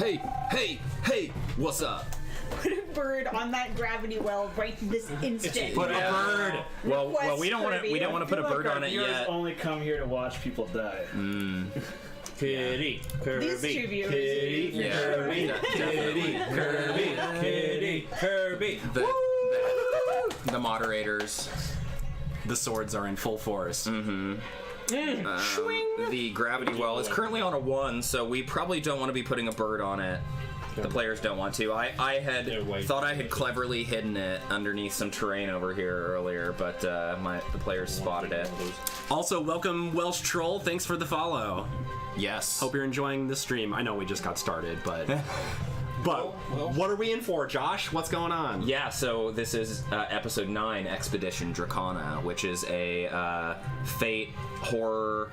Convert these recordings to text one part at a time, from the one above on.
Hey, what's up? Put a bird on that gravity well right this instant. Put a bird. Well, we don't want to put a bird on it yet. Only come here to watch people die. Kitty, Kirby, These two viewers. Kitty, Yeah, Kirby, definitely. Kitty, Kirby. The moderators. The swords are in full force. The gravity well is currently on a 1, so we probably don't want to be putting a bird on it. The players don't want to. I had thought I had cleverly hidden it underneath some terrain over here earlier, but the players spotted it. Also, welcome Welsh Troll. Thanks for the follow. Yes. Hope you're enjoying the stream. I know we just got started, but what are we in for, Josh? What's going on? Yeah, so this is episode 9, Expedition Dracana, which is a Fate horror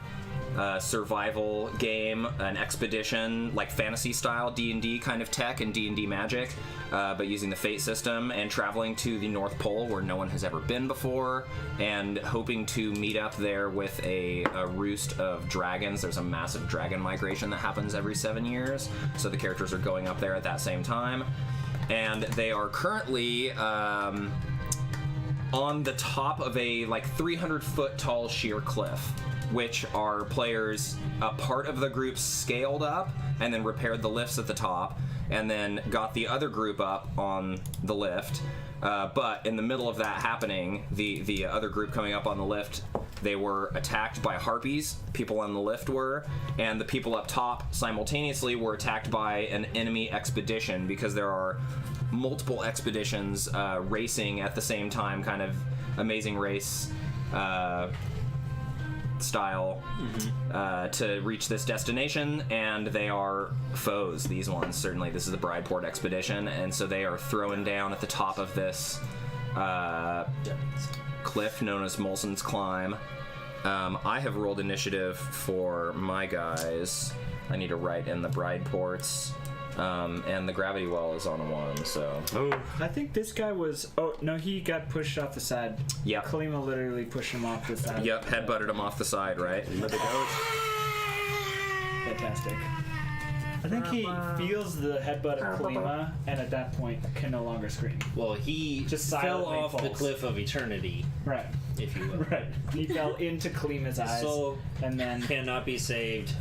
survival game, an expedition, like fantasy style D&D kind of tech and D&D magic, but using the Fate system and traveling to the North Pole where no one has ever been before, and hoping to meet up there with a roost of dragons. There's a massive dragon migration that happens every 7 years, so the characters are going up there at that same time, and they are currently on the top of a like 300-foot tall sheer cliff, which our players, a part of the group scaled up and then repaired the lifts at the top, and then got the other group up on the lift. But in the middle of that happening, the other group coming up on the lift, they were attacked by harpies, people on the lift were, and the people up top simultaneously were attacked by an enemy expedition, because there are multiple expeditions racing at the same time, kind of Amazing Race style, to reach this destination, and they are foes, these ones. Certainly this is the Brideport expedition, and so they are throwing down at the top of this cliff known as Molson's Climb. I have rolled initiative for my guys. I need to write in the Brideports. And the gravity well is on a 1, so... I think this guy was... Oh, no, he got pushed off the side. Yep. Kalima literally pushed him off the side. Yep, headbutted him off the side, right? Fantastic. I think he feels the headbutt of Kalima, and at that point can no longer scream. Well, he Just fell silently off the falls. cliff of eternity, Right. if you will. Right. He fell into Kalima's eyes, So and then... cannot be saved.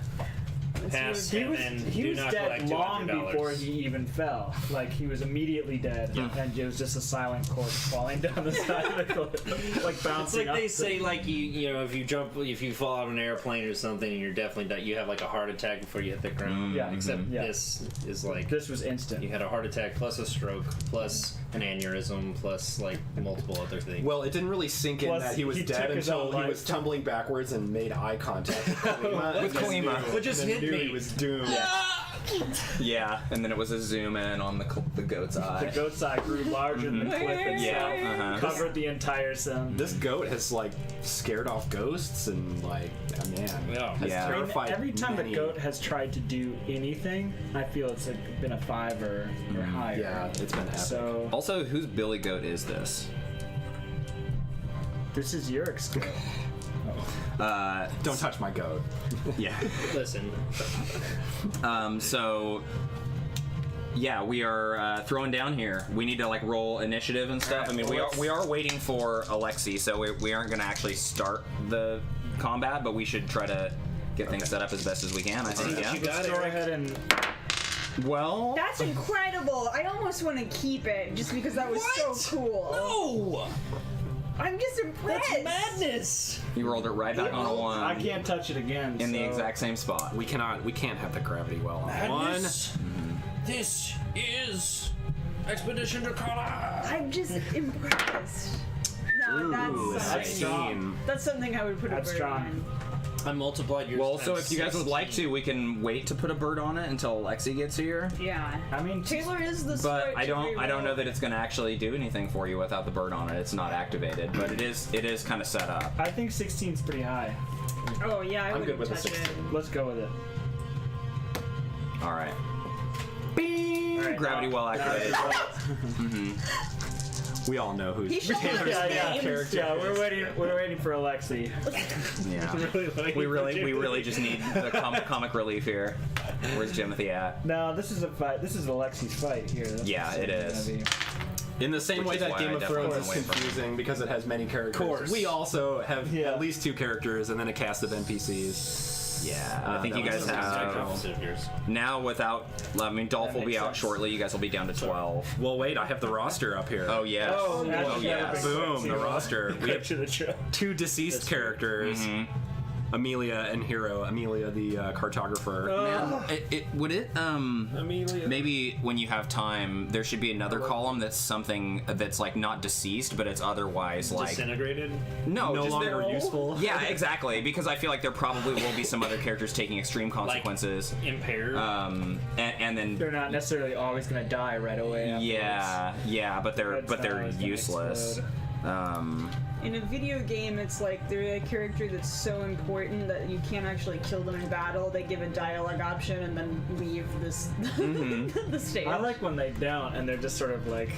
Pass He was, heaven. he do was not dead collect long $200. before he even fell. Like, he was immediately dead, and it was just a silent corpse falling down the side of the cliff, like It's bouncing like up. they say, like you know, if you fall out of an airplane or something, and you're definitely you have like a heart attack before you hit the ground. Yeah. Except Yeah. this is like This was instant. you had a heart attack plus a stroke plus an aneurysm plus like multiple other things. Well, it didn't really sink in Plus, that he was he dead took his until own he life. was tumbling backwards and made eye contact with Kalima. With Kalima. What just and then hit knew me? he was doomed. Yeah, and then it was a zoom in on the goat's eye. The goat's eye grew larger than the cliff itself, Yeah, covered the entire sun. This goat has like scared off ghosts and like, man, Yeah. has Yeah. terrified Every time many. the goat has tried to do anything, I feel it's like been a 5 or higher. Yeah, it's been epic. So Also, whose billy goat is this? this is Yurik's goat. Don't touch my goat. Yeah. Listen, So, yeah, we are throwing down here. We need to like roll initiative and stuff. I mean, we are waiting for Alexi, so we aren't going to actually start the combat, but we should try to get things set up as best as we can. I think. Yeah. you got it. Go ahead and Well, That's incredible. I almost want to keep it just because that was so cool. No, I'm just impressed. that's madness. you rolled it right back on a 1. I can't touch it again. in the so- exact same spot. We can't have the gravity well on Madness. This is Expedition Dracana. I'm just impressed. No, That's that's strong. that's something I would put That's a bird strong. on. I multiplied yours. Well, so times if you guys would like 16. to, we can wait to put a bird on it until Alexi gets here. Yeah. I mean, Taylor is the But start I to don't know reroll. that it's going to actually do anything for you without the bird on it. It's not activated, but it is kind of set up. I think 16's pretty high. Oh yeah, I I'm wouldn't good with a touch it. 16. Let's go with it. All right. Bing! All right, Gravity well activated. We all know who's He showed us Yeah, names. yeah. We're waiting for Alexi. Yeah. We really just need the comic relief here. Where's Jimothy at? No, this is a fight. This is Alexi's fight here. That's Yeah, what it it's is. gonna be. In the same Which way is that why Game I of definitely Thrones is went away from confusing because it has many characters. Course. We also have Yeah. at least 2 characters and then a cast of NPCs. Yeah, I think that you was guys the have Opposite of yours. now without. I mean, Dolph That will be makes out sense. shortly. You guys will be down to 12. Well, wait, I have the roster up here. Oh yes. Oh, that's oh never yes. been Boom, sexy. the roster. We have to the show. 2 deceased characters. Amelia and Hero. Amelia, the cartographer. Man, would it Amelia. maybe when you have time there should be another column that's something that's like not deceased but it's otherwise like Disintegrated. no no just longer that- useful. yeah, exactly, because I feel like there probably will be some other characters taking extreme consequences. Impaired. And then They're not necessarily always gonna die right away. yeah, but they're Red's not they're always gonna useless. explode. In a video game, it's like they're a character that's so important that you can't actually kill them in battle. They give a dialogue option and then leave this the stage. I like when they don't, and they're just sort of like,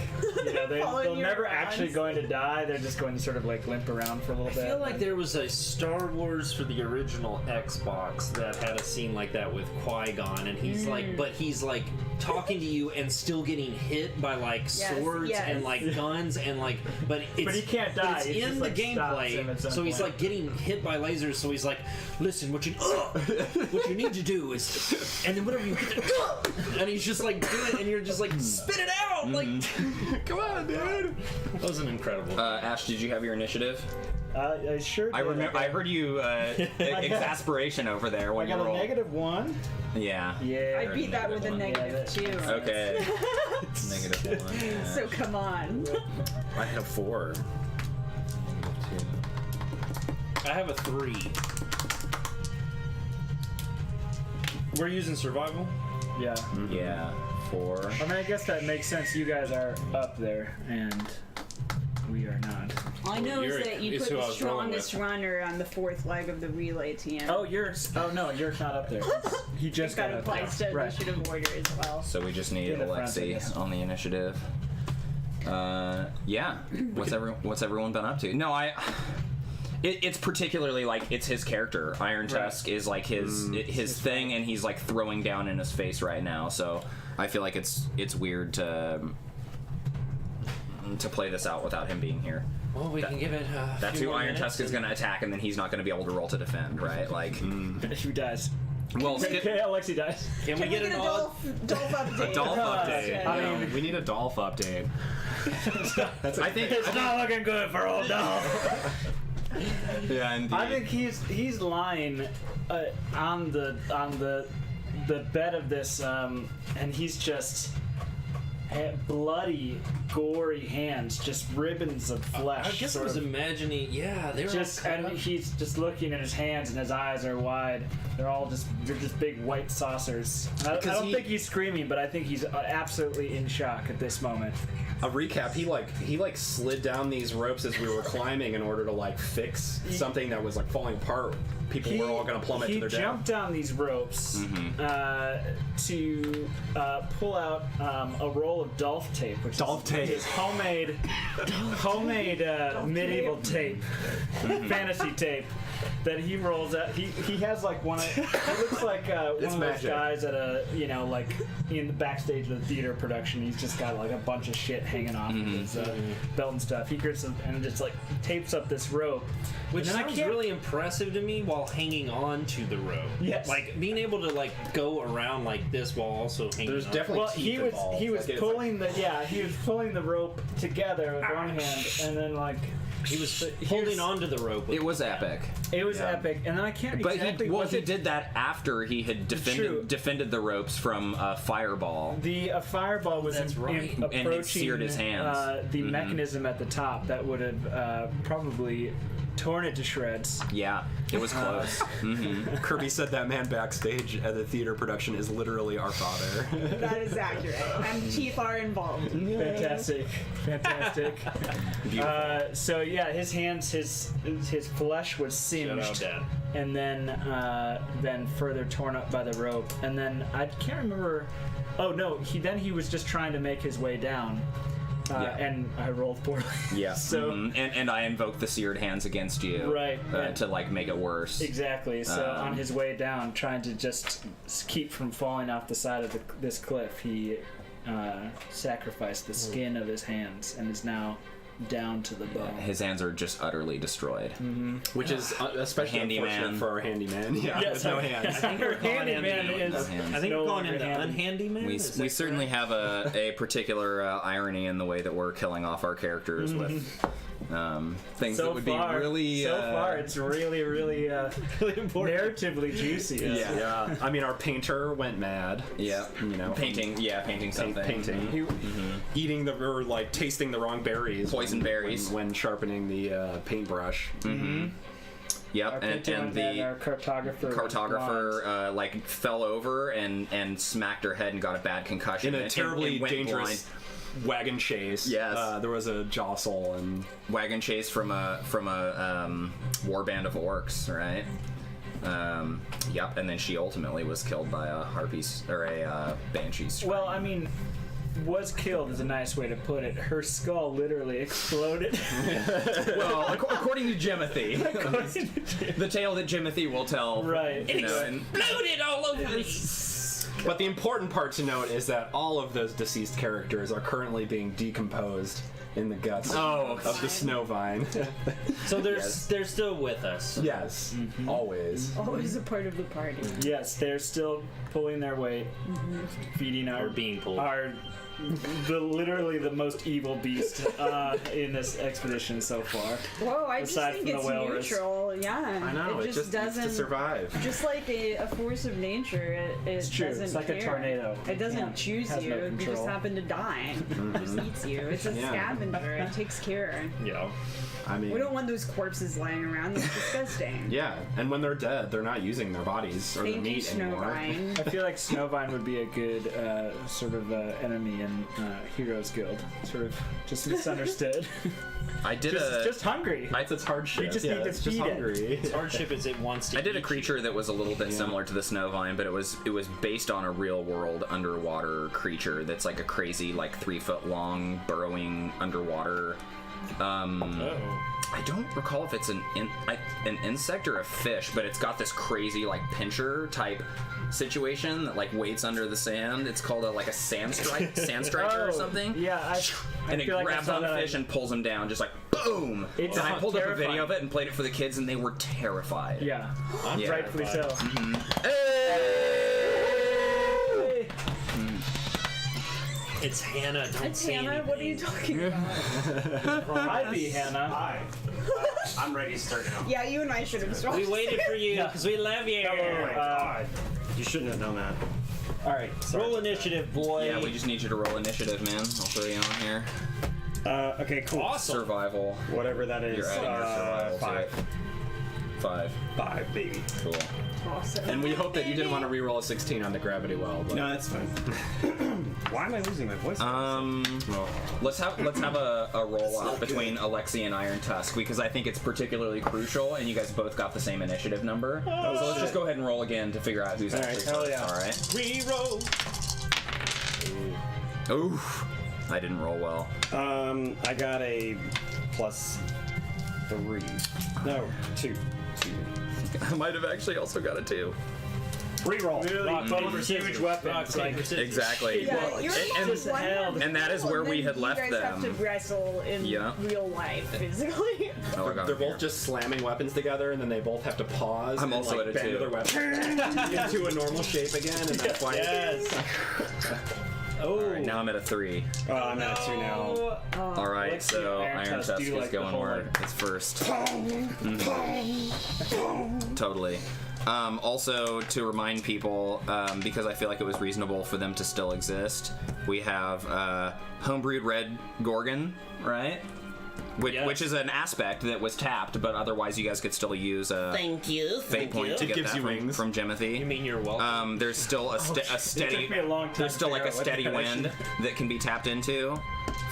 they're Following your never advice. actually going to die. They're just going to sort of like limp around for a little I bit. feel like there was a Star Wars for the original Xbox that had a scene like that with Qui-Gon, and he's like, but he's like talking to you and still getting hit by like swords yes. and like guns and like, but he can't die. But it's It in just, the like, stops him at gameplay, some so he's point. like getting hit by lasers. So he's like, listen, what you need to do is, and then whatever you hit, and he's just like doing it, and you're just like, spit it out, like, Come on, dude. that was an incredible. Ash, did you have your initiative? I sure. I did. remember. I heard you exasperation over there I when you got a rolled. -1. Yeah. Yeah. I beat that with a -2. Okay. -1. Yeah. So come on. I have 4. I have a 3. We're using survival. Yeah. Yeah. 4. I mean, I guess that makes sense. You guys are up there, and we are not. All I know is You're- that you is put who the I was rolling strongest with. runner on the 4th leg of the relay team. Oh, no, you're not up there. He just that got up there. applies to Right. initiative order as well. So we just need In the front, I Alexi guess. on the initiative. Yeah. What's everyone been up to? No, it's particularly like it's his character. Iron Tusk is like his thing, and he's like throwing down in his face right now. So I feel like it's weird to play this out without him being here. Well, we can give it. That's who Iron Tusk is going to attack, and then he's not going to be able to roll to defend, right? Like, Who dies? well, Okay, Alexi dies. Can we Can get we an get a odd? Dolph update? Dolph update. shit. I mean, We need a Dolph update. I think it's not looking good for old Dolph. yeah, indeed. I think he's lying on the bed of this, and he's just bloody, gory hands, just ribbons of flesh. I guess I sort was of imagining. Yeah, they were just, all cut and up. he's just looking at his hands, and his eyes are wide. They're just big white saucers. I don't think he's screaming, but I think he's absolutely in shock at this moment. A recap: he like slid down these ropes as we were climbing in order to like fix something that was like falling apart. People were all gonna plummet to their He death. jumped down these ropes to pull out a roll of Dolph tape, which Dolph tape. is homemade medieval tape, fantasy tape that he rolls out. He has like one. He looks like one of those magic. guys at a like in the backstage of the theater production. He's just got like a bunch of shit hanging off of his belt and stuff. He gets and just like tapes up this rope, Which and then I sounds can't- really impressive to me while hanging on to the rope. Yes. Like being able to like go around like this while also hanging There's on. definitely Well, teeth he was involved. he was Like, it's pulling he was pulling the rope together with one hand, and then like He was here's- holding onto the rope. it was epic. it was epic, and then I can't But exactly. he did that after he had True. defended the ropes from a fireball. The fireball was That's right. And it approaching seared his hands. The mechanism at the top that would have probably torn it to shreds. Yeah, it was close. Kirby said that man backstage at the theater production is literally our father. That is accurate. And teeth are involved. Fantastic. Beautiful. So yeah, his hands, his flesh was Shout out, singed, Dad. and then further torn up by the rope. And then I can't remember. Oh no, he was just trying to make his way down, and I rolled poorly. Yeah. So and I invoke the seared hands against you. Right. To like make it worse. exactly. So on his way down, trying to just keep from falling off the side of this cliff, he sacrificed the skin of his hands and is now down to the bone. His hands are just utterly destroyed. Which is especially Handyman. unfortunate for our handyman. Yeah, Yes, with no hands. I think we're calling him Handyman the- is hands. I think no we're calling longer him the handy. unhandy man. We Is that certainly correct? have a particular irony in the way that we're killing off our characters with things that would be really. So far, it's really, really, really important. Narratively juicy. Yeah. I mean, our painter went mad. Yeah. You know, Painting something. painting, eating or like tasting the wrong berries, Poison berries. when sharpening the paintbrush. Yep, Our and painter the our cartographer like fell over and smacked her head and got a bad concussion. In a and terribly went dangerous wagon chase. Yes. There was a jostle and wagon chase from a war band of orcs, right? Yep, and then she ultimately was killed by a harpies or a banshee. Well, I mean, was killed is a nice way to put it. Her skull literally exploded. Well, according to Jimothy, the tale that Jimothy will tell, Right. You know, and Exploded all over me. But the important part to note is that all of those deceased characters are currently being decomposed in the guts of the snow vine. So they're still with us. Yes, always. Always a part of the party. Yes, they're still pulling their weight, feeding Or being pulled. literally the most evil beast in this expedition so far. Whoa, I just Aside think from the it's walrus. neutral. Yeah. I know, it just needs doesn't. to survive. Just like a force of nature, it true. doesn't It's like a care. tornado. It doesn't Yeah. choose Has you. no You just control. happen to die. It just eats you. It's a Yeah. scavenger. It takes care. Yeah. I mean, We don't want those corpses lying around. That's disgusting. yeah, and when they're dead, they're not using their bodies or their Thank you, meat anymore. Snowvine. I feel like Snowvine would be a good sort of enemy in Heroes Guild. Sort of just misunderstood. I did just hungry. It's hardship. We just need to it's just feed it. hungry. Hardship is it wants to. I did a eat creature that was a little bit similar to the Snowvine, but it was based on a real world underwater creature that's like a crazy, like 3 foot long, burrowing underwater. I don't recall if it's an insect or a fish, but it's got this crazy like pincher type situation that like waits under the sand. It's called a sand striker or something. Yeah, I And it feel like I grabs saw on the that fish and pulls him down, just like boom. It's and I pulled up a terrifying. video of it and played it for the kids, and they were terrified. Yeah, I'm Yeah. rightfully so. It's Hannah. Don't It's say Hannah. anything. What are you talking about? I'd be Hannah. Hi. I'm ready to start now. Yeah, you and I should have started. We waited for you because we love you. Oh my god. You shouldn't have known that. All right, Roll initiative, boy. Yeah, we just need you to roll initiative, man. I'll throw you on here. Okay, cool. Awesome. Survival. Whatever that is. You're adding your survival to 5. it. 5. 5, baby. Cool. Awesome. And we hope that you didn't want to re-roll a 16 on the gravity well. But No, that's fine. Why am I losing my voice? Let's have a roll out between Alexi and Iron Tusk because I think it's particularly crucial, and you guys both got the same initiative number. So let's just go ahead and roll again to figure out who's All right, actually hell first. yeah. All right. Reroll. Oof. I didn't roll well. I got a +3. No, 2. I might have actually also got a 2. Reroll. really paper, huge scissors. weapons. Rock, paper, Like, scissors. Exactly. Yeah, Well, you're and- just one and that is where we had left you guys have to them. wrestle in Yeah. real life, physically. Oh, I got they're it here. both just slamming weapons together, and then they both have to pause I'm and also like at a bend 2. their weapons into a normal shape again, and that's why. Yes. Oh. All right, now I'm at a 3. I'm at a 2 now. All right, Let's so see Iron Iron Tusk Tusk do, is like, the going whole, where like- it's first. Totally. Also, to remind people, because I feel like it was reasonable for them to still exist, we have homebrewed red Gorgon, right? Which is an aspect that was tapped, but otherwise you guys could still use a Thank you. fate point to It get gives that you from, wings. from Jimothy. You mean you're welcome? There's still a steady. It took me a long time There's still to like a figure out what steady that wind that can be tapped into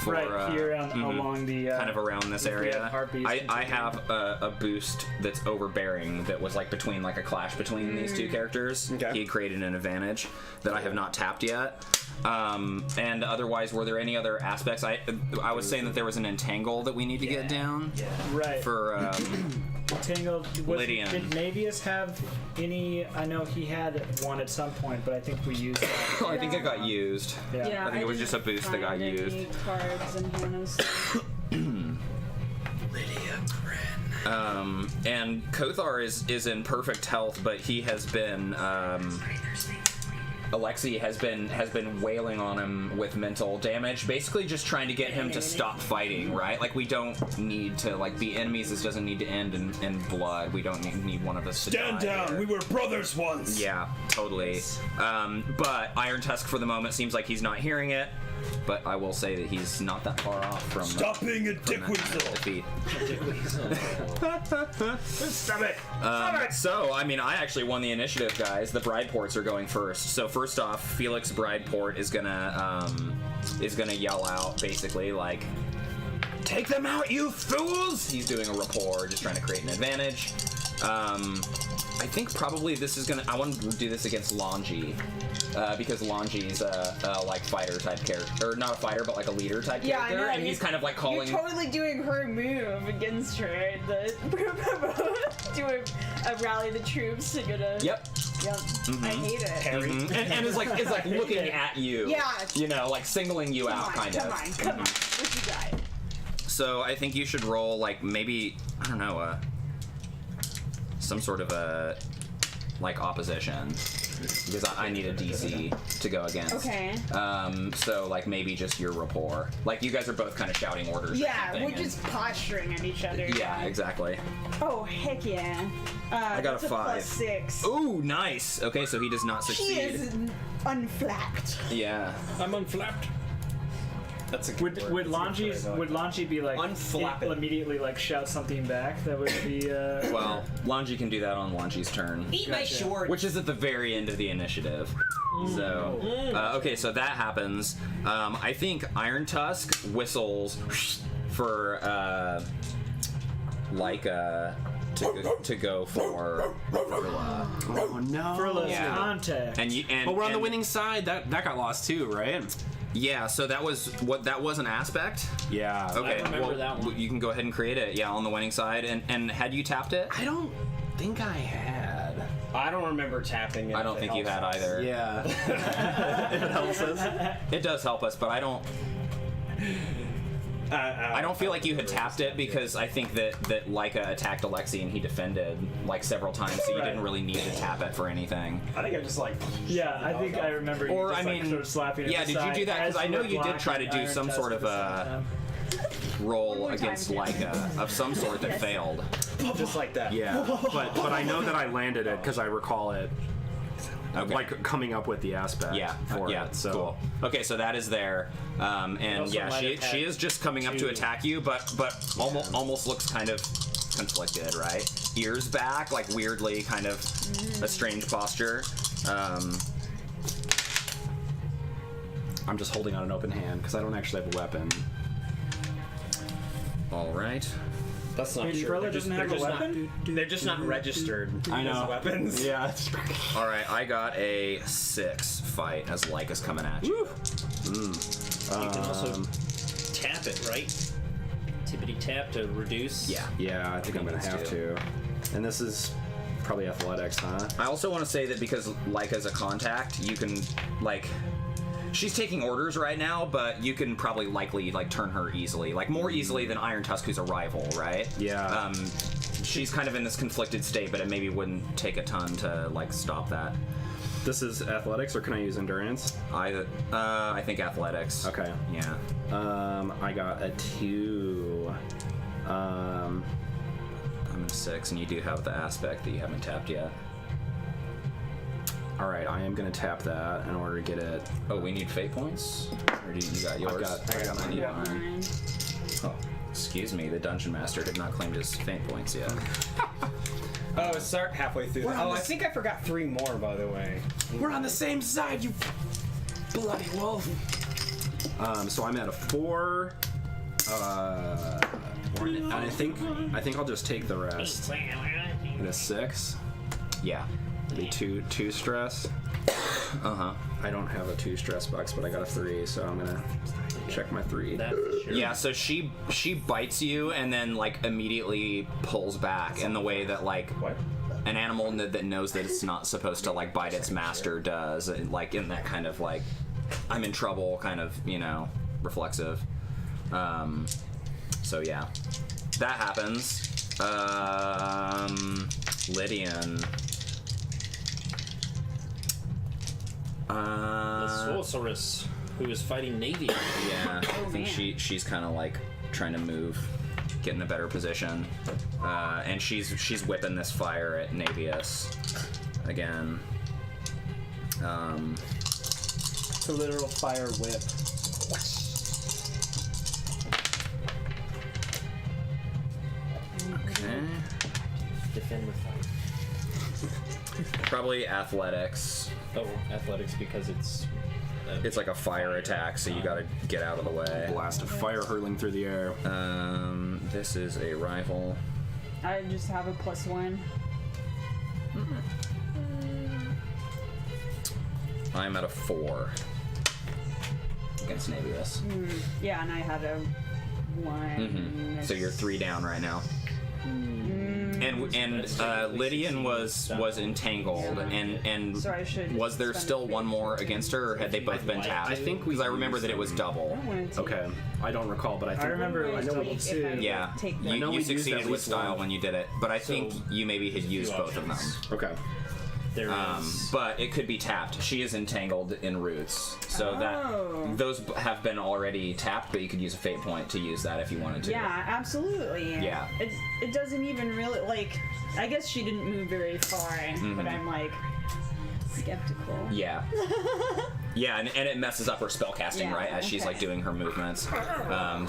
for right here along the kind of around this we have area. harpies I have a boost that's overbearing that was like between like a clash between these two characters. Okay. He created an advantage that I have not tapped yet. And otherwise, were there any other aspects? I was saying that there was an entangle that we need to get down right for Tangled. Lydian. Did Navius have any? I know he had one at some point, but I think we used that. I think it got used. Yeah. I think it was just a boost that got didn't find used. any cards in Hannah's. And Kothar is in perfect health, but he has been Alexei has been wailing on him with mental damage, basically just trying to get him to stop fighting, right? Like, we don't need to like be enemies. This doesn't need to end in blood. We don't need one of us to Stand die down. here. We were brothers once. Yeah, totally. But Iron Tusk for the moment seems like he's not hearing it. But I will say that he's not that far off from Stop being a dick that weasel. defeat. Stop it. So, I mean, I actually won the initiative, guys. The Brideports are going first. So first off, Felix Brideport is gonna yell out, basically, like, "Take them out, you fools!" He's doing a rapport, just trying to create an advantage. I think probably this is gonna. I want to do this against Lhanji. Because Lhanji's a like fighter type character, or not a fighter, but like a leader type character, know, and he's kind of like calling. You're totally doing her move against her. Do a rally the troops to get a. Yep. Yep. I hate it. And is like looking at you. Yeah. You know, like singling you out, kind of. Come on. What you got? So I think you should roll like maybe I don't know some sort of a like opposition. Because I need a DC to go against. Okay. So like maybe just your rapport. Like you guys are both kind of shouting orders. Yeah, or something, we're just posturing at each other. Yeah, exactly. Oh heck yeah! I got that's a 5. +6. Ooh, nice. Okay, so he does not She succeed. is unflapped. Yeah. I'm unflapped. That's a good Would word. Lhanji be like Unflap it. immediately like shout something back? That would be Well, Lhanji can do that on Lhanji's turn. Eat my shorts. Which is at the very end of the initiative. So, okay, so that happens. I think Iron Tusk whistles for Leica to go for Frilla. Oh no. Frilla's Yeah. contact. And But we're on the winning side. That got lost too, right? Yeah, so that was an aspect. Yeah. Okay, remember that one. You can go ahead and create it. Yeah, on the winning side. And had you tapped it? I don't think I had. I don't remember tapping it. I don't think you had either. Yeah. If it helps us. It does help us, but I don't feel like you had tapped it because I think that Leica attacked Alexei and he defended like several times, so you Right. didn't really need to tap it for anything. I think I just like. Yeah, I think I remember. Or, you just, I like, mean, sort of slapping. yeah, it did you aside do that? 'Cause as I know we're you did try to blocking do some Iron sort Tusk of, at the same time. Roll more against time, Leica of some sort that failed. Just like that. Yeah. But I know that I landed it because I recall it. Okay. Like coming up with the aspect Yeah, for yeah, it. So cool. Okay, so that is there, and also yeah, might she have had she is just coming up to two- attack you, but almost looks kind of conflicted, right? Ears back, like weirdly, kind of a strange posture. I'm just holding out an open hand because I don't actually have a weapon. All right. That's not Wait, true. Frilla They're just, doesn't have they're a just weapon? Not, they're just not registered as weapons. Yeah. All right, I got a 6 fight as Leica's coming at you. You can also tap it, right? Tippity tap to reduce. Yeah. Yeah, I think I'm gonna have to. And this is probably athletics, huh? I also want to say that because Leica's a contact, you can like. She's taking orders right now, but you can probably likely like turn her easily, like more easily than Iron Tusk, who's a rival, right? Yeah. She's kind of in this conflicted state, but it maybe wouldn't take a ton to like stop that. This is athletics, or can I use endurance? I think athletics. Okay. Yeah. I got a 2. I'm a 6, and you do have the aspect that you haven't tapped yet. All right, I am gonna tap that in order to get it. Oh, we need fate points? Or do you got yours? I got mine. need Yeah. mine. Oh, excuse me, the dungeon master did not claim his fate points yet. Oh, start halfway through. Oh, I think I forgot 3 more, by the way. We're on the same side, you bloody wolf. So I'm at a 4. And I think I'll just take the rest. And a 6. Yeah. Be 2 stress. I don't have a 2 stress box, but I got a 3, so I'm gonna check my 3. Yeah, so she bites you and then like immediately pulls back in the way that like an animal that knows that it's not supposed to like bite its master does, like in that kind of like I'm in trouble kind of, you know, reflexive. So yeah, that happens. Lydian. The sorceress who is fighting Navy. Yeah, I think she's kind of like trying to move, get in a better position, and she's whipping this fire at Navius again. It's a literal fire whip. Okay. Defend with fire. Probably athletics. Oh, athletics because it's. It's like a fire attack, so you gotta get out of the way. Blast of fire hurling through the air. This is a rival. I just have a +1. I'm at a 4 against Navius. Yeah, and I had a 1. So you're 3 down right now. And Lydian was entangled, and So I should was there spend still a one more against her, or had they both been tapped? I think we because I remember used that it was double. Okay, I don't recall, but I think I remember it was double Take- if too. I- Yeah, Take I know you we used succeeded at with least style one. when you did it, but I think So, you maybe had used two both of them. options. Okay. There is. But it could be tapped. She is entangled in roots, so Oh. that those have been already tapped. But you could use a fate point to use that if you wanted to. Yeah, absolutely. Yeah. It doesn't even really like. I guess she didn't move very far, but I'm like skeptical. Yeah. Yeah, and it messes up her spellcasting, Yeah, right? As she's like okay. doing her movements.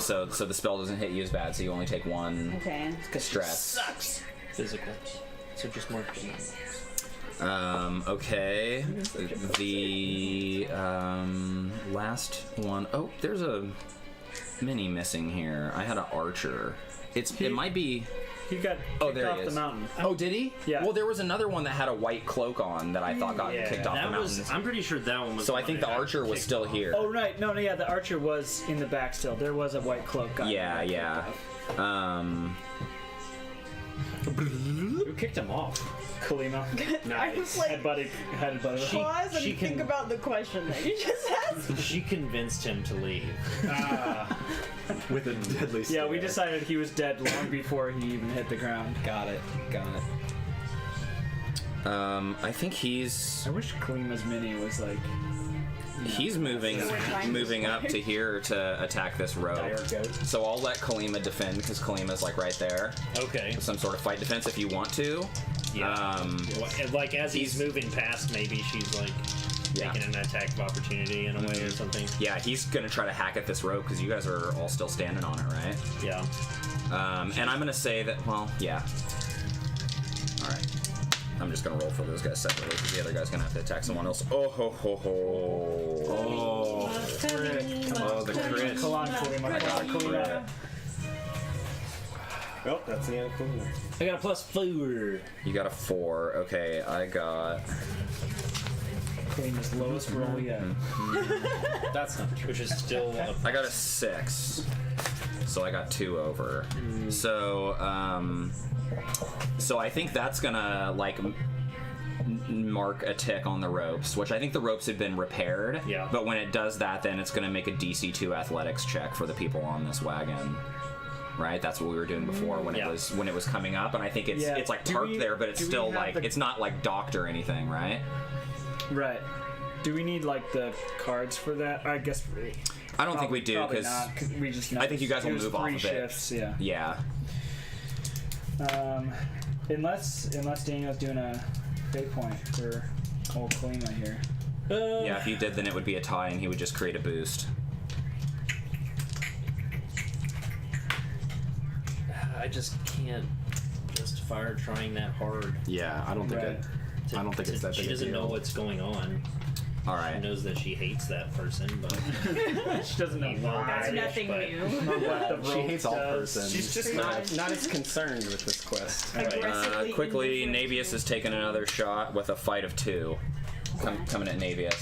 So the spell doesn't hit you as bad, so you only take 1 Okay. stress. Physical. So just mark the number. Okay. The last one. Oh, there's a mini missing here. I had an archer. It might be. He got Oh, kicked there off he the is. mountain. Oh, did he? Yeah. Well, there was another one that had a white cloak on that I thought got Yeah. kicked off the That mountain. was. I'm pretty sure that one was. So I the think one the that archer got was kicked still off. here. Oh right, no, yeah, the archer was in the back still. There was a white cloak guy. Yeah. Who kicked him off? Kalima. I was like, Headbutted. pause and she think can- about the question that you just asked. She convinced him to leave. With a deadly stare. Yeah, we decided he was dead long before he even hit the ground. Got it. I think he's I wish Kalima's mini was like. moving up to here to attack this rope. Dire goat. So I'll let Kalima defend because Kalima's like right there. Okay. Some sort of fight defense if you want to. Yeah. Like as he's moving past, maybe she's like Yeah. making an attack of opportunity in a way or something. Yeah, he's gonna try to hack at this rope because you guys are all still standing on it, right? Yeah. And I'm gonna say that. Well, yeah. All right. I'm just gonna roll for those guys separately because the other guy's gonna have to attack someone else. Oh ho ho ho! Oh, the crit! Come on, Kalima. Come on, Kalima. Oh, that's the end of Cooler. I got a +4. You got a 4. Okay, I got. Kalima's lowest roll yet. That's not true. Which is still I got a 6. So I got 2 over. So I think that's gonna like mark a tick on the ropes, which I think the ropes have been repaired. Yeah. But when it does that, then it's gonna make a DC 2 athletics check for the people on this wagon. Right, that's what we were doing before when Yeah. it was coming up, and I think it's Yeah. it's like Do parked we- there, but it's do we still have like the- it's not like docked or anything, right? Right. Do we need like the cards for that? I guess we. I don't think we do Probably because not, 'cause we just. I think you guys will it was move off 3 of it. shifts, yeah. yeah. Unless Daniel's doing a fate point for old Kalima here. Yeah, if you did, then it would be a tie, and he would just create a boost. I just can't justify her trying that hard. yeah. I don't think Right. I don't think it's that big She a doesn't deal. know what's going on. All She right. knows that she hates that person, but She doesn't know why. That's nothing but- new. Or what the She rope hates all does. persons. She's just not as concerned with this quest. Aggressively Quickly, indifferent. Navius is taking another shot with a fight of 2. Coming at Navius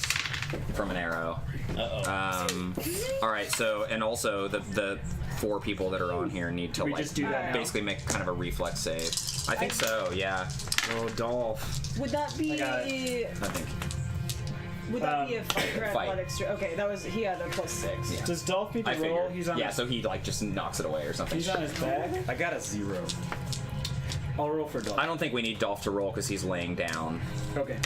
from an arrow. All right. So, and also the 4 people that are on here need to We like just do that now. basically make kind of a reflex save. I think so. Yeah. Oh, Dolph. Would that be? got I think. Would that be a fight or Fight. athletics? Okay, that was he had a +6. Yeah. Does Dolph need to I roll? figured. He's on. Yeah. So he like just knocks it away or something. He's on his back. I got a 0. I'll roll for Dolph. I don't think we need Dolph to roll because he's laying down. Okay.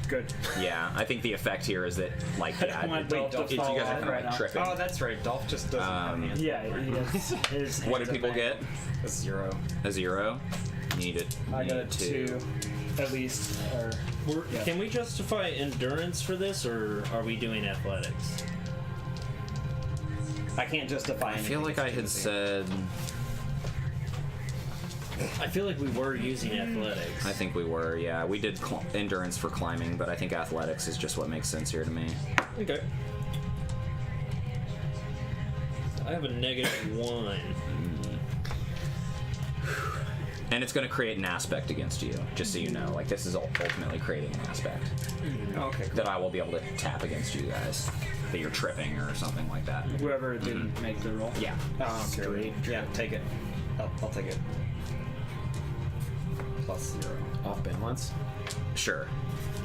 Good. Yeah, I think the effect here is that, like, yeah, don't want Dolph to you fall guys are off kind of right like now. tripping. Oh, that's right. Dolph just doesn't have hands. Yeah. His What hands did people are get? A 0. A 0. Need it. I got a need 2, at least. Or yeah. Can we justify endurance for this, or are we doing athletics? I can't justify I anything. feel like I had said. I feel like we were using athletics. I think we were. Yeah, we did endurance for climbing, but I think athletics is just what makes sense here to me. Okay. I have a -1. And it's going to create an aspect against you, just so you know. Like, this is ultimately creating an aspect Okay. that I will be able to tap against you guys. That you're tripping or something like that. Whoever didn't make the roll. Yeah. Oh, okay. Yeah, take it. I'll take it. +0. Off balance. Sure.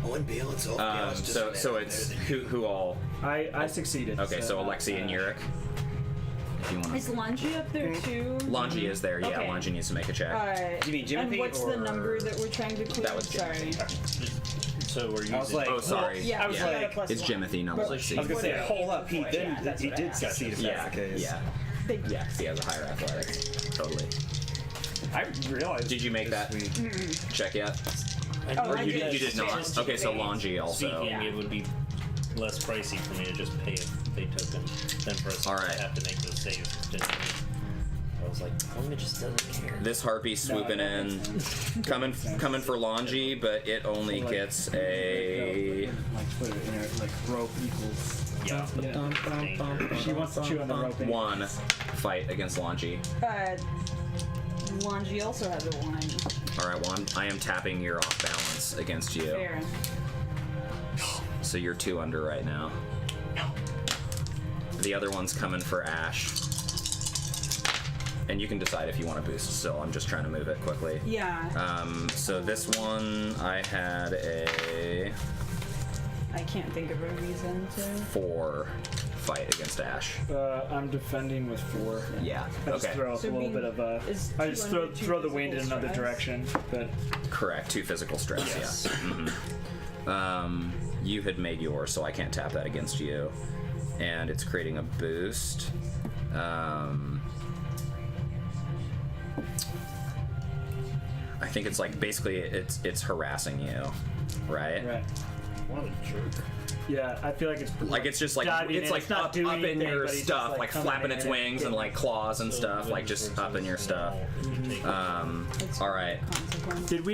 On balance, off balance. So it's who all? I succeeded. Okay, so Alexi and Yurik. If you want Is to. Lhanji up there too? Lhanji is there. Yeah, Okay. Lhanji needs to make a check. You mean Jimothy And what's or... the number that we're trying to clear? That was Sorry. So we're using. I was like, Oh, sorry. Yeah, I was you got a like- +1. It's Jimothy, not But Alexi. I was gonna say, hold up, he Yeah, did that's he what I did asked. succeed if Yeah, that's the case. yeah, Big yeah. He has a higher athletics. Totally. I realized. Did you make that check yet? Oh, Or I you did. did not. Okay, so Lhanji also. Speaking, it would be less pricey for me to just pay a token than for us All right. to have to make those saves. I was like, Clona just doesn't care. This harpy swooping in, coming for Lhanji, but it only gets a. Like put it in there, like rope equals. Yeah. She wants to chew on the rope. 1 fight against Lhanji. Lhanji also has a 1. All right, 1. I am tapping your off balance against you. Fair. So you're 2 under right now. The other one's coming for Ash. And you can decide if you want to boost still. I'm just trying to move it quickly. Yeah. So this one, I had a I can't think of a reason to. 4 fight against Ash. I'm defending with 4. Yeah. I just Okay. throw So a little being- bit of a. is I just 200 throw the wind in physical another stress? direction, but Correct. 2 physical stress. Yes. Yeah. You had made yours, so I can't tap that against you. And it's creating a boost. I think it's like basically it's harassing you, right? right. What a jerk. Yeah, I feel like it's Like it's just like diving it's in. like It's not up doing in anything, your but he's just, stuff, like coming flapping in its and wings and like claws and stuff, like just up in your stuff. It's All right. consequence. Did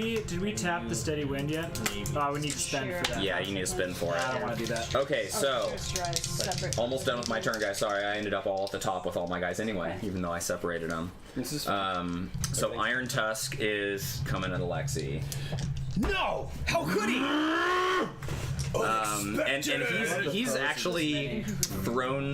we tap the steady wind yet? Oh, we need to spend Sure. for that. Yeah, you need to spin for I don't it. want to do that. Okay, so Separate. almost done with my turn, guys. Sorry, I ended up all at the top with all my guys anyway, even though I separated them. This is So Iron Tusk is coming at Alexi. No! How could he? And he's actually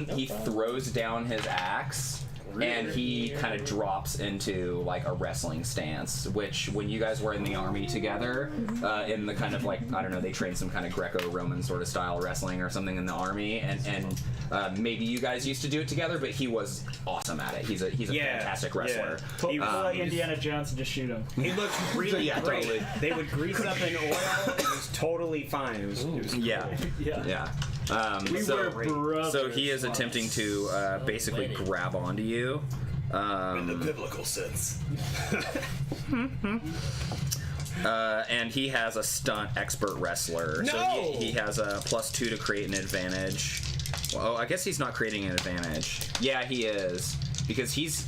he throws down his axe and he kind of drops into like a wrestling stance, which when you guys were in the army together, in the kind of like, I don't know, they trained some kind of Greco-Roman sort of style wrestling or something in the army, and maybe you guys used to do it together, but he was awesome at it. He's a fantastic wrestler. Pull like Indiana Jones and just shoot him. He looked really Yeah, great. totally. They would grease up in oil. It was totally fine. It was Yeah. Yeah. We So were brothers. so he is attempting to basically grab onto you. In the biblical sense. And he has a stunt expert wrestler. So No! he has a +2 to create an advantage. Well, I guess he's not creating an advantage. Yeah, he is. Because he's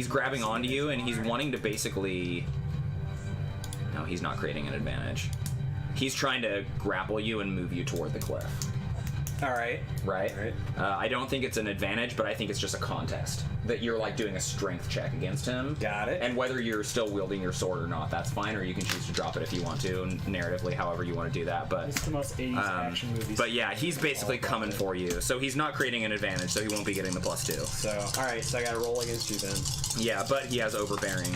grabbing onto you and he's wanting to basically... No, he's not creating an advantage. he's trying to grapple you and move you toward the cliff. All right. Right? Right. I don't think it's an advantage, but I think it's just a contest. That you're like doing a strength check against him. Got it. And whether you're still wielding your sword or not, that's fine, or you can choose to drop it if you want to, and narratively, however you want to do that. But It's the most 80s action movie. but yeah, he's basically coming for you. So he's not creating an advantage, so he won't be getting the +2. So, all right. So I got to roll against you then. Yeah, but he has overbearing.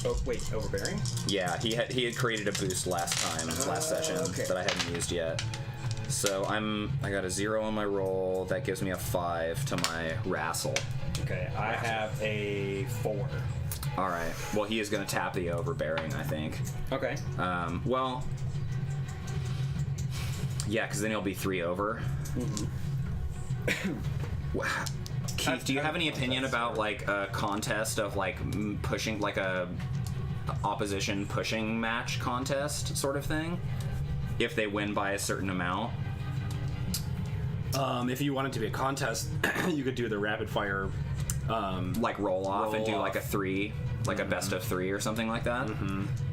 Oh wait, overbearing. Yeah, he had created a boost last session okay. that I hadn't used yet. So I got a 0 on my roll. That gives me a 5 to my wrestle. Okay, I have a 4. All right. Well, he is going to tap the overbearing, I think. Okay. Well, yeah, because then he'll be 3 over. Keith, do you have any opinion about like a contest of like pushing, like a opposition pushing match contest sort of thing? If they win by a certain amount. If you want it to be a contest, you could do the rapid fire. Like roll off and do Roll like a off. 3, like a best of 3 or something like that.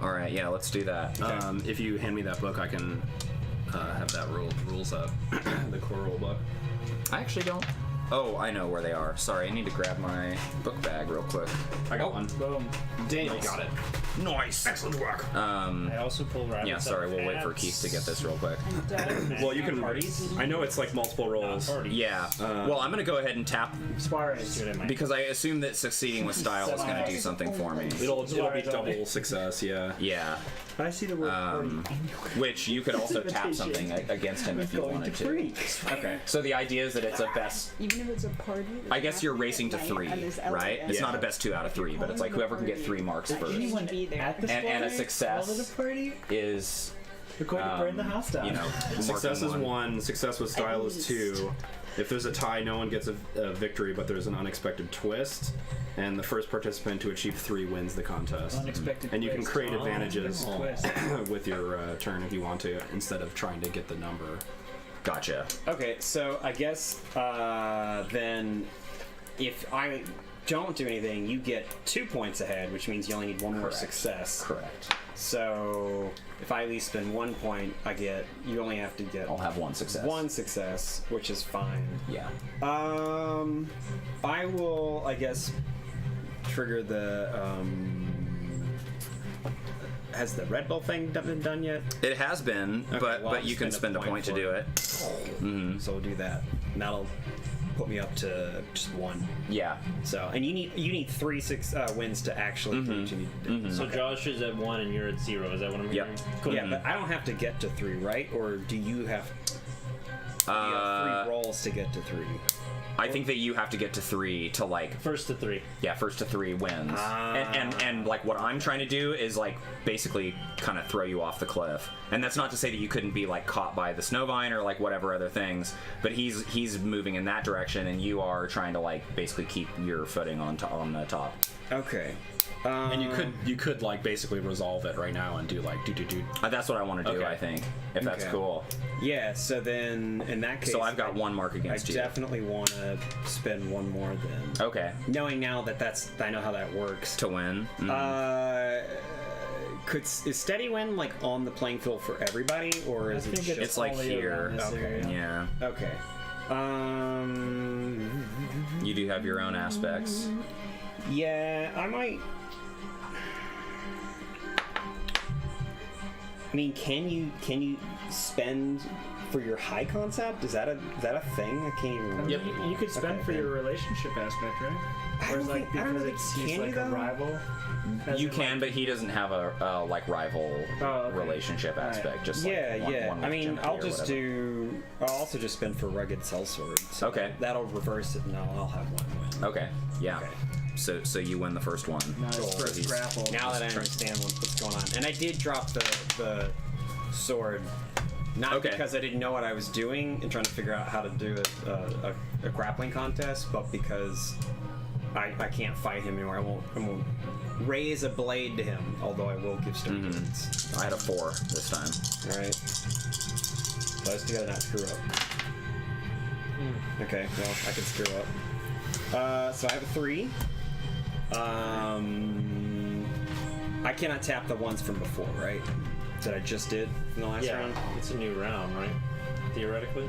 All right, yeah, let's do that. If you hand me that book, I can have that rules up. The core rule book. I actually don't. Oh, I know where they are. Sorry, I need to grab my book bag real quick. I got one. Boom. Daniel got it. Nice. Excellent work. I also pull rabbits. Yeah, sorry, we'll wait for Keith to get this real quick. Well, you can. I know it's like multiple rolls. Yeah. Well, I'm gonna go ahead and tap Suarez. because I assume that succeeding with style is gonna do something for me. It'll be double success. Yeah. Yeah. I see the word Which you could also tap something against him if you wanted to. Okay. So the idea is that it's a best. Even if it's a party. I guess you're racing to 3, right? It's not a best 2 out of 3, but it's like whoever can get 3 marks first. Anyone be there. at the And a soiree, success all at a party. is, We're going to burn the house down. you know, Success is marking 1. Success with style is 2. If there's a tie, no one gets a victory, but there's an unexpected twist. And the first participant to achieve 3 wins the contest. Unexpected And you can twist. create advantages Twist. with your turn if you want to, instead of trying to get the number. Gotcha. Okay, so I guess then if I don't do anything, you get 2 points ahead, which means you only need 1 more Correct. success. Correct. So if I at least spend 1 point, you only have to get I'll have 1 success. 1 success, which is fine. Yeah. I will, I guess, trigger the has the Red Bull thing been done yet? It has been, Okay, but well, I'll you can spend spend a a point point to for do it. it. So we'll do that. And that'll put me up to just 1. Yeah. So, and you need 3 wins to actually do what you need to do. So Josh is at 1 and you're at 0. Is that what I'm Yep. hearing? Cool. Yeah, but I don't have to get to 3, right? Or do you have? You have 3 rolls to get to 3. I think that you have to get to 3 to like, First to 3. yeah, first to 3 wins. And like what I'm trying to do is like basically kind of throw you off the cliff. And that's not to say that you couldn't be like caught by the snow vine or like whatever other things, but he's moving in that direction and you are trying to like basically keep your footing on the top. Okay. And you could like basically resolve it right now and do like do. That's what I want to do, Okay. I think, if that's Okay. cool. Yeah. So then, in that case, So I've got 1 mark I against you. definitely want to spend 1 more then. Okay. Knowing now that I know how that works. To win. Is steady win like on the playing field for everybody, or is it just? It's like only here. around this Okay. area. Yeah. Okay. You do have your own aspects. Yeah, I might. I mean, can you spend for your high concept? Is that a thing? I can't even remember. Yep. You could spend Okay, for okay. your relationship aspect, right? I Or don't like think- I don't because think- he's can like you a though? rival. As You in, can, like, but he doesn't have a like rival okay. relationship aspect. Just like Yeah, one yeah. with I mean, Timothy I'll or just whatever. do. I'll also just spend for rugged sellsword. So Okay. That'll reverse it, and I'll have 1 win. Okay. Yeah. Okay. So you win the first one. Nice first He's- grapple. Now that I understand what's going on, and I did drop the sword, not Okay. because I didn't know what I was doing and trying to figure out how to do a grappling contest, but because I can't fight him anymore. I won't raise a blade to him, although I will give stone wounds. I had a 4 this time. All right. So I just gotta not screw up. Okay, well I can screw up. So I have a 3. I cannot tap the ones from before, right? that I just did in the last round. It's a new round, right? Theoretically.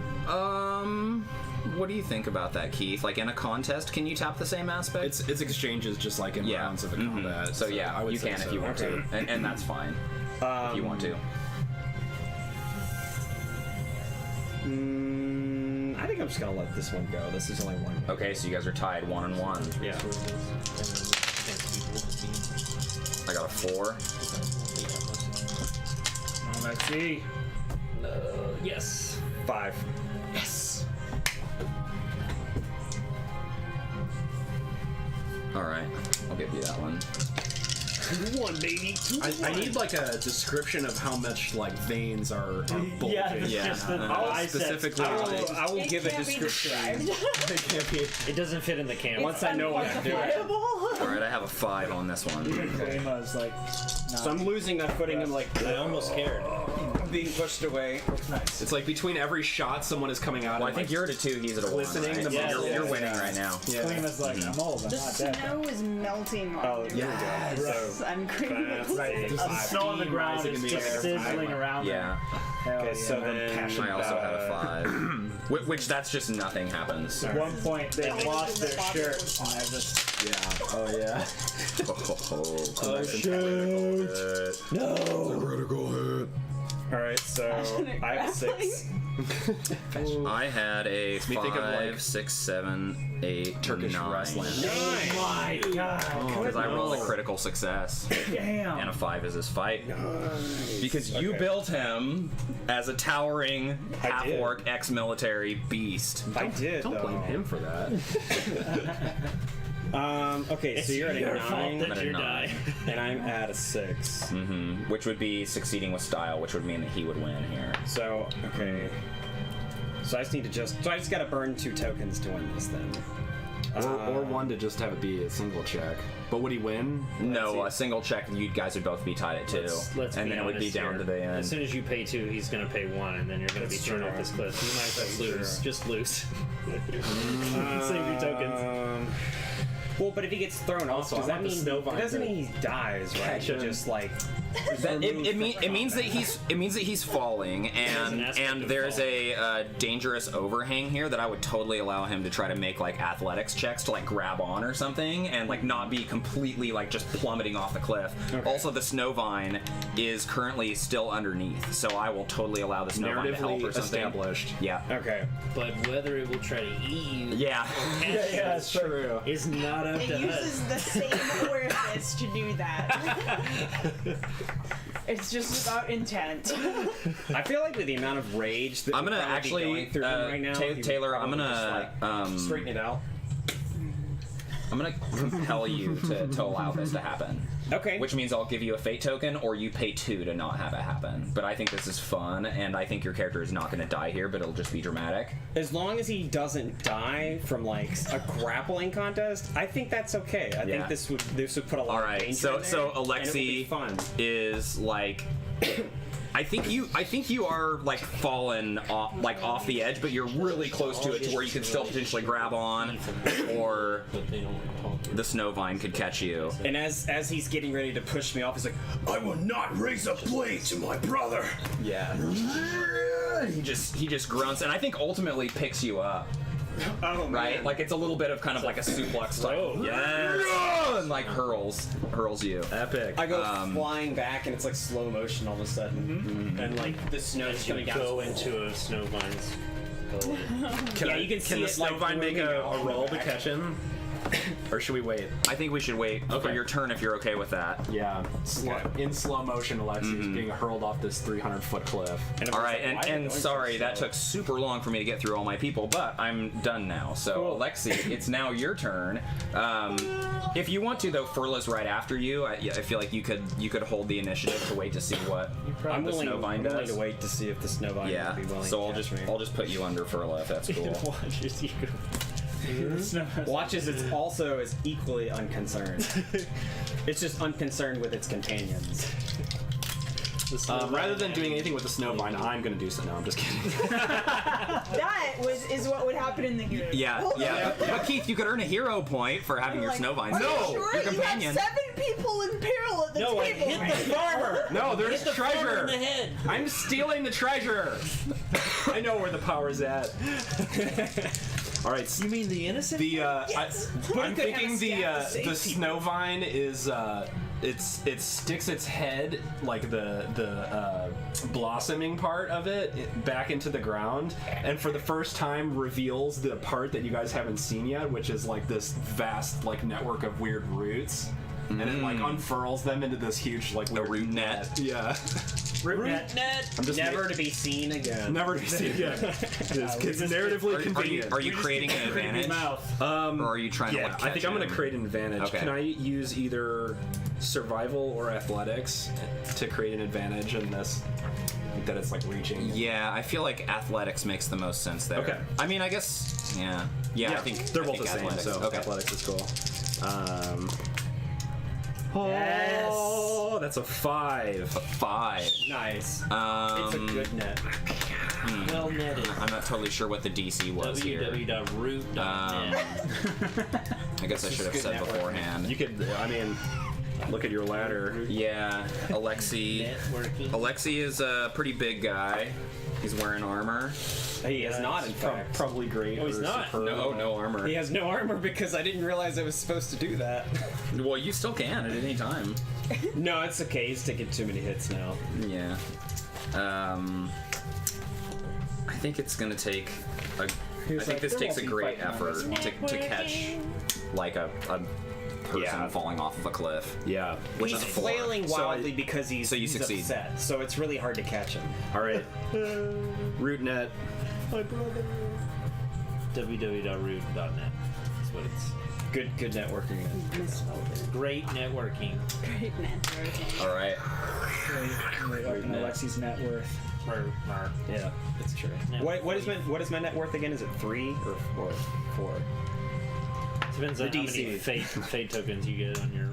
What do you think about that, Keith? Like in a contest, can you tap the same aspect? It's exchanges just like in rounds of a combat. So yeah, I would you say can so. if you want to, and that's fine if you want to. I think I'm just gonna let this one go. This is only one. Okay, so you guys are tied 1-1. Yeah. I got a 4. Let's see. Yes. 5. Yes. All right, I'll give you that one. 2-1, baby. 2-1. I need like a description of how much like veins are bulging. Yeah, it's Yeah, just the specifically. I will give a can't be description. described. It doesn't fit in the camera. Once I know what I'm doing. All right, I have a 5 on this one. Koima's like, So I'm losing that footing. I'm like, I almost cared. I'm being pushed away. nice. It's like between every shot, someone is coming out. Well, I and, think like, you're at a 2, he's at a 1. Glistening Right? the Yeah, most. You're winning right now. Koima's like, I'm old, I'm The not dead. snow is melting on Oh, you. yeah. So I'm craving That's this. Right, Just the snow on the ground rising is in the just air. sizzling around them. Yeah, Hell Okay, yeah. so then I also had a 5. Which that's just nothing happens. At one point, they That lost was their in the pocket shirts, and I just Yeah. Oh yeah. Oh, shit. No. Critical hit. All right, so I have 6. I had a me think of, 5, like, 6, 7, 8, Turkish 9. wrestling. my god, Because I rolled a critical success, damn. and a 5 is his fight. Because you built him as a towering half-orc ex-military beast. I did. Don't though. blame him for that. Okay, so you're at a 9, I'm at a 9. and I'm at a 6. Which would be succeeding with style, which would mean that he would win here. So okay. So I just need to so I just gotta burn 2 tokens to win this then. Or one to just have it be a single check. But would he win? No, a single check, you guys would both be tied at 2. Let's and be then it would be honest down here. to the end. As soon as you pay 2, he's gonna pay 1, and then you're gonna be thrown off this cliff. You might as well lose. Just lose. Save your tokens. Well, but if he gets thrown off, Also, does I that want the mean Snowvine it doesn't to mean he dies, right? catch him. Just like It means that he's falling, and aspect of there's falling. a dangerous overhang here that I would totally allow him to try to make like athletics checks to like grab on or something, and like not be completely like just plummeting off the cliff. Also, the Snowvine is currently still underneath, so I will totally allow the Snowvine to help Narratively or something. established. Yeah. okay. But whether it will try to eat you Yeah. that's true. is not up It to us. uses the same orifice to do that. It's just about intent. I feel like with the amount of rage that I'm gonna would probably be actually, going through him right now, he would Taylor. I'm probably gonna just, like, straighten it out. I'm gonna compel you to allow this to happen. Okay. Which means I'll give you a fate token, or you pay 2 to not have it happen. But I think this is fun, and I think your character is not going to die here, but it'll just be dramatic. As long as he doesn't die from like a grappling contest, I think that's okay. I Yeah. think this would put a lot All of right, danger so in there, so and it would be Alexi fun. is like. I think you are like fallen off the edge, but you're really close to it to where you can still potentially grab on, or the Snowvine could catch you. And as he's getting ready to push me off, he's like, I will not raise a blade to my brother. Yeah. He just grunts, and I think ultimately picks you up. "Oh Right? man." Like it's a little bit of kind of like a suplex type. Yes. And like hurls you. Epic. I go flying back, and it's like slow motion all of a sudden, and like the snow's coming down. Go into a Snowvine's gully. Yeah, you can see the it, like, Snowvine make moving a out roll to back. catch him? Or should we wait? I think we should wait for Okay. your turn if you're okay with that. Yeah. In slow motion, Alexi is being hurled off this 300-foot cliff. And All everyone's right, like, "Why are they and going so sorry that slow?" took super long for me to get through all my people, but I'm done now. So Alexi, it's now your turn. If you want to, though, Furla's right after you. I feel like you could hold the initiative to wait to see what I'm the willing, Snowvine I'm willing does. to wait to see if the Snowvine Yeah. will be willing So to catch me. I'll just put you under Furla if that's cool. Watches you. Watch as it's also is equally unconcerned. It's just unconcerned with its companions. Rather than doing anything with the snow vine, I'm gonna do so. No, I'm just kidding. That is what would happen in the game. Yeah. But Keith, you could earn a hero point for having your Like, snow vines. are you sure? your You companion. have 7 people in peril at the No, I table. hit the farmer. No, there's Hit the farmer treasure. in the head. I'm stealing the treasure. I know where the power's at. All right. You mean the innocent? I'm thinking the snow vine is it sticks its head, like the blossoming part of it, back into the ground, and for the first time reveals the part that you guys haven't seen yet, which is like this vast like network of weird roots, and it like unfurls them into this huge like weird root net. Yeah. Root net. I'm just Never to be seen again. never to be seen again. It's narratively convenient. Are you creating an advantage? Or are you trying to like catch I think I'm going him? to create an advantage. Okay. Can I use either survival or athletics to create an advantage in this? That it's like reaching. Yeah, I feel like athletics makes the most sense there. Okay. I mean, I guess. Yeah. I think they're I both think the same. athletics. So Okay. athletics is cool. Yes. Oh, that's a 5. 5. Nice. It's Um, a good net. Well netted. I'm not totally sure what the DC was here. www.root.net. I guess I should have said beforehand. You could. I mean, look at your ladder. Yeah, Alexi. Networking. Alexi is a pretty big guy. He's wearing armor. He is not, in fact. Probably great. Oh, he's or not. superb. No armor. He has no armor because I didn't realize I was supposed to do that. Well, you still can at any time. No, it's okay. He's taking too many hits now. Yeah. I think it's gonna take a. I think like, this "There takes a won't be great fighting on effort this to catch like a person Yeah. falling off of a cliff. Yeah. Which He's is a 4. flailing So wildly because he's so you he's succeed. upset. So it's really hard to catch him. All right. Root net. www.root.net. That's what it's. Good networking. Great networking. Great networking. All right. Up in Alexi's net worth. Yeah, it's true. What is my net worth again? Is it 3 or 4? Depends The on how many DC. fate tokens you get on your.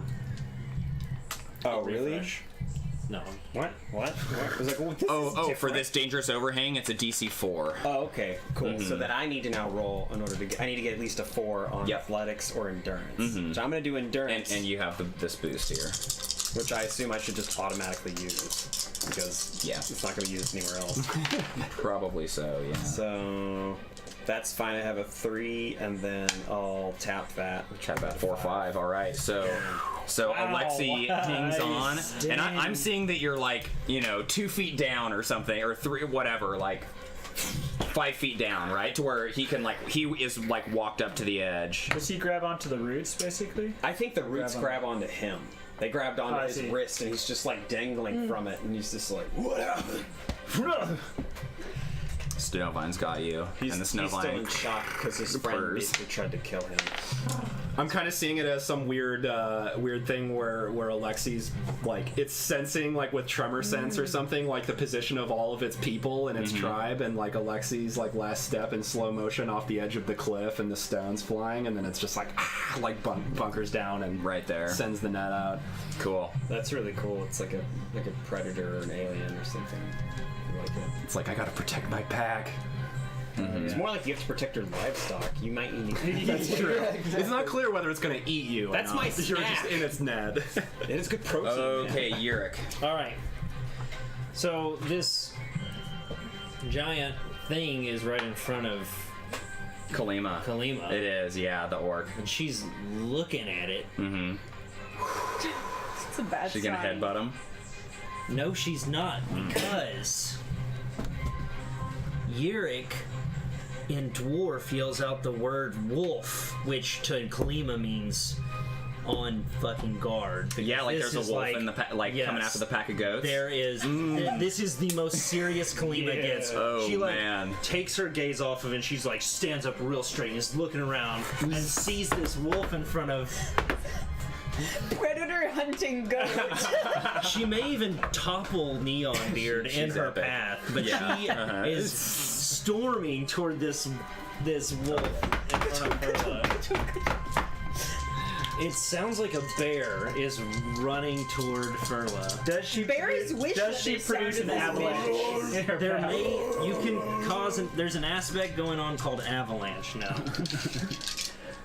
Oh, really? refresh. No. What? I was like, well, this is Oh, for different. this dangerous overhang, it's a DC 4. Oh, okay, cool. So that I need to now roll in order to get. I need to get at least a 4 on Yep. athletics or endurance. So I'm gonna do endurance, And you have this boost here. which I assume I should just automatically use because it's not gonna be used anywhere else. Probably so, yeah. So that's fine. I have a 3, and then I'll tap that. Chat about 4-5. All right, so Alexi hangs on, and I'm seeing that you're like 2 feet down or something, or 3, whatever, like 5 feet down, right, to where he is walked up to the edge. Does he grab onto the roots, basically? I think the roots grab onto him. They grabbed onto I his see. wrist, and he's just like dangling from it, and he's just like, "What happened?" Snowvine's got you, and the He's still Snowvine. in shock because his friend purrs. basically tried to kill him. I'm kind of seeing it as some weird thing where Alexi's like it's sensing like with tremor sense or something like the position of all of its people and its tribe, and like Alexi's like last step in slow motion off the edge of the cliff and the stones flying, and then it's just like bunkers down and Right there. sends the net out. Cool. That's really cool. It's like a predator or an alien or something. I like it. It's like I gotta protect my pack. It's more like you have to protect your livestock. You might need. That's true. It's not clear whether it's gonna eat you. or That's not. my You're just snack. in its net. It is good protein. Okay, Yurik. All right. So this giant thing is right in front of Kalima. Kalima. It is, yeah, the orc. and she's looking at it. It's a bad She's gonna sign. headbutt him. No, she's not, because Yurik in dwarf yells out the word wolf, which to Kalima means on fucking guard. because Yeah, like this there's is a wolf in the coming yes, after the pack of goats. There is. This is the most serious Kalima gets. Oh, she man. takes her gaze off of it. And she's like stands up real straight and is looking around and sees this wolf in front of. Predator hunting goat. She may even topple Neon Beard in She's her epic. path, but Yeah. she is storming toward this wolf in front of her. It sounds like a bear is running toward Furla. Does she Berries wish that Does she they produce an sounded this avalanche in her There path? you can cause there's an aspect going on called avalanche now.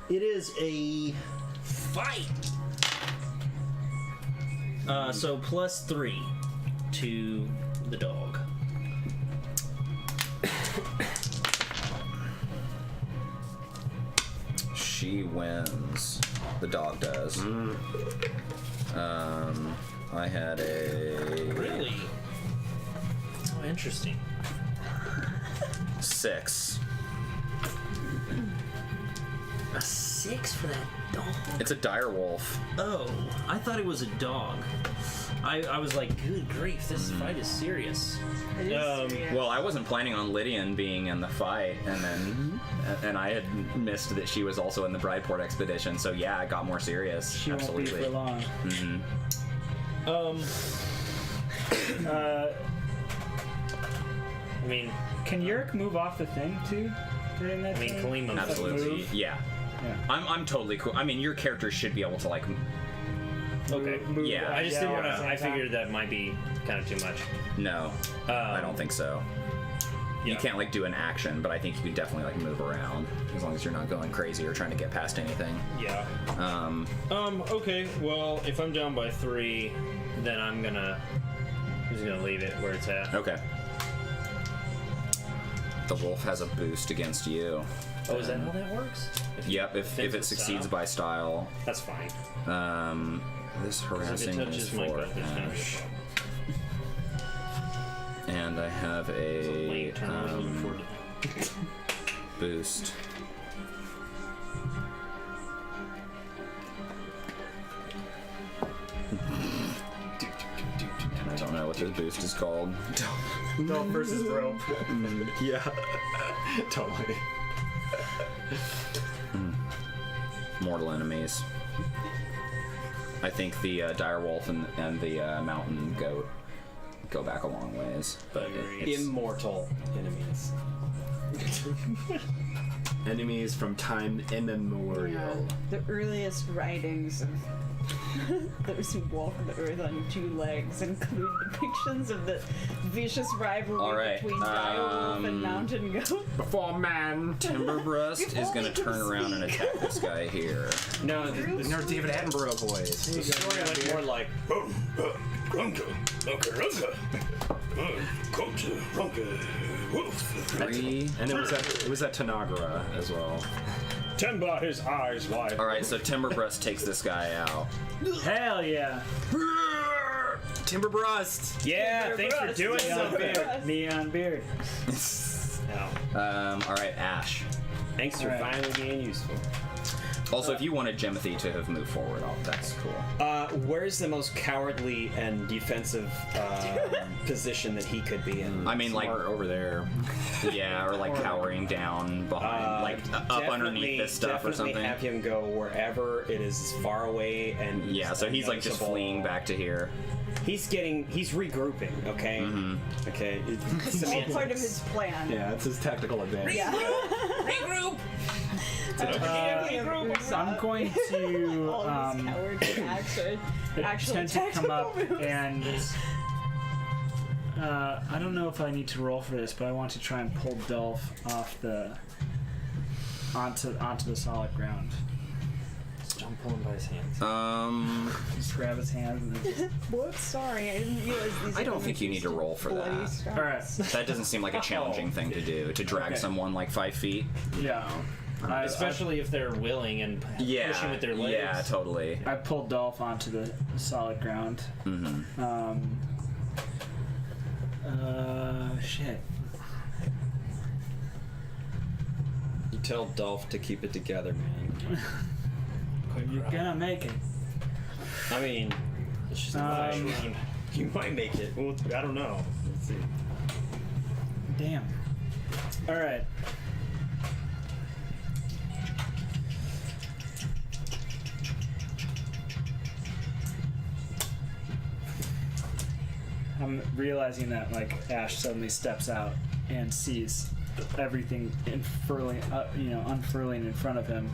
It is a fight. So +3 to the dog. She wins. The dog does. I had a Really? Oh, interesting. 6. A 6 for that dog. It's a dire wolf. Oh, I thought it was a dog. I was like, good grief, this fight is serious. It is serious. Well, I wasn't planning on Lydian being in the fight, and I had missed that she was also in the Brideport expedition. So yeah, it got more serious. She Absolutely. won't be for long. I mean, Can Yurik move off the thing too? During that thing? Kalima. Absolutely. Move? Yeah. Yeah. I'm totally cool. I mean, your character should be able to like. Okay. Move Yeah. I just didn't want to. at the I same time. figured that might be kind of too much. No, I don't think so. You Yeah. can't like do an action, but I think you could definitely like move around as long as you're not going crazy or trying to get past anything. Yeah. Okay. Well, if I'm down by 3, then I'm just gonna leave it where it's at. Okay. The wolf has a boost against you. Oh, is that how that works? Yep, if it defensive succeeds style? by style. That's fine. This If harassing it is touches my for gut, there's no Ash. And I have a late turn. I was looking forward to that. boost. I don't know what this boost is called. Dog versus rope. Yeah. Totally. Mortal enemies. I think the dire wolf and the mountain goat go back a long ways, but it's Immortal enemies. Enemies from time immemorial. The earliest writings of those who walk the earth on 2 legs include depictions of the vicious rivalry All right, between direwolf and mountain goat. Before man. Timberbrust is going to turn around and attack this guy here. No, No David Attenborough voice. the story went more like Runka, runka, runka, runka, wolf. 3. And it was at Tanagara as well. Timber his eyes wide. All right, so Timberbrust takes this guy out. Hell yeah! Timberbrust. yeah, thanks for doing something. Neon beard. All right, Ash. Thanks for All right. finally being useful. Also, if you wanted Jimothy to have moved forward, that's cool. Where's the most cowardly and defensive position that he could be in? I mean, like, Or over there. yeah, or like cowering down behind, like up underneath this stuff or definitely something. have him go wherever it is far away and Yeah, so he's like just unnoticeable. fleeing back to here. He's regrouping. Okay. Mm-hmm. Okay. It's all part of his plan. Yeah, it's his tactical advantage. Yeah. Regroup. I'm going to All of his cowardly acts are actually attempt to come up tactical moves. and I don't know if I need to roll for this, but I want to try and pull Dolph off onto the solid ground. I'm pulling by his hands. Just grab his hands and then just, Whoops, sorry, I didn't realize these. I don't think you need to roll for bloody that. stars. all right. That doesn't seem like a challenging thing to do, to drag Okay. someone like 5 feet. Yeah. Especially if they're willing and Yeah, pushing with their legs. yeah, totally. I pulled Dolph onto the solid ground. Mm-hmm. Shit. You tell Dolph to keep it together, man. You're gonna make it. I mean, It's just a flash round. you might make it. Well, I don't know. Let's see. Damn. All right. I'm realizing that like Ash suddenly steps out and sees everything unfurling in front of him,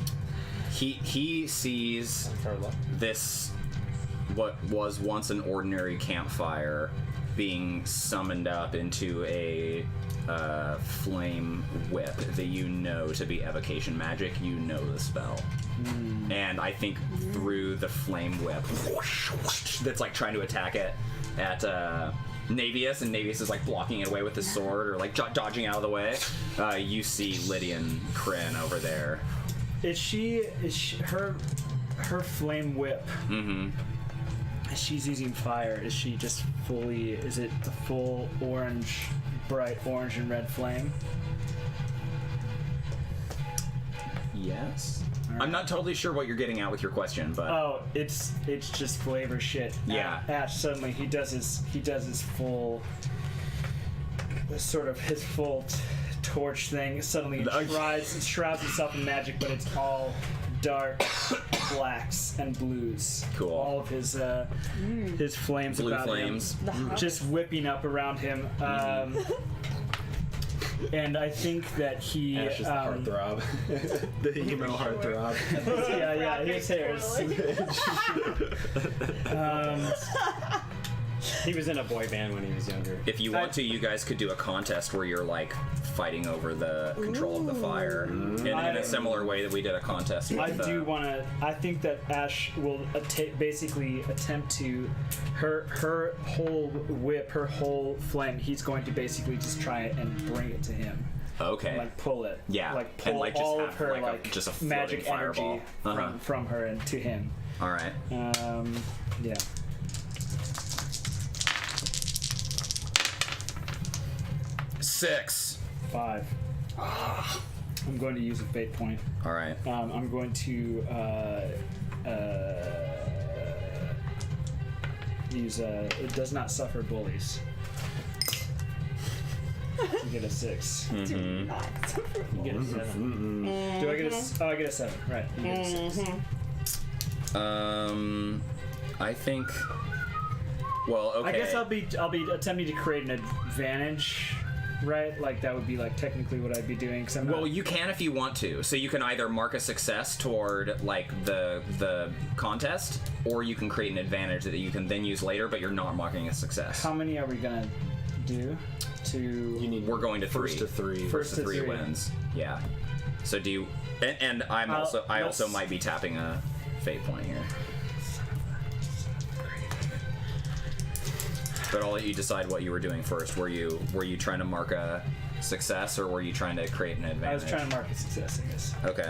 He sees this, what was once an ordinary campfire, being summoned up into a flame whip that you know to be evocation magic. You know the spell. And I think through the flame whip that's like trying to attack it at Navius, and Navius is like blocking it away with his sword or like dodging out of the way. You see Lydian Kryn over there. Is she her flame whip? Mm-hmm. She's using fire. Is she just fully? Is it the full orange, bright orange and red flame? Yes. I'm not totally sure what you're getting at with your question, but Oh, it's just flavor shit. Yeah. Ash suddenly he does his full sort of his full torch thing. Suddenly shrouds himself in magic, but it's all dark blacks and blues. Cool. All of his flames blue about flames. him, just whipping up around him. And I think that he Ash is the heartthrob. The emo heartthrob. yeah, his hair is He was in a boy band when he was younger. If you want to, you guys could do a contest where you're like fighting over the control of the fire in a similar way that we did a contest with I do want to. I think that Ash will basically attempt to her whole whip, her whole flame. He's going to basically just try and bring it to him. Okay. Like pull it. Yeah. Like pull and like just all have of her like just a floating magic fireball. energy from her and to him. All right. Yeah. Six. 5. I'm going to use a fate point. All right. I'm going to use it does not suffer bullies. You get a 6. Do not. You get a 7. Do I get a? Oh, I get a 7. Right. You get a 6. I think. Well, okay. I guess I'll be attempting to create an advantage. Right, like that would be like technically what I'd be doing. Cause Well, you can if you want to. So you can either mark a success toward like the contest, or you can create an advantage that you can then use later, but you're not marking a success. How many are we gonna do? We're going to 3. First to 3. First to 3 wins. Yeah. So do you? And I also might be tapping a fate point here. But I'll let you decide what you were doing first. Were you trying to mark a success, or were you trying to create an advantage? I was trying to mark a success, I guess. Okay.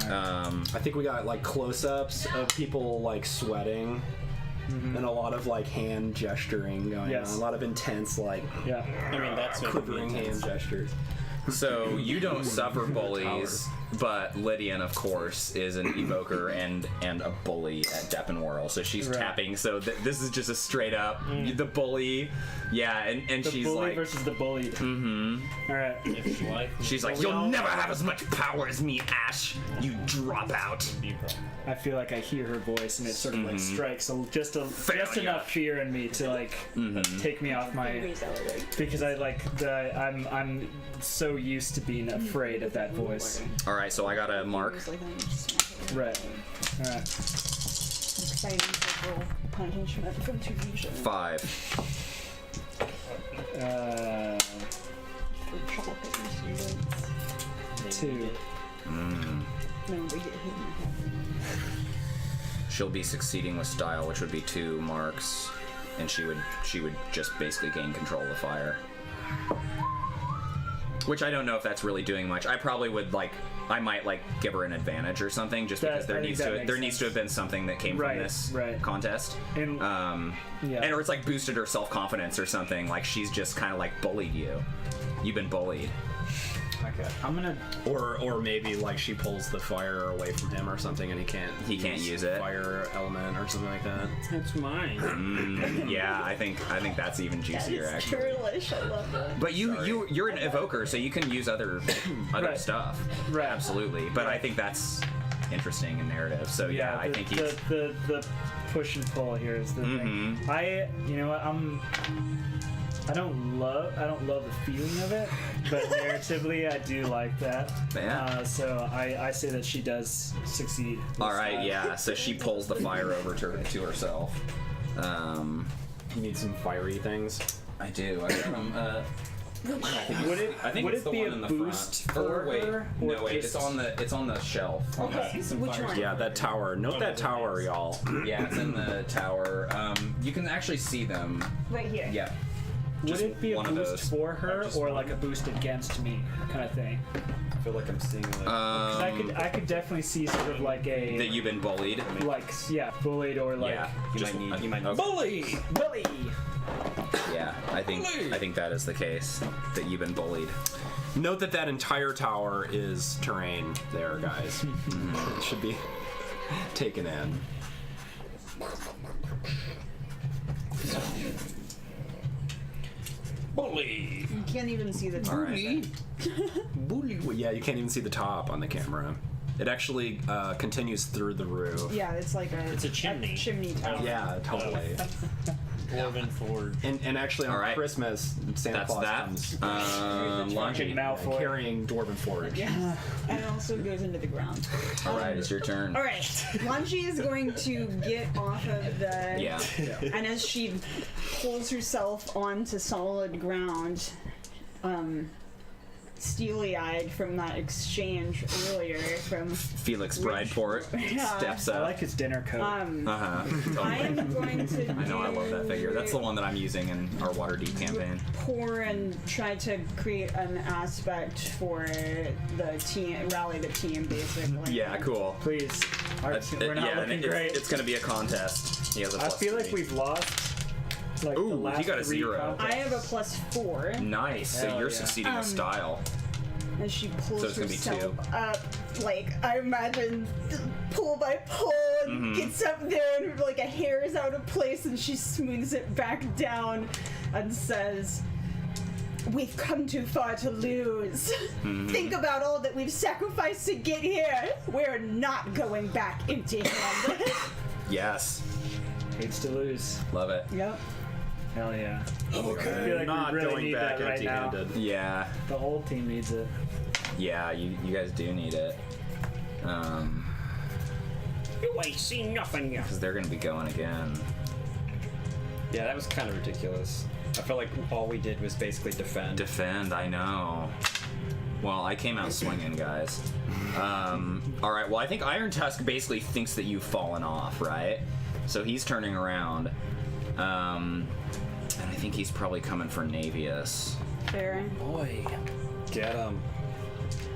I think we got like close-ups of people like sweating, and a lot of like hand gesturing going on. A lot of intense like Yeah. I mean, that's quivering hand gestures. So you don't suffer bullies, but Lydian, of course, is an evoker and a bully at Deppenwhirl. So she's tapping. So this is just a straight up the bully. Yeah, and The she's bully like, versus the bullied. All right. she's like, you'll never have as much power as me, Ash. You drop out. I feel like I hear her voice, and it sort of like strikes just Failure. enough fear in me to like take me off my. Because I'm so used to being afraid of that voice. All right, so I got a mark. Right. All right. Exciting for punishment from 2 vision. 5. For chocolate students. 2. No, they get hit in the head. She'll be succeeding with style, which would be 2 marks, and she would just basically gain control of the fire. Which I don't know if that's really doing much. I probably would I might give her an advantage or something, just because there needs to have been something that came from this contest. And, and or it's like boosted her self-confidence or something. Like she's just kind of like bullied you. You've been bullied. Okay. I'm gonna. Or maybe like she pulls the fire away from him or something, and he can't use it. Fire element or something like that. That's mine. Yeah, I think that's even juicier That is actually. churlish, I love that. But you're an evoker, so you can use other stuff. Right. Absolutely. But I think that's interesting in narrative. So I think he's the push and pull here is the thing. You know what? I don't love the feeling of it, but narratively I do like that. Yeah. So I say that she does succeed. All right, yeah. So she pulls the fire over to herself. You need some fiery things. I do. I got them. I think would it's it the be one a in the boost front. for wait, her, no, or wait. just- It's on the shelf. Okay, which one? Yeah, that tower. Note that tower, y'all. Yeah, it's in the tower. You can actually see them. Right here. Yeah. Would Just it be a one of boost those. for her, or like a boost against me, kind of thing? I feel like I'm seeing like. 'Cause I could definitely see sort of like a That you've been bullied. bullied or like Yeah. you might need. bully. Yeah, I think that is the case. That you've been bullied. Note that entire tower is terrain there, guys. It should be taken in. Bully. You can't even see the top. All right. Well, yeah, you can't even see the top on the camera. It actually continues through the roof. Yeah, it's like It's a chimney. chimney tower. Yeah, totally. Dwarven Forge. And actually on All right. Christmas, Santa That's Claus that. comes Fucking Lhanji. Malfoy. carrying Dwarven Forge. Yeah, and it also goes into the ground. All right, it's your turn. All right, Lhanji is going to get off of the. Yeah. And as she pulls herself onto solid ground, steely-eyed from that exchange earlier from Felix Brideport Yeah. steps I up. like his dinner coat. I am going to. I know, I love that figure. That's the one that I'm using in our Waterdeep campaign. Pour and try to create an aspect for the team, rally the team, basically. Yeah, cool. Please. We're not yeah, looking and great. it's going to be a contest. He has a I plus feel like 3. we've lost. Like Ooh, the last he got a 3 0. I have a +4. Nice. So Hell you're yeah. succeeding with style. As she pulls So it's gonna be herself up, like I imagine, pull by pull, and gets up there, and like a hair is out of place, and she smooths it back down, and says, "We've come too far to lose. Think about all that we've sacrificed to get here. We're not going back empty-handed." Yes. Hates to lose. Love it. Yep. Hell yeah. I Okay. feel like Not we really going need back that right now. empty-handed. Yeah. The whole team needs it. Yeah, you guys do need it. You ain't seen nothing yet. Because they're going to be going again. Yeah, that was kind of ridiculous. I felt like all we did was basically defend. Defend, I know. Well, I came out swinging, guys. All right. Well, I think Iron Tusk basically thinks that you've fallen off, right? So he's turning around, and I think he's probably coming for Navius. Fair. Boy. Get him.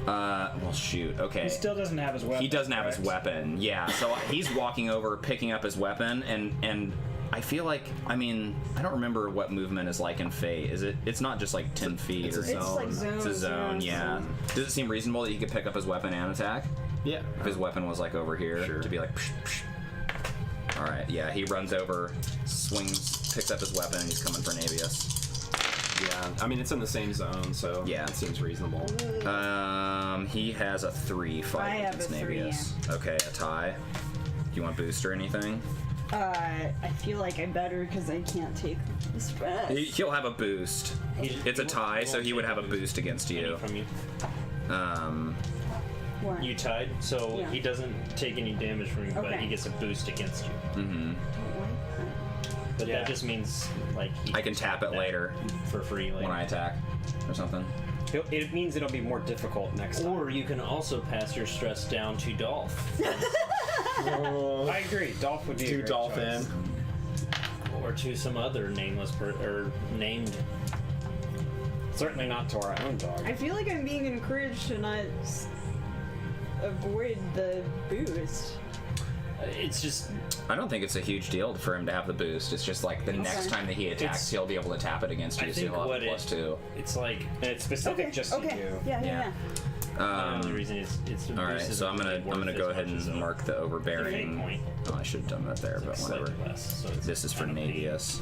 Well, shoot. Okay. He still doesn't have his weapon. He doesn't have his correct? weapon. Yeah. So he's walking over, picking up his weapon, and I feel like, I mean, I don't remember what movement is like in Fate. Is it? It's not just like 10 feet. It's a or zone. It's like zones. It's a zone. Yeah. Does it seem reasonable that he could pick up his weapon and attack? Yeah. If his weapon was like over here, Sure. to be like, psh, psh. All right, yeah, he runs over, swings, picks up his weapon, and he's coming for Navius. Yeah. I mean, it's in the same zone, so Yeah. it seems reasonable. He has a 3 I fight have against a 3, Navius. Okay, a tie. Do you want boost or anything? I feel like I better because I can't take this rest. He'll have a boost. It's a tie, so he would have a boost against you. From you. What? You tied, so Yeah. he doesn't take any damage from you, but Okay. he gets a boost against you. But Yeah. that just means like he I can tap it that later for free later. when I attack or something. It means it'll be more difficult next time. Or you can also pass your stress down to Dolph, I agree. Dolph would be a To great Dolphin. choice. or to some other nameless or named. Certainly not to our own dog. I feel like I'm being encouraged to not avoid the boost. It's just I don't think it's a huge deal for him to have the boost. It's just like the next time that he attacks, It's- he'll be able to tap it against you, I so think he'll have what a plus it- 2. it's like And it's specific just to you. Yeah. the only reason it's All right, so I'm gonna go ahead and mark the overbearing. point. Oh, I should have done that there, but whatever. Slightly less. So it's This is for kind of Navius.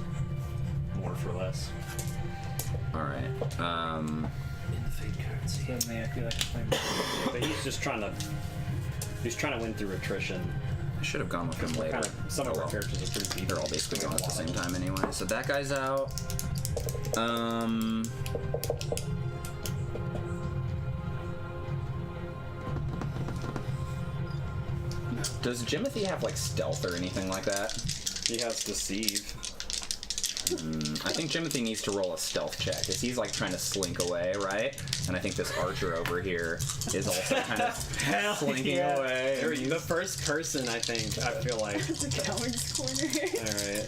more for less. All right. In the fake currency. Suddenly I feel like I'm playing. But he's trying to win through attrition. I should have gone with him later. Some of Oh, our well. characters are pretty beat. They're all basically going at the same time anyway. So that guy's out. Does Jimothy have like stealth or anything like that? He has deceive. I think Jimothy needs to roll a stealth check because he's like trying to slink away, right? And I think this archer over here is also kind of slinking away. You're the first person, I think. I feel like. It's a coward's corner. All right.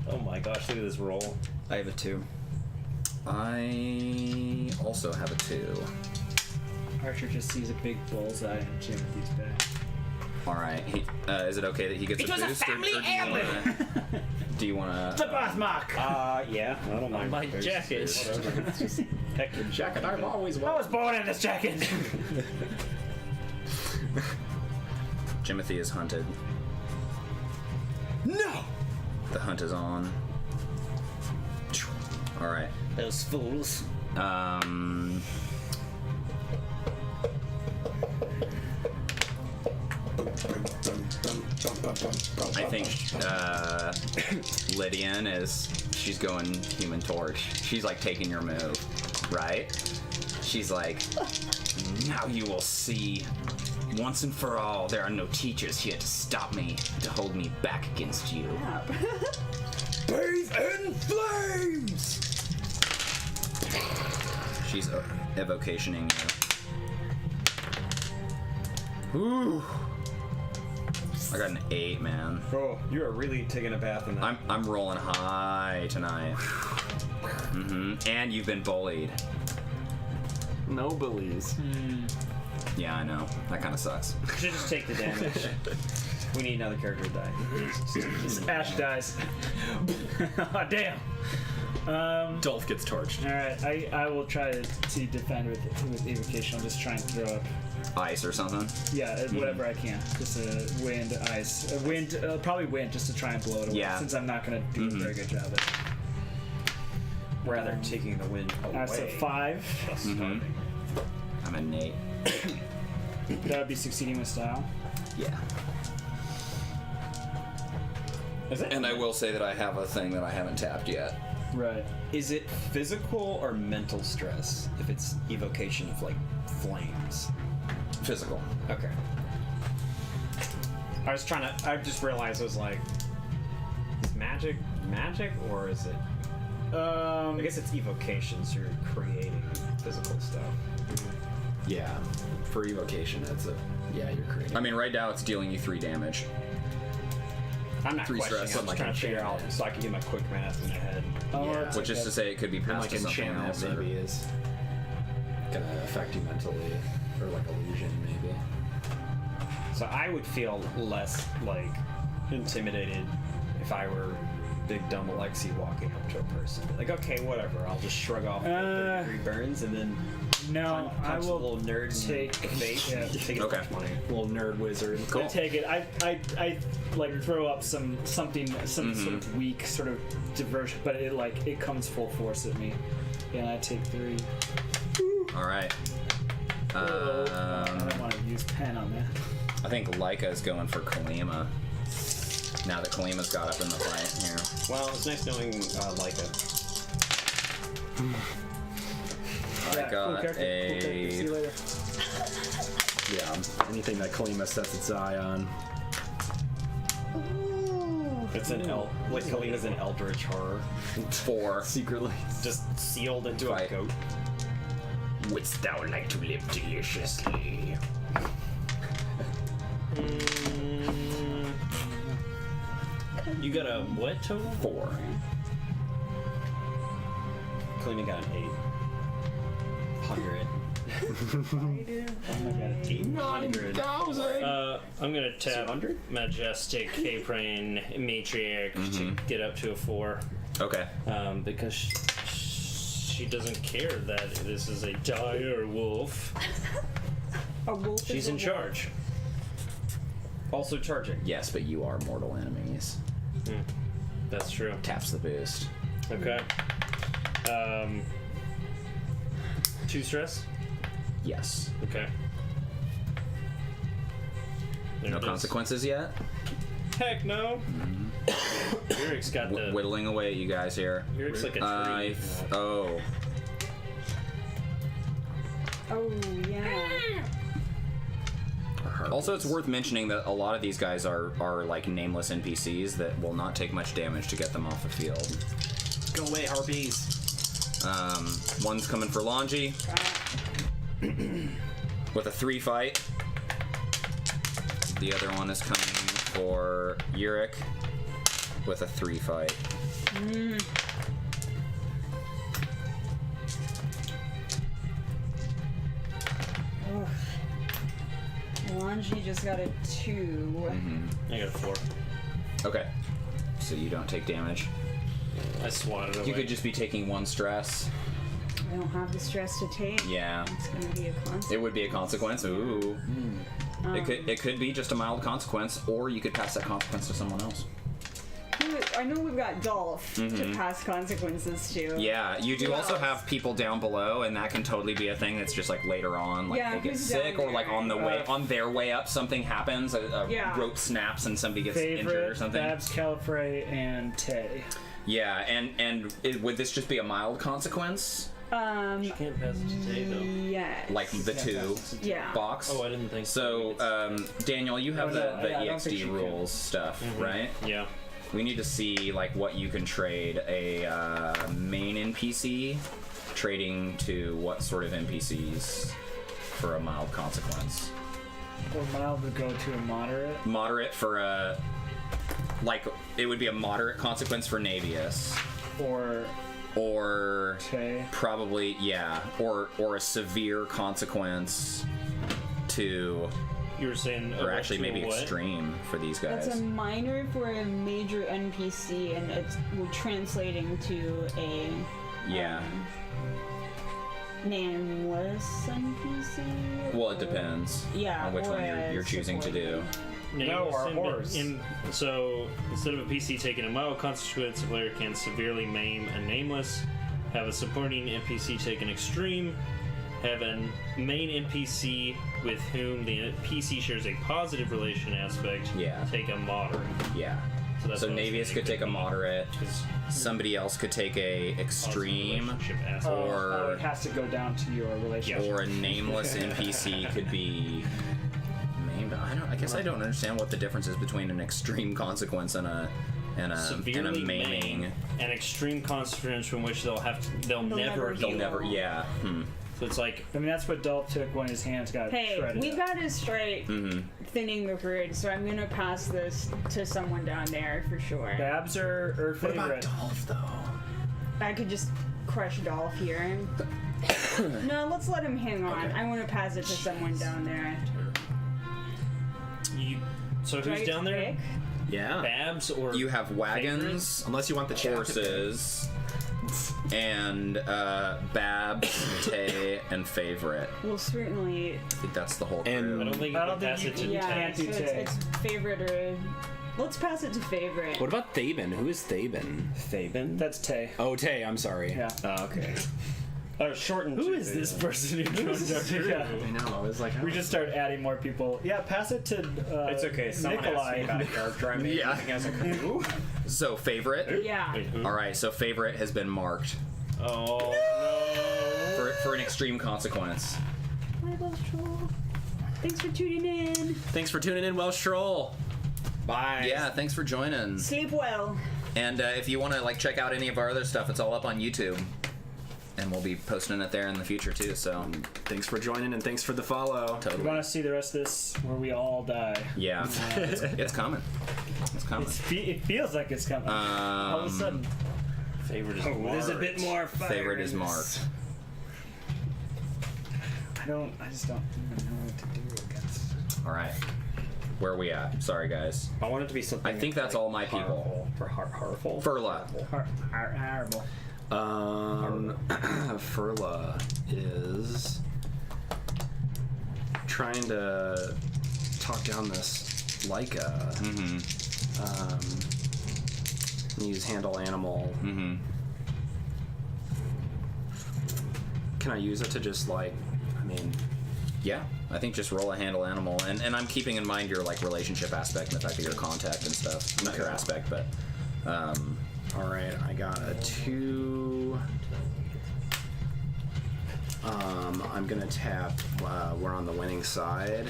Oh my gosh, look at this roll. I have a 2. I also have a 2. Archer just sees a big bullseye in Jimothy's back. All right. Is it okay that he gets It a was a boost? family heirloom. Do you want The to? birthmark! Yeah. I don't mind. My jacket. Heck, your jacket. I've always I was born in this jacket! Jimothy is hunted. No. The hunt is on. All right. Those fools. I think Lydian she's going Human Torch. She's like taking your move, right? She's like, now you will see. Once and for all, there are no teachers here to stop me, to hold me back against you. Bathe in flames. She's evocationing you. Ooh. I got an 8, man. Bro, you are really taking a bath in that. I'm rolling high tonight. And you've been bullied. No bullies. Yeah, I know. That kind of sucks. Should just take the damage. We need another character to die. Ash dies. Oh, damn. Dolph gets torched. Alright, I will try to defend with evocation. I'll just try and throw up. Ice or something. Yeah, whatever I can. Just wind, ice. Wind, probably wind, just to try and blow it away. Yeah. Since I'm not going to do a very good job at it. Rather taking the wind away. That's a 5. I'm an 8. That would be succeeding with style. Yeah. Is it? And I will say that I have a thing that I haven't tapped yet. Right. Is it physical or mental stress if it's evocation of like flames? Physical. Okay. I just realized it was like, is magic or is it? I guess it's evocation, so you're creating physical stuff. Yeah. For evocation, you're creating. I mean, right now it's dealing you 3 damage. I'm not 3 questioning. stress. I'm just trying to figure out so I can do my quick math in my head. Yeah. Which is to say it could be passed like to something enchantment else. maybe is gonna affect you mentally, or like illusion maybe. So I would feel less like intimidated if I were big dumb Alexi walking up to a person. Like, okay, whatever. I'll just shrug off the degree burns and then No, I punch will the little nerd take. in the face. Yeah. Take his Okay. money. Little nerd wizard. Cool. I take it. I like throw up some sort of weak sort of diversion, but it comes full force at me, and I take 3. All right. I don't want to use pen on that. I think Leica is going for Kalima. Now that Kalima's got up in the fight here. Well, it's nice knowing Leica. I got cool character. See you later. Yeah. Anything that Kalima sets its eye on. It's an like Kalima's an eldritch horror. 4. Secretly. Just sealed into Fight. a goat. Wouldst thou like to live deliciously? You got a what total? 4. Kalima got an 800. Oh my god. 800. I'm gonna tap 200? Majestic Caprine Matriarch to get up to a 4. Okay. Because she doesn't care that this is a dire wolf. A wolf. She's in charge. Also charging. Yes, but you are mortal enemies. That's true. Taps the boost. Okay. 2 stress? Yes. Okay. There No it is. consequences yet? Heck no. Yurik's got the. Whittling away at you guys here. Yurik's like a tree. Oh yeah. Also, it's worth mentioning that a lot of these guys are like nameless NPCs that will not take much damage to get them off the field. Go away, harpies. One's coming for Lhanji with a 3 fight. The other one is coming for Yurik with a 3 fight. Lhanji just got a 2. I got a 4. Okay, so you don't take damage. I swatted away. You could just be taking 1 stress. I don't have the stress to take. Yeah. It's gonna be a consequence. It would be a consequence. Ooh. It could be just a mild consequence, or you could pass that consequence to someone else. I know we've got Dolph to pass consequences to. Yeah, you do also have people down below, and that can totally be a thing that's just like later on, like they get who's sick, down or like there? on their way up, something happens, a rope snaps, and somebody gets injured or Favorite, something. Babs, Califrey, and Tay. Yeah, and would this just be a mild consequence, You can't pass it to Tay, though. Yes. like the 2 Yeah. box? Oh, I didn't think So, Daniel, you have the I don't think EXD she rules stuff, right? Yeah. We need to see like what you can trade a main NPC trading to what sort of NPCs for a mild consequence. Or mild would go to a moderate. Moderate for a it would be a moderate consequence for Navius, or Tay. probably or a severe consequence to, You were saying. or actually to a maybe what? extreme for these guys. That's a minor for a major NPC, and it's translating to a nameless NPC. Well, it depends. Yeah, on which or one you're a choosing to do. No, our horse. So instead of a PC taking a mild consequence, a player can severely maim a nameless, have a supporting NPC take an extreme, have a main NPC with whom the PC shares a positive relation aspect, take a moderate. Yeah. So, that's So what I was Navius saying. could take a moderate. 'Cause Somebody else could take a positive extreme, relationship aspect. or it has to go down to your relationship. or a nameless NPC could be maimed. I guess I don't understand what the difference is between an extreme consequence and a severely maiming. maim, an extreme consequence from which they'll never heal. heal. They'll never. Yeah. So it's like I mean, that's what Dolph took when his hands got Hey, shredded. we got it straight, thinning the grid, so I'm gonna pass this to someone down there for sure. Babs or favorite? Dolph though? I could just crush Dolph here. No, let's let him hang on. I want to pass it to someone down there. so Do I who's get down to there? pick? Yeah. Babs or You have wagons, Unless you want the chat to horses, and Babs, Tay, and favorite. Well, certainly. I think that's the whole crew. And- I don't think you I can don't think pass you it to can- Yeah, can't so do it's, Tay. it's favorite or. Let's pass it to favorite. What about Thaben? Who is Thaben? Thaben? That's Tay. Oh, Tay. I'm sorry. Yeah. Oh, okay. shortened. Who is this person who joined our yeah. I know. I was like, We just start adding more people. Yeah, pass it to it's okay. Someone asked me Nikolai. about a character I made. Yeah. I think I was like, who? So favorite. Yeah. Wait, who? All right. So favorite has been marked Oh for an extreme consequence. Bye, Welsh Troll. Thanks for tuning in. Thanks for tuning in, Welsh Troll. Bye. Yeah, thanks for joining. Sleep well. And if you want to like check out any of our other stuff, it's all up on YouTube, and we'll be posting it there in the future too. So Thanks for joining and thanks for the follow. We totally. want to see the rest of this where we all die. Yeah, it's coming. It's coming. It feels like it's coming. all of a sudden. favorite is There's a bit more fire. Favorite in is this. marked. I just don't even know what to do against. All right. Where are we at? Sorry, guys. I want it to be something. I think that's all my people. For harmful. Furla. Horrible. Furla is trying to talk down this Leica. Use handle animal. Can I use it to just like, I mean, Yeah, I think just roll a handle animal, and I'm keeping in mind your like relationship aspect and the fact that you're contact and stuff. Not your aspect, but. All right, I got a 2. I'm gonna tap. We're on the winning side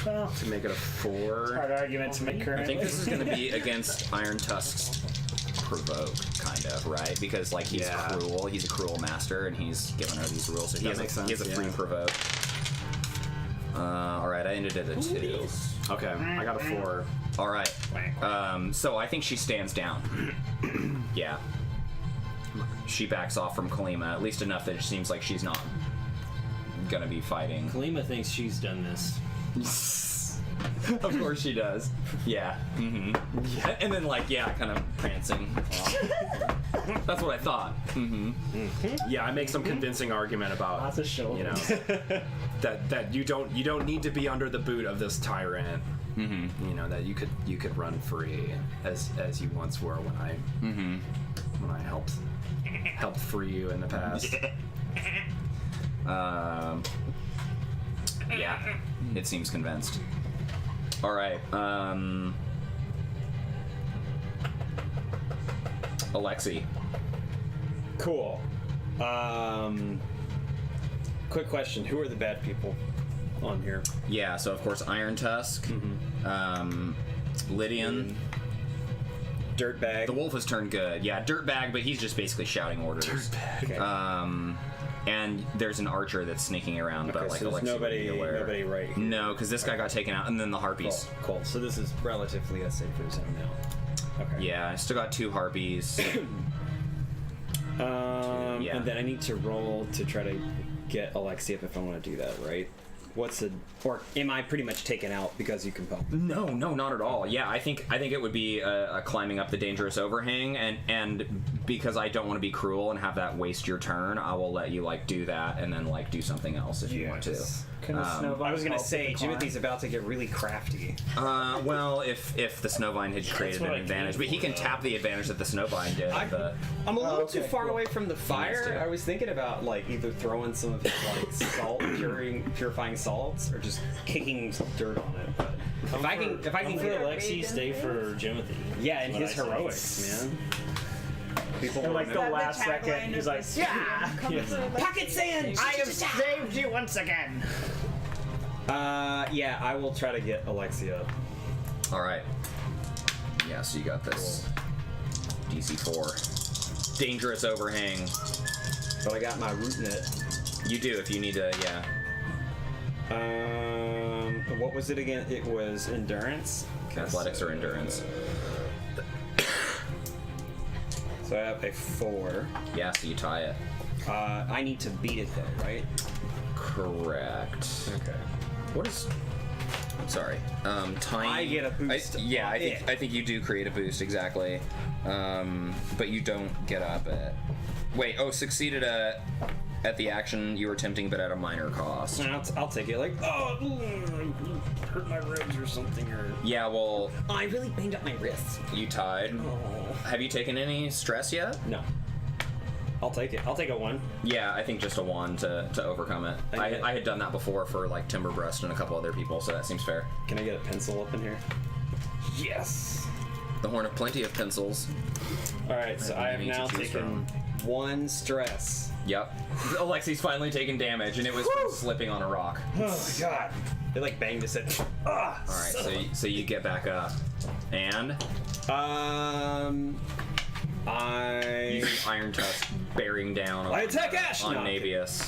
Well, to make it a 4. hard argument to make currently. I think this is going to be against Iron Tusk's provoke, kind of, right? Because like he's cruel, he's a cruel master, and he's given her these rules, so he has a free provoke. All right, I ended at a 2. Okay, I got a 4. All right. So I think she stands down. Yeah. She backs off from Kalima, at least enough that it seems like she's not gonna be fighting. Kalima thinks she's done this. Of course she does. Yeah. Mm-hmm. Yeah. And then like, kind of prancing. That's what I thought. Mm-hmm. Yeah, I make some convincing argument about Lots of shoulders. that you don't need to be under the boot of this tyrant. Mm-hmm. You know that you could run free as you once were when I helped free you in the past. Yeah, it seems convinced. All right, Alexi. Cool. Quick question: who are the bad people on here? Yeah, so of course Iron Tusk, Lydian. Dirtbag. The wolf has turned good. Yeah, Dirtbag, but he's just basically shouting orders. Okay. And there's an archer that's sneaking around, but like so there's Alexi would be aware. nobody right here. No, because this guy got taken out, and then the harpies. Cool. So this is relatively a safer zone now. Okay. Yeah, I still got 2 harpies. Yeah. And then I need to roll to try to get Alexi up if I want to do that, right? Or am I pretty much taken out because you compel? No, not at all. Yeah, I think it would be a climbing up the dangerous overhang, and because I don't want to be cruel and have that waste your turn, I will let you like do that and then like do something else if you want to. I was gonna say Jimothy's about to get really crafty. Well, if the Snowvine had created an advantage, but he can tap the advantage that the Snowvine did. I'm a little too far away from the fire. I was thinking about like either throwing some of his like salt, purifying salts, or just kicking some dirt on it. But if I can for get Alexi, stay for Jimothy. yeah, and That's his what I say. heroics, man. People And like will the know. last second, he's like, yeah, Pocket sand. I have saved you once again. Yeah, I will try to get Alexia. All right. Yeah, so you got this DC4 dangerous overhang. But I got my root net. You do if you need to. Yeah. What was it again? It was endurance. Athletics or endurance. So I have a 4. Yeah, so you tie it. I need to beat it though, right? Correct. Okay. What is? Sorry. Tiny. I get a boost. I think you do create a boost exactly, but you don't get up at. Wait. Oh, succeeded at the action you were attempting, but at a minor cost. And I'll take it. Like, hurt my ribs or something, or Yeah. Well, I really banged up my wrists. you tied. Oh. Have you taken any stress yet? No. I'll take it. I'll take a 1. Yeah, I think just a 1 to overcome it. I had done that before for like Timberbreast and a couple other people, so that seems fair. Can I get a pencil up in here? Yes. The Horn of Plenty of Pencils. All right. So I have need to now choose taken 1 stress. Yep. Alexi's finally taken damage, and it was from slipping on a rock. Oh my god. It like banged us at. All right, so you get back up, and you see Iron Tusk bearing down on, I attack Ash! on No, Navius.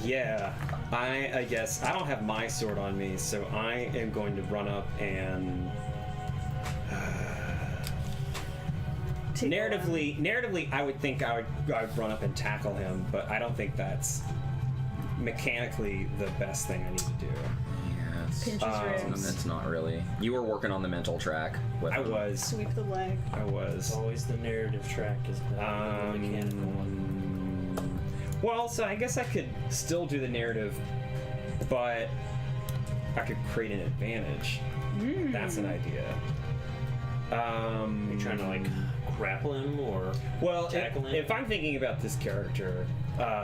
Yeah. I guess I don't have my sword on me, so I am going to run up and narratively, I would think I would run up and tackle him, but I don't think that's mechanically the best thing I need to do. Yes. Pinch his ribs. That's not really. You were working on the mental track. With I him. was. Sweep the leg. I was. Always the narrative track is the mechanical one. Well, so I guess I could still do the narrative, but I could create an advantage. That's an idea. You trying to like grapple him or tackle him? If I'm thinking about this character,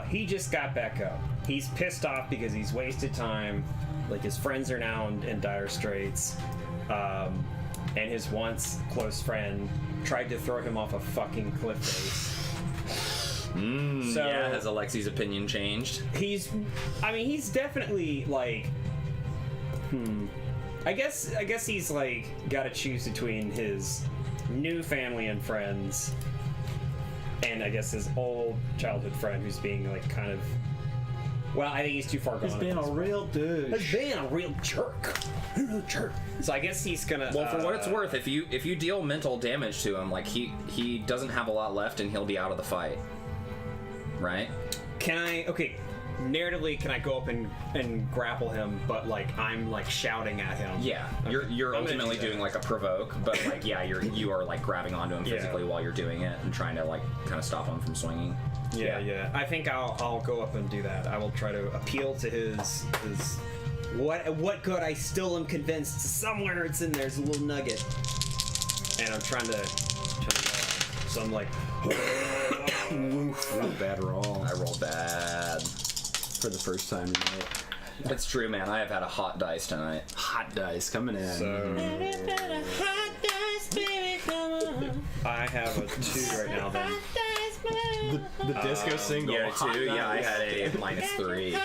he just got back up. He's pissed off because he's wasted time. Like his friends are now in dire straits, and his once close friend tried to throw him off a fucking cliff face. So, yeah, has Alexi's opinion changed? He's definitely like, I guess he's like got to choose between his new family and friends, and I guess his old childhood friend who's being like kind of. Well, I think he's too far gone. He's being a real dude. He's being a real jerk. So I guess he's gonna. Well, for what it's worth, if you deal mental damage to him, like he doesn't have a lot left, and he'll be out of the fight. Right? Narratively, can I go up and grapple him? But like I'm like shouting at him. Yeah, okay. you're ultimately doing like a provoke, but like you are like grabbing onto him physically while you're doing it and trying to like kind of stop him from swinging. Yeah. I think I'll go up and do that. I will try to appeal to his what good. I still am convinced somewhere it's in there's a little nugget, and I'm trying to so I'm like, Bad roll. I rolled bad. For the first time tonight. It's true, man. I have had a hot dice tonight. Hot dice coming in. So I have a 2 right now. Then The disco single. Yeah, Hot 2. Yeah, I Dice. had a -3.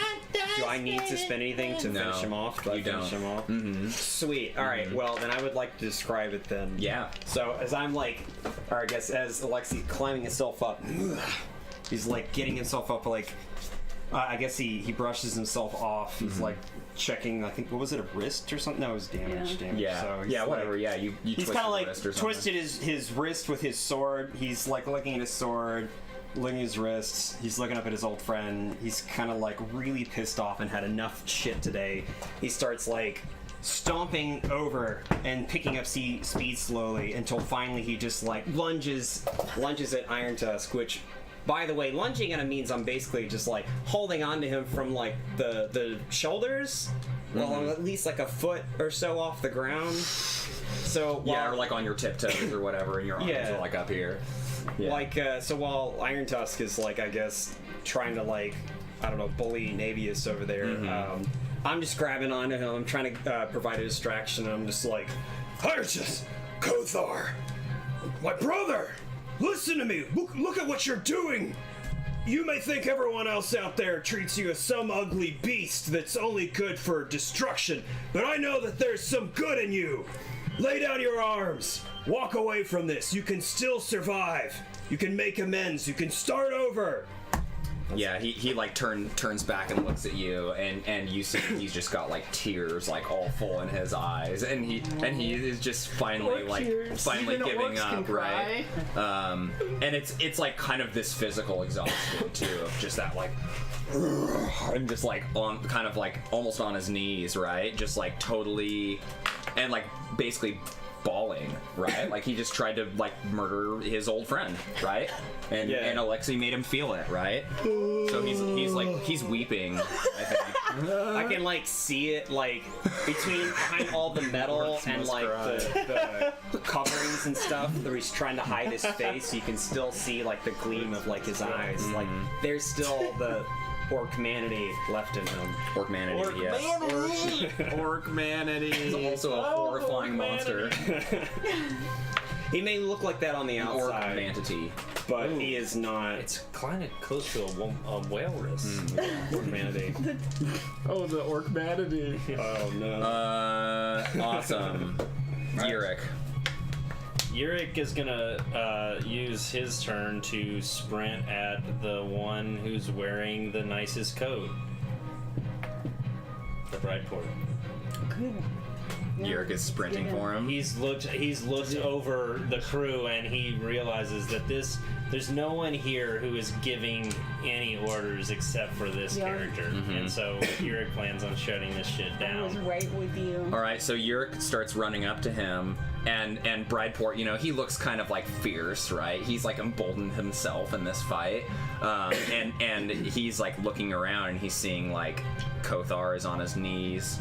do I need to spend anything to finish him off? You don't. Finish him off? Mm-hmm. Sweet. All right. Well, then I would like to describe it then. Yeah. So as I'm like, or I guess as Alexi climbing himself up, he's like getting himself up like. I guess he brushes himself off. He's like checking. I think what was it, a wrist or something? No, it was damage. Yeah. So Yeah. Whatever. Like, Yeah. You. he's kind of like twisted his wrist with his sword. He's like looking at his sword, looking at his wrists. He's looking up at his old friend. He's kind of like really pissed off and had enough shit today. He starts like stomping over and picking up speed slowly until finally he just like lunges at Iron Tusk, which. By the way, lunging at him means I'm basically just like holding on to him from like the shoulders, while I'm at least like a foot or so off the ground. So or like on your tiptoes or whatever, and your arms are like up here. Yeah. Like so while Iron Tusk is like I guess trying to like I don't know bully Navius over there, I'm just grabbing onto him. I'm trying to provide a distraction. And I'm just like, Iron Tusk, Kothar, my brother. Listen to me. Look at what you're doing. You may think everyone else out there treats you as some ugly beast that's only good for destruction, but I know that there's some good in you. Lay down your arms. Walk away from this. You can still survive. You can make amends. You can start over. Yeah, he like turns back and looks at you, and you see he's just got like tears like all full in his eyes, and he is just finally giving up, right? And it's like kind of this physical exhaustion too, of just that like, and just like on kind of like almost on his knees, right? Just like totally, and like basically bawling, right? Like he just tried to like murder his old friend, right? And Alexi made him feel it, right? So he's weeping, I think. I can like see it like behind all the metal and like the coverings and stuff where he's trying to hide his face. You can still see like the gleam of like his eyes. Like there's still the Orc-manity left in him. Orc-manity, yes. Orc-manity. He's also a horrifying monster. He may look like that on the outside. Orc-manatee. But he is not. It's kind of close to a walrus. Orc-manity. Oh, the Orc-manity. Oh, no. Awesome. Yurik. Yurik is gonna use his turn to sprint at the one who's wearing the nicest coat. The Brideport. Good. Yurik is sprinting for him. He's looked over the crew and he realizes that there's no one here who is giving any orders except for this character. And so Yurik plans on shutting this shit I was down. right with you. All right, so Yurik starts running up to him, and Brideport, you know, he looks kind of like fierce, right? He's like emboldened himself in this fight, and he's like looking around and he's seeing like Kothar is on his knees,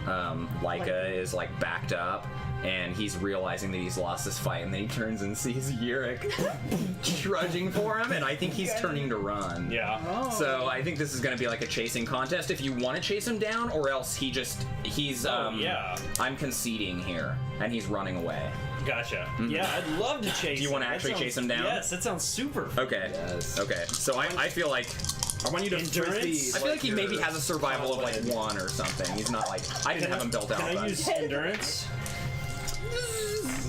Laika is like backed up, and he's realizing that he's lost this fight, and then he turns and sees Yurik trudging for him, and I think he's turning to run. Yeah. Oh. So I think this is going to be like a chasing contest if you want to chase him down, or else he's yeah. I'm conceding here, and he's running away. Gotcha. Yeah, I'd love to chase him. Do you want to actually chase him down? Yes, that sounds super fun. Okay. Yes. Okay. So I feel like I want you to Endurance? frisbee, I feel like he your- maybe has a survival of like 1 or something. He's not like I didn't have him built out. Can I but use endurance?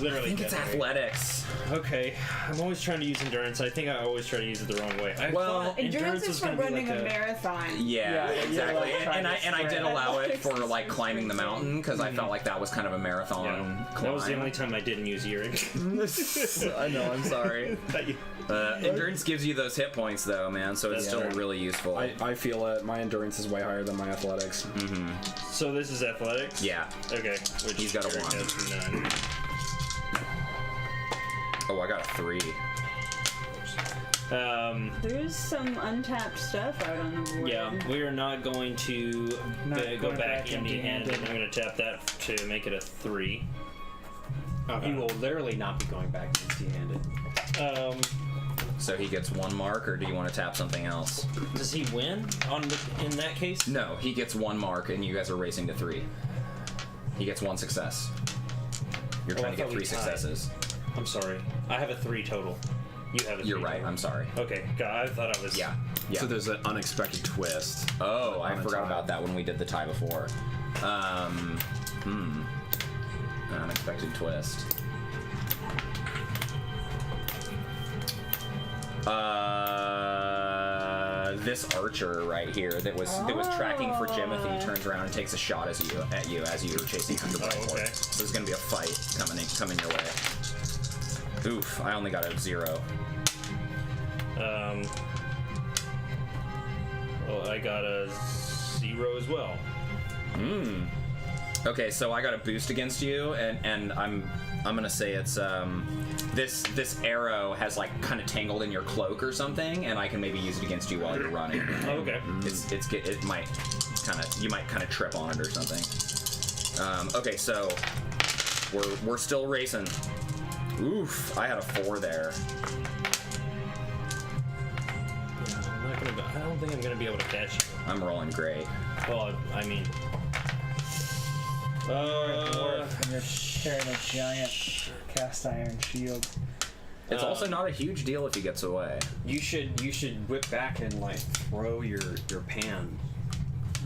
Literally. I think it's athletics. Okay, I'm always trying to use endurance. I think I always try to use it the wrong way. I Well, thought Endurance is was for gonna be running like a marathon. Yeah, Yeah, exactly. you're, like, And I trying to did sprint. allow it for like climbing the mountain because I felt like that was kind of a marathon Yeah, climb. that was the only time I didn't use earring. I know. I'm sorry. Endurance gives you those hit points though, man. So it's That's still true. really useful. I feel it. My endurance is way higher than my athletics. So this is athletics. Yeah. Okay. Which He's got a Eric 1. has none. Oh, I got a 3. There's some untapped stuff out on the board. Yeah, we are not going to Not go going back back empty-handed. empty-handed. I'm going to tap that to make it a 3. He will literally not be going back empty-handed. So he gets 1 mark, or do you want to tap something else? Does he win in that case? No, he gets 1 mark, and you guys are racing to 3. He gets 1 success. You're Oh, trying I to get thought we 3 tied. successes. I'm sorry. I have a 3 total. You have a 3 You're right. total. I'm sorry. Okay, God, I thought I was. Yeah. Yeah. So there's an unexpected twist. Oh, I on a forgot tie. about that when we did the tie before. An unexpected twist. This archer right here that was tracking for Jimothy turns around and takes a shot at you as you're chasing after Blackboard. okay. So there's gonna be a fight coming your way. Oof! I only got a 0. Well, I got a 0 as well. Okay, so I got a boost against you, and I'm gonna say it's this arrow has like kind of tangled in your cloak or something, and I can maybe use it against you while you're running. Okay. It might you might kind of trip on it or something. Okay, so we're still racing. Oof! I had a 4 there. I don't think I'm gonna be able to catch you. I'm rolling great. Well, I mean. And you're carrying a giant cast iron shield. It's also not a huge deal if he gets away. You should whip back and like throw your pan.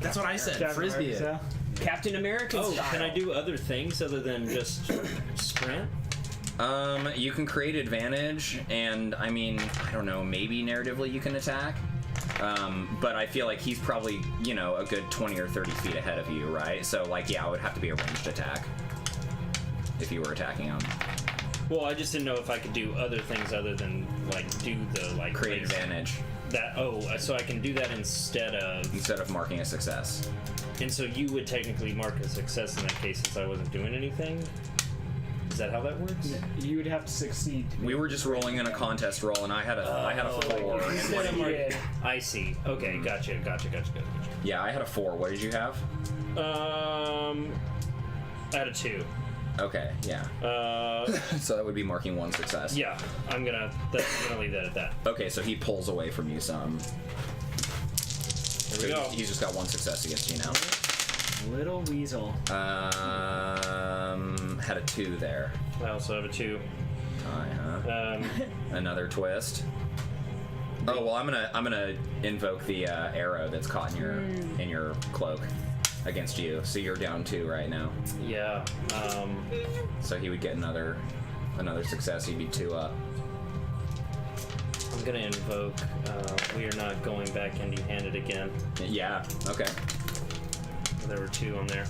That's what I said. Frisbee it. Captain America Oh, style. can I do other things other than just sprint? You can create advantage, and I mean, I don't know, maybe narratively you can attack. But I feel like he's probably, a good 20 or 30 feet ahead of you, right? So, like, yeah, it would have to be a ranged attack if you were attacking him. Well, I just didn't know if I could do other things other than like do the like Create race. advantage That so I can do that instead of marking a success. And so you would technically mark a success in that case since I wasn't doing anything. Is that how that works? You would have to succeed. We were just rolling in a contest roll, and I had a 4. And Instead what of did you- marking- I see. Okay, gotcha. Yeah, I had a 4. What did you have? I had a 2. Okay, yeah. So that would be marking 1 success. Yeah, I'm gonna leave that at that. Okay, so he pulls away from you some. There we go. He's just got 1 success against you now. Little weasel. Had a 2 there. I also have a 2. Huh? Another twist. Oh well, I'm gonna invoke the arrow that's caught in your cloak against you. So you're down 2 right now. Yeah. So he would get another success. He'd be 2 up. I'm gonna invoke. We are not going back empty-handed again. Yeah. Okay. There were 2 on there.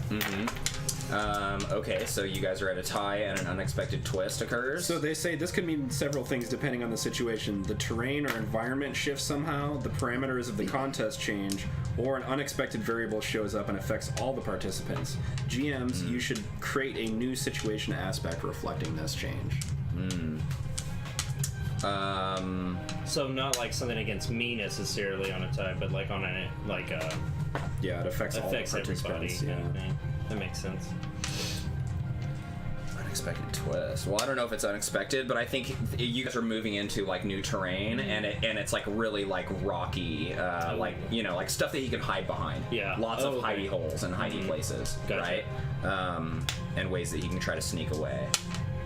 Okay, so you guys are at a tie and an unexpected twist occurs. So they say this could mean several things depending on the situation. The terrain or environment shifts somehow, the parameters of the contest change, or an unexpected variable shows up and affects all the participants. GMs, you should create a new situation aspect reflecting this change. So not like something against me necessarily on a tie, but like on a Yeah, it affects all the affects everybody. participants. Kind of thing. That makes sense. Unexpected twist. Well, I don't know if it's unexpected, but I think you guys are moving into like new terrain, and it's like really like rocky, like like stuff that he can hide behind. Yeah. Lots of hidey holes and hidey places, Gotcha. right? And ways that he can try to sneak away.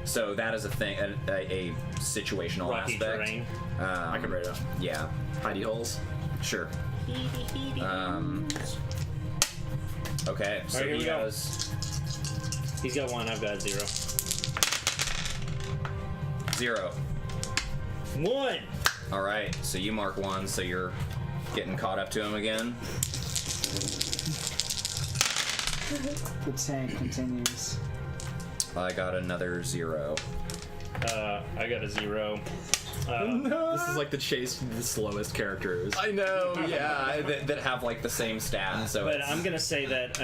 So that is a thing, a situational Rocky aspect. terrain. I can write it up. Yeah. Hidey holes. Sure. Okay. So Alright, here he we go. has He's got 1. I've got 0. 0. 1. All right. So you mark 1. So you're getting caught up to him again. The tank continues. I got another 0. I got a 0. This is like the chase to the slowest characters. I know, yeah, that have like the same stat. So, But I'm gonna say that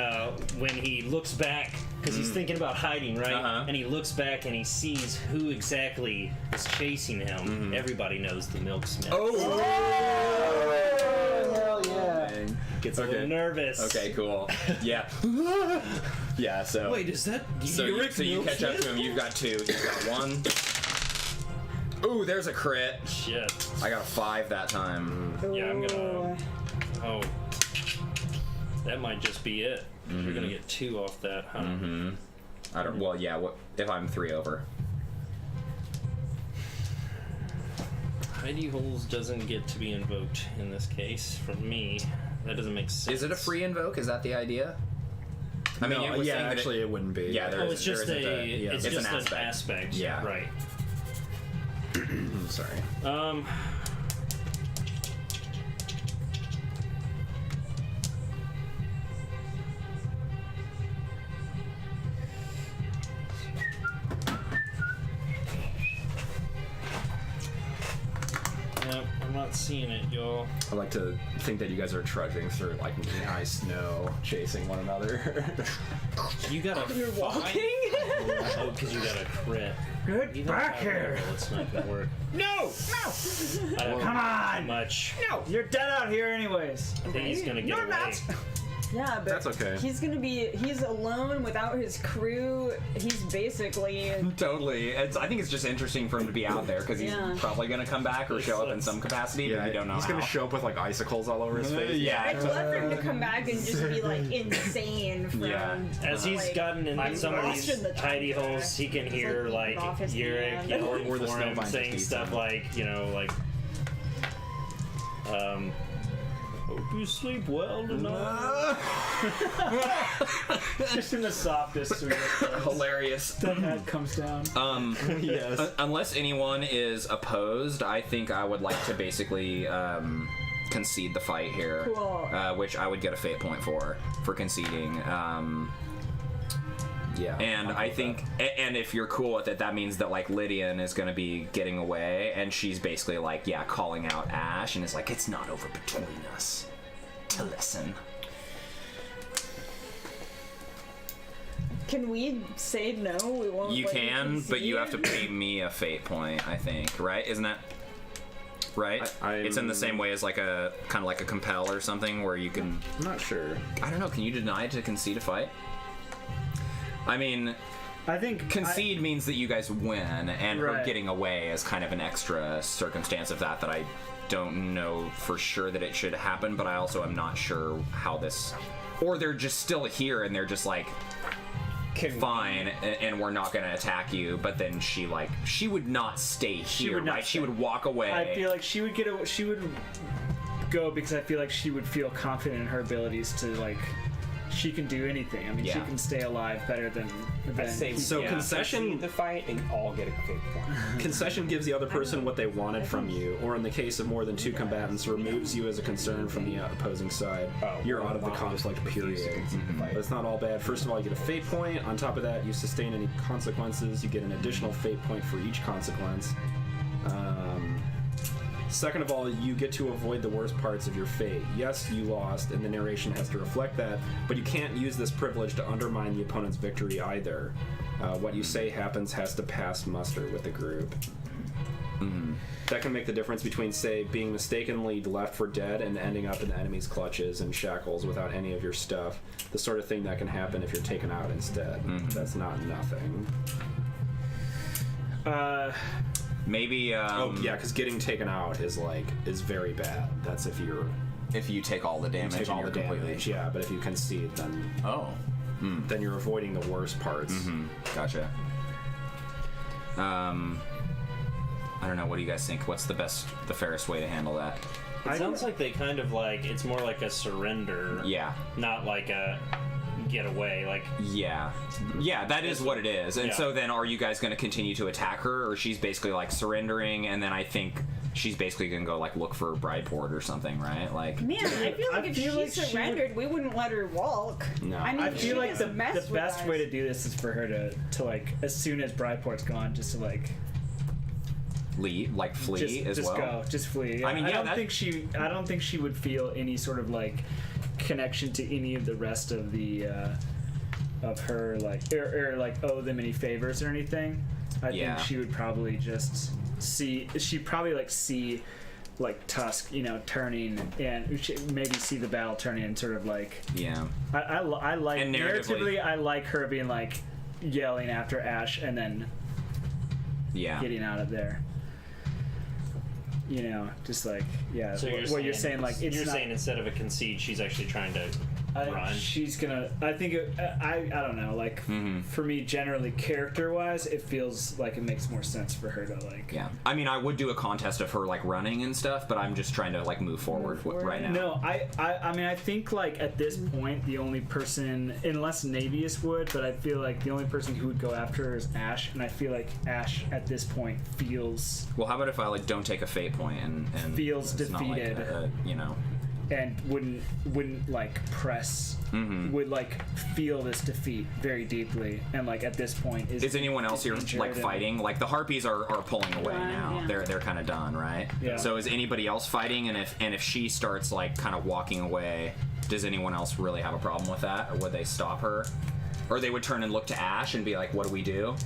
when he looks back, because he's thinking about hiding, right? Uh-huh. And he looks back and he sees who exactly is chasing him. Everybody knows the milksmith. Hell yeah. Gets a little nervous. Okay, cool. Yeah. Yeah. So. Is that So you catch up to him. You've got 2. He's got 1. Ooh, there's a crit. Shit. I got a 5 that time. Yeah, I'm gonna. Oh. That might just be it. You're gonna get 2 off that, huh? I don't. Well, yeah. What if I'm 3 over? Hidey holes doesn't get to be invoked in this case from me. That doesn't make sense. Is it a free invoke? Is that the idea? I mean, it was saying that actually, it wouldn't be. Yeah, there Oh, is- it's just there isn't it's it's just an aspect. an aspect. Yeah. Right. Sorry. Yep, I'm not seeing it, y'all. I like to think that you guys are trudging through like knee-high snow, chasing one another. You got a You're walking? Oh, because you got a crit. Get Even back if I here. roll, it's not gonna work. No! I don't Come on! much. No! You're dead out here anyways. I think he's gonna get You're away. not. Yeah, but That's okay. he's alone without his crew. He's basically Totally. I think it's just interesting for him to be out there because he's Yeah. probably going to come back or show up in some capacity, but we don't know he's how. gonna show up with like icicles all over his face. Yeah. I'd love for him to come back and just be like insane from Yeah. As he's like, gotten in some of these exhaustion the hidey time holes, he can hear like, like eating off his Yurik hand. yelling Or the for him, snowvine just saying eats stuff him. like, hope you sleep well tonight. Just in the softest, sweetest voice. Hilarious. The head comes down. Yes. Unless anyone is opposed, I think I would like to basically concede the fight here. Cool. Which I would get a fate point for conceding. Yeah. And I think, and if you're cool with it, that means that like Lydian is going to be getting away, and she's basically like, yeah, calling out Ash, and is like, it's not over between us. To listen. Can we say no? We won't. You let can, but you have to concede? pay me a fate point, I think, right? Isn't that right? I'm- It's in the same way as like a kind of like a compel or something, where you can. I'm not sure. I don't know. Can you deny to concede a fight? I mean, I think concede means that you guys win, and her Right. getting away is kind of an extra circumstance of that I don't know for sure that it should happen, but I also am not sure how this. Or they're just still here and they're just like, fine, and we're not going to attack you, but then she would not stay here, would not right? stay. She would walk away. I feel like she would go because I feel like she would feel confident in her abilities to like. She can do anything. I mean, she Yeah. can stay alive better than. So Yeah. concession the fight and all get a fate point. concession gives the other person what they wanted from you, or in the case of more than 2 combatants, removes you as a concern from the opposing side. You're out of the conflict, period. But it's not all bad. First of all, you get a fate point. On top of that, you sustain any consequences. You get an additional fate point for each consequence. Second of all, you get to avoid the worst parts of your fate. Yes, you lost, and the narration has to reflect that, but you can't use this privilege to undermine the opponent's victory either. What you say happens has to pass muster with the group. That can make the difference between, say, being mistakenly left for dead and ending up in the enemy's clutches and shackles without any of your stuff. The sort of thing that can happen if you're taken out instead. That's not nothing. Maybe. Oh yeah, because getting taken out is very bad. That's if you take all the damage. take all and the you're completely. damage. Yeah, but if you concede, then then you're avoiding the worst parts. Gotcha. I don't know. What do you guys think? What's the fairest way to handle that? It sounds like they kind of it's more like a surrender. Yeah. Not like a get away. Yeah, that is what it is. And so then, are you guys going to continue to attack her, or she's basically surrendering, and then I think she's basically going to go look for Brideport or something, right? Man, I feel like if she surrendered, we wouldn't let her walk. No. I mean, I feel like the best way to do this is for her to as soon as Brideport's gone, just to flee as well. Just flee. I mean, I don't think she would feel any sort of connection to any of the rest of the of her or owe them any favors or anything. I think she would probably just see Tusk, turning, and maybe see the battle turning and sort of I like and narratively I like her being yelling after Ash and then getting out of there. Just So you're saying you're saying instead of a concede, she's actually trying to run. She's gonna. I think. I don't know. For me, generally, character-wise, it feels like it makes more sense for her to Yeah. I mean, I would do a contest of her running and stuff, but I'm just trying to move forward right now. No, I mean, I think at this point, the only person, unless Navius would, but I feel like the only person who would go after her is Ash, and I feel like Ash at this point feels. Well, how about if I don't take a fate point and feels it's defeated, not and wouldn't press, would feel this defeat very deeply, and at this point is anyone else here fighting? The Harpies are pulling away now. Yeah. They're kind of done, right? Yeah. So is anybody else fighting? And if she starts kind of walking away, does anyone else really have a problem with that, or would they stop her, or they would turn and look to Ash and be like, "What do we do?"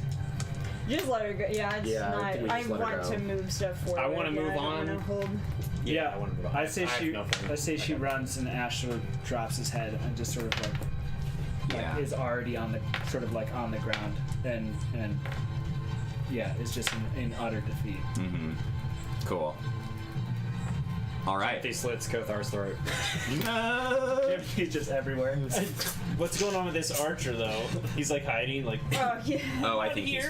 Just let her go. Yeah, it's not. I want to move stuff forward. I want to move I on. want to hold. Yeah, I want to move on. I say she runs and Ash sort of drops his head and just sort of is already on the on the ground and is just in utter defeat. Cool. All right. He slits Kothar's throat. He's just everywhere. What's going on with this archer though? He's hiding. Oh yeah. Oh, I think he's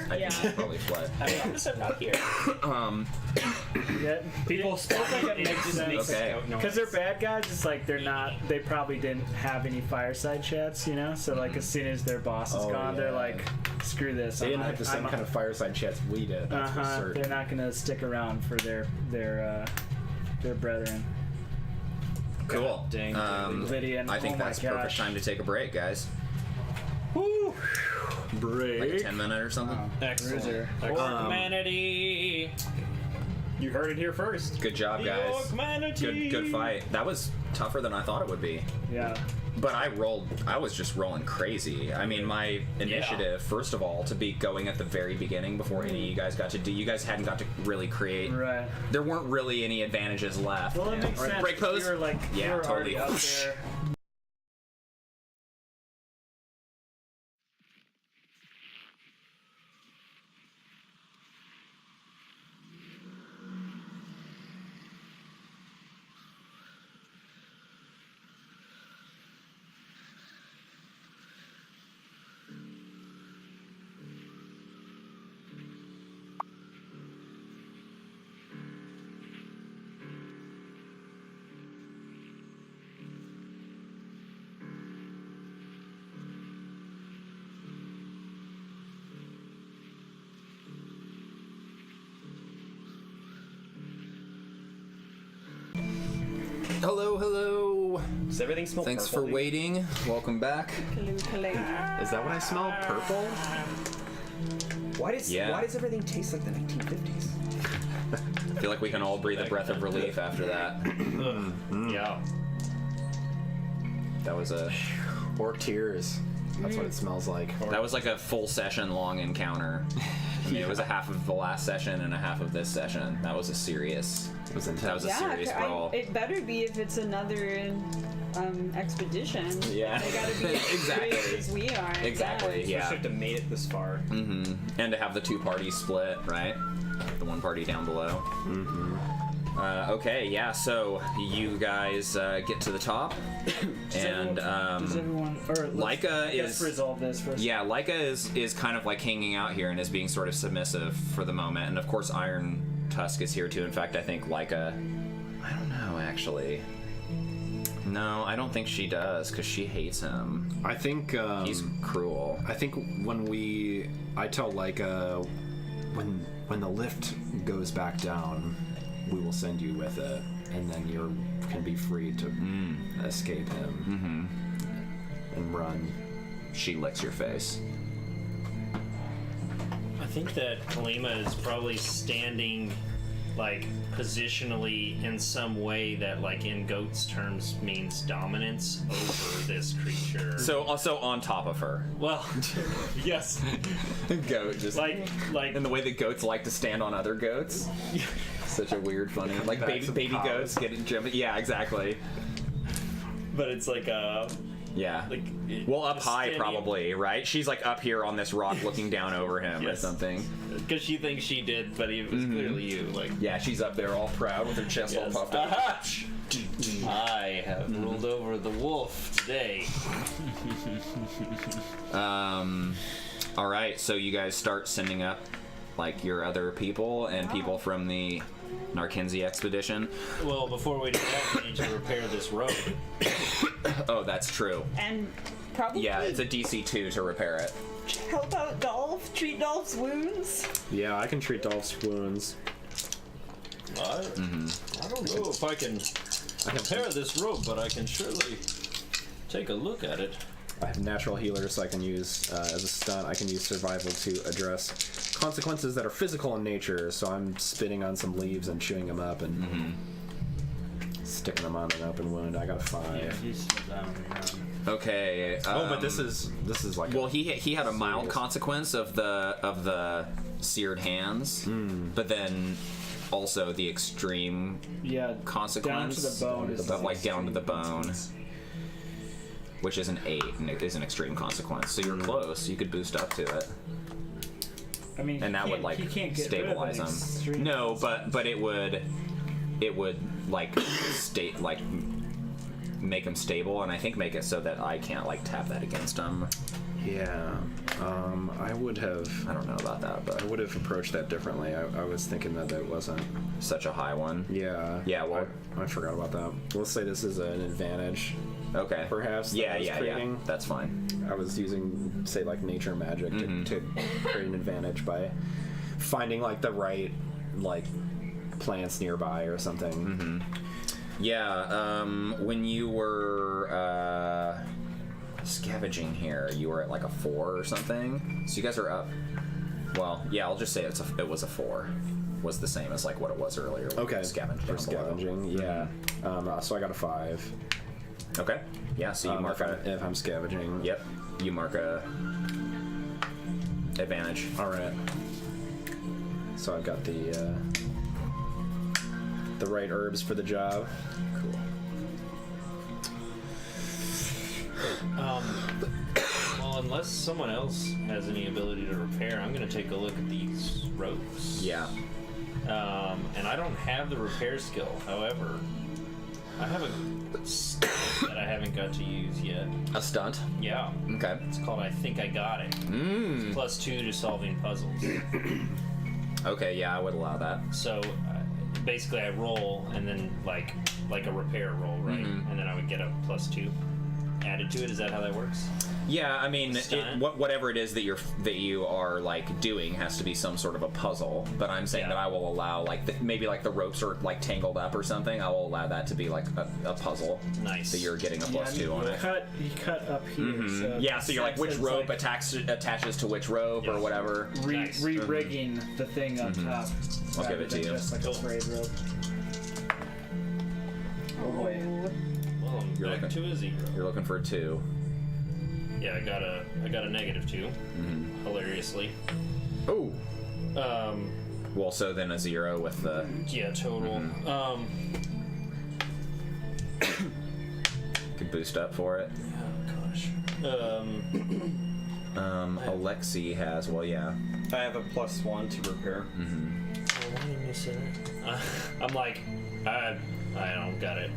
probably fled. I'm not here. Yeah, people spot it makes sense. Okay. Because they're bad guys, it's they're not. They probably didn't have any fireside chats, So as soon as their boss is gone, they're screw this. They didn't have the same kind of fireside chats we did. That's for certain. They're not gonna stick around for their brethren. Cool. Dang. Lydia, I think that's perfect time to take a break, guys. Woo. Break. Like a 10-minute or something. Excellent. Bruiser. Orc-manity. You heard it here first. Good job, The guys. Orc-manity. Good fight. That was tougher than I thought it would be. Yeah. But I was just rolling crazy. I mean, my initiative, first of all, to be going at the very beginning before any of you guys got to do, you guys hadn't got to really create. Right. There weren't really any advantages left. Well, it makes sense. Break pose? You were Yeah, you were totally. already up there. Hello. Does everything smell Thanks for purple? waiting. Welcome back. Is that what I smell? Purple? Why does everything taste like the 1950s? I feel like we can all breathe a breath of relief after that. Yeah. That was a Or tears. That's what it smells like. a full session long encounter. I mean, it was a half of the last session and a half of this session. That was a serious. It was intense. That was a serious brawl. It better be if it's another expedition. Yeah. They gotta be Exactly. as brave as we are. I Exactly, guess. yeah. Especially to made it this far. And to have the two parties split, right? The one party down below. Okay, yeah, so you guys get to the top, and Does everyone or Leica let's is resolve this first. yeah, Leica is kind of like hanging out here and is being sort of submissive for the moment, and of course Iron Tusk is here too. In fact, I think Leica, I don't know actually. No, I don't think she does because she hates him. I think He's cruel. I think I tell Leica when the lift goes back down, we will send you with it, and then you can be free to escape him and run. She licks your face. I think that Kalima is probably standing, like, positionally in some way that, like, in goats terms means dominance over this creature. So also on top of her. Well, yes. Goat just Like, in the way that goats like to stand on other goats. Such a weird, funny, like Back to the baby cows. goats getting jumping. Yeah, exactly. but it's like Yeah. like Well, up just high standing- probably, right? She's like up here on this rock looking down over him or Yes. something. because she thinks she did, but it was clearly you. Like, Yeah, she's up there all proud with her chest yes. all puffed up. Aha! I have ruled over the wolf today. All right, so you guys start sending up like your other people and people from the Narkinzi expedition. Well, before we do that, we need to repair this road. Oh, that's true. And probably Yeah, it's a DC 2 to repair it. help out Dolph, treat Dolph's wounds. Yeah, I can treat Dolph's wounds. I don't know if I can repair this rope, but I can surely take a look at it. I have natural healer, so I can use as a stunt. I can use survival to address consequences that are physical in nature. So I'm spitting on some leaves and chewing them up and sticking them on an open wound. I got a 5. He's down. Okay. But this is like Well, he had a mild serious- consequence of the seared hands, but then also the extreme Yeah, consequence down to the bone is like down to the bone, which is an 8 and it is an extreme consequence. So you're close. You could boost up to it, I mean, and that would like he can't get stabilize rid of an him. extreme No, but it would like state like make him stable, and I think make it so that I can't like tap that against him. Yeah. I would have about that, but approached that differently. I was thinking that it wasn't. such a high one. Yeah. Yeah, well- I forgot about that. Let's say this is an advantage. Okay. Perhaps that Yeah, I was yeah. creating. That's fine. I was using, say, like nature magic to create an advantage by finding like the right like plants nearby or something. Yeah. When you were scavenging here, you were at like a 4 or something. So you guys are up. Well, yeah. I'll just say it was a 4. Was the same as like what it was earlier. when Okay. you scavenged For down below. scavenging, yeah. So I got a 5. Okay. Yeah. So you mark if I'm scavenging. Yep. You mark a advantage. All right. So I've got the right herbs for the job. Cool. Well, unless someone else has any ability to repair, I'm going to take a look at these ropes. Yeah. And I don't have the repair skill. However, I have a stunt that I haven't got to use yet. A stunt. Yeah. Okay. It's called I Think I Got It. It's +2 to solving puzzles. Okay. Yeah, I would allow that. So basically, I roll and then like a repair roll, right? And then I would get a +2 added to it. Is that how that works? Yeah, I mean, Stunt. whatever it is that you are like doing has to be some sort of a puzzle. But I'm saying that I will allow like maybe like the ropes are like tangled up or something. I will allow that to be like a puzzle. Nice. So you're getting a +2 on it. He cut up here. So Yeah, so you're like which it's rope like attaches to which rope or whatever. Nice. re-rigging the thing up top. I'll give it to rather than you. Just like a frayed rope. Oh boy. Well, I'm You're back looking- to a 0. You're looking for a 2. Yeah, I got a -2. Hilariously. Oh. Well, so then a 0 with the. Yeah, total. Could boost up for it. Oh gosh. Alexi has. Well, yeah. I have a +1 to repair. Why didn't you say that? I'm like, I don't got it.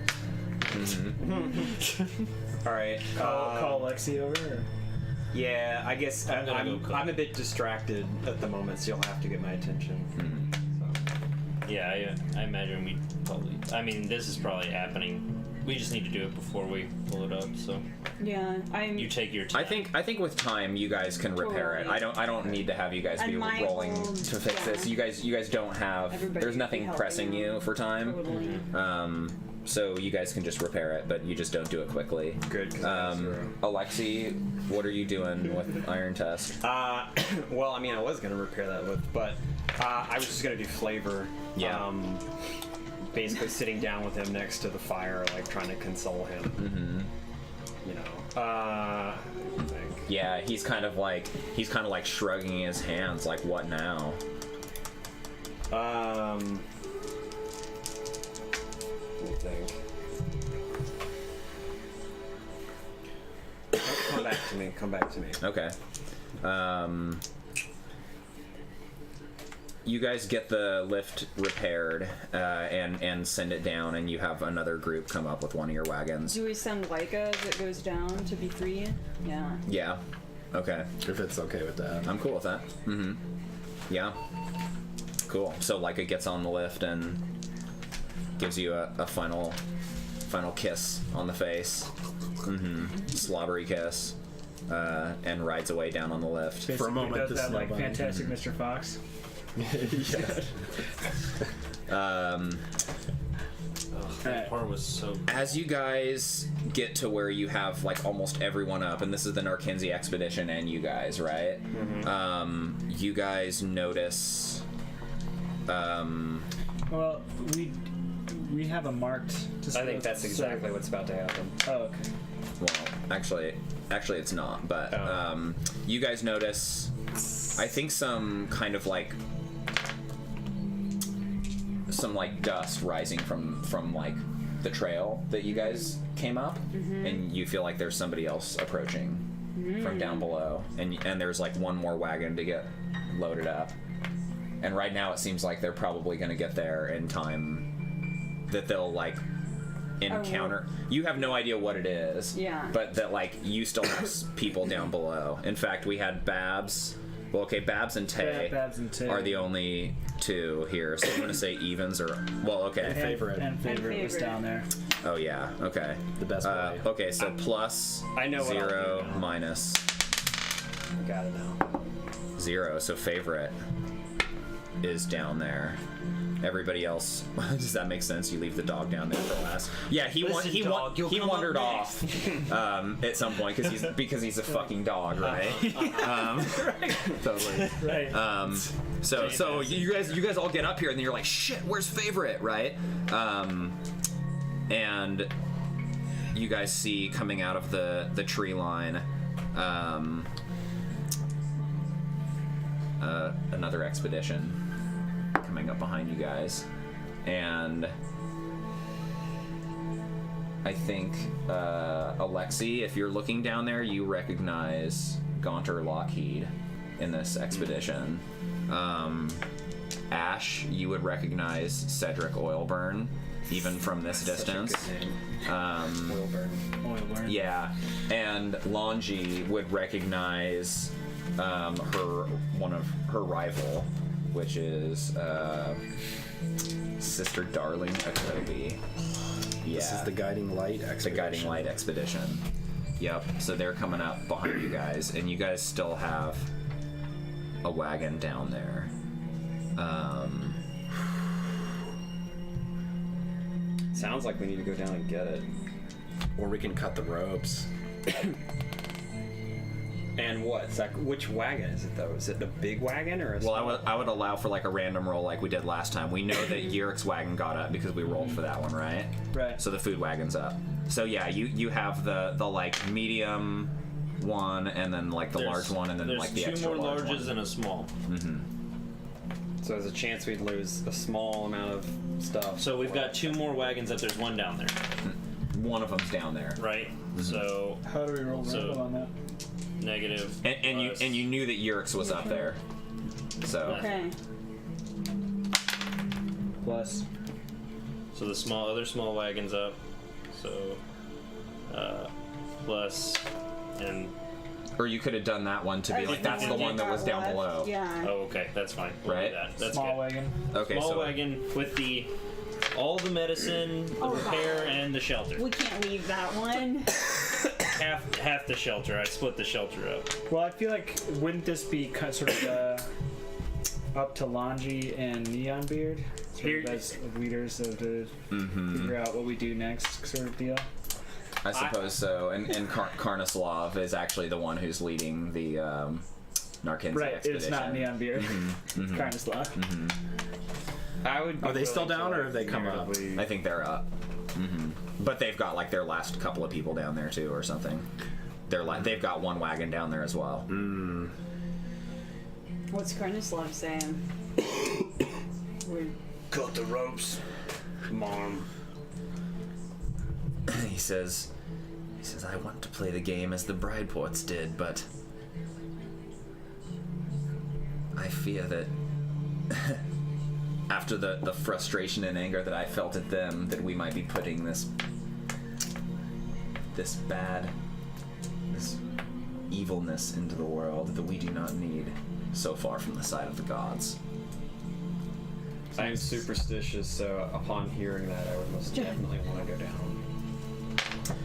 All right. Call Lexi over. Or? Yeah, I guess I'm gonna go I'm a bit distracted at the moment, so you'll have to get my attention. So. Yeah, I imagine we probably. I mean, this is probably happening. We just need to do it before we pull it up. So Yeah, I'm. you take your time. I think with time you guys can repair it. Totally. I don't need to have you guys be And my rolling old- to fix yeah. this. You guys don't have. Everybody There's should be nothing helping pressing you out. for time. Totally. So you guys can just repair it, but you just don't do it quickly. Good. 'Cause I have 0. Alexi, what are you doing with Iron Tusk? Well, I mean, I was gonna repair that with, but I was just gonna do flavor. Yeah. Basically, sitting down with him next to the fire, like trying to console him. You know. I think. Yeah, he's kind of like shrugging his hands, like what now? Let me think. Come back to me. Okay. You guys get the lift repaired and send it down, and you have another group come up with one of your wagons. Do we send Leica as it goes down to be free? Yeah. Yeah. Okay. If it's okay with that. I'm cool with that. Yeah. Cool. So Leica gets on the lift and gives you a final kiss on the face. Slobbery kiss. And rides away down on the lift. For a moment, does the that like snowball- Fantastic Mr. Fox. That part was so. As you guys get to where you have like almost everyone up, and this is the Narkinzi expedition and you guys, right? You guys notice. Well, we have a marked. I think that's exactly what's about to happen. Oh, okay. Well, actually, it's not. But you guys notice, I think some kind of like dust rising from like the trail that you guys came up, and you feel like there's somebody else approaching from down below, and there's like one more wagon to get loaded up, and right now it seems like they're probably going to get there in time that they'll like encounter. You have no idea what it is. Yeah. But that like you still have people down below. In fact, we had Babs. Well, okay, Babs and Tay, Babs and Tay are the only two here. So I'm gonna say evens or okay. Favorite. And favorite was down there. Oh yeah. Okay. The best way. Okay, so plus I know what I'll 0 do now. minus Got it now. 0. So favorite is down there. Everybody else, does that make sense? You leave the dog down there for last. Yeah, he wandered off at some point because he's a fucking dog, right? Totally. Right. So you guys all get up here and then you're like, shit, where's favorite, right? And you guys see coming out of the tree line another expedition coming up behind you guys, and I think Alexi, if you're looking down there, you recognize Gaunter Lockheed in this expedition. Ash, you would recognize Cedric Oilburn even from this distance. Oilburn. Yeah, and Lhanji would recognize one of her rival, which is Sister Darling Akobi. Yeah. This is the Guiding Light expedition. The Guiding Light expedition. Yep. So they're coming up behind you guys, and you guys still have a wagon down there. Sounds like we need to go down and get it. Or we can cut the ropes. And what? Which wagon is it though? Is it a big wagon or a small? Well, I would allow for like a random roll like we did last time. We know that Yurik's wagon got up because we rolled for that one, right? Right. So the food wagon's up. So yeah, you have the like medium one, and then like the large one, and then there's like the two extra more large larges one. and a small. So there's a chance we'd lose a small amount of stuff. So we've got two more wagons up. There's one down there. one of them's down there. Right. So How do we roll random on that? negative. And you knew that Yurix was up there. So Okay. Plus. So the other small wagon's up. So plus and or you could have done that one to be like that's the one that was down below. Yeah. oh, okay, that's fine. We'll do Right. that. That's Small good. wagon. Okay, Small so wagon with all the medicine, the repair, and the shelter. We can't leave that one. Half the shelter. I split the shelter up. Well, I feel like wouldn't this be sort of up to Lhanji and Neonbeard, sort of as leaders of the figure out what we do next sort of deal? I suppose so. And Karnaslav is actually the one who's leading the Narkinzi Right, expedition. it's not Neonbeard. It's Karnaslav. I would. Are they still down, or have they come up? I think they're up. But they've got like their last couple of people down there too, or something. They've got one wagon down there as well. What's Karnaslav saying? Cut the ropes, Mom. He says, I want to play the game as the Brideports did, but I fear that after the frustration and anger that I felt at them, that we might be putting this evilness into the world that we do not need so far from the side of the gods. I am superstitious, so upon hearing that, I would most definitely want to go down.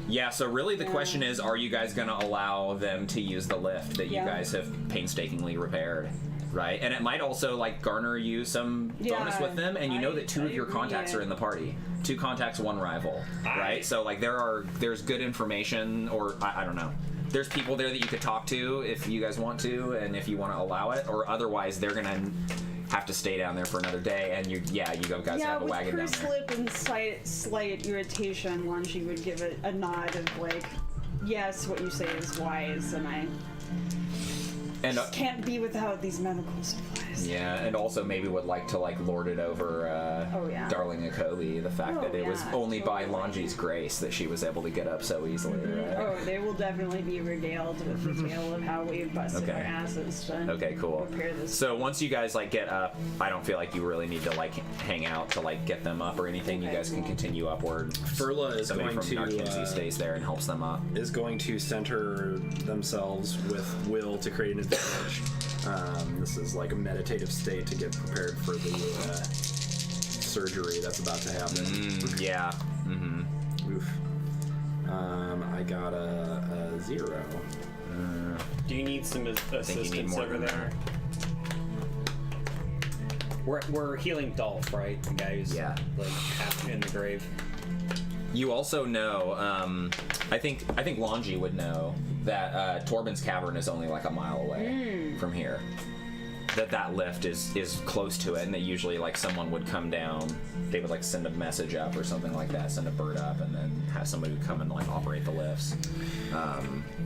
Yeah, so really the question is, are you guys going to allow them to use the lift that you guys have painstakingly repaired? Right? And it might also, like, garner you some bonus with them, and you know that two of your contacts are in the party. 2 contacts, 1 rival, right? So, like, there's good information, or, I don't know. There's people there that you could talk to if you guys want to, and if you want to allow it, or otherwise they're going to have to stay down there for another day, and you guys have a wagon down there. With purse lip and slight irritation, Lhanji would give it a nod of, like, yes, what you say is wise, and I can't be without these medical supplies. Yeah, and also maybe would like to lord it over Darling Akobi, the fact that it was only by Lhanji's grace that she was able to get up so easily. Right? Oh, they will definitely be regaled with the tale of how we busted our asses to prepare this. So once you guys get up, I don't feel like you really need to hang out to get them up or anything. You guys can continue upward. Furla is Somebody going from to Narkinzi stays there and helps them up. Is going to center themselves with will to create an advantage. This is like a meditative state to get prepared for the surgery that's about to happen. Yeah. Oof. I got a 0. Do you need some assistance over there? We're healing Dolph, right? The guy who's half in the grave. You also know, I think Lhanji would know that Torbin's Cavern is only a mile away from here. That lift is close to it, and that usually someone would come down. They would send a message up or something like that, send a bird up, and then have somebody come and operate the lifts.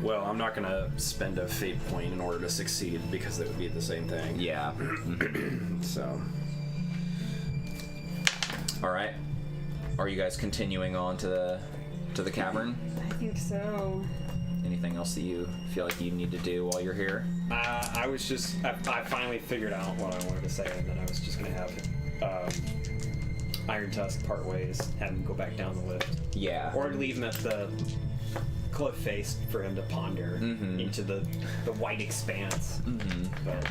Well, I'm not gonna spend a fate point in order to succeed because it would be the same thing. Yeah. So. All right. Are you guys continuing on to the cavern? I think so. Anything else that you feel like you need to do while you're here? I finally figured out what I wanted to say, and then I was just gonna have Iron Tusk part ways, have him go back down the lift. Yeah. Or leave him at the cliff face for him to ponder into the white expanse. But,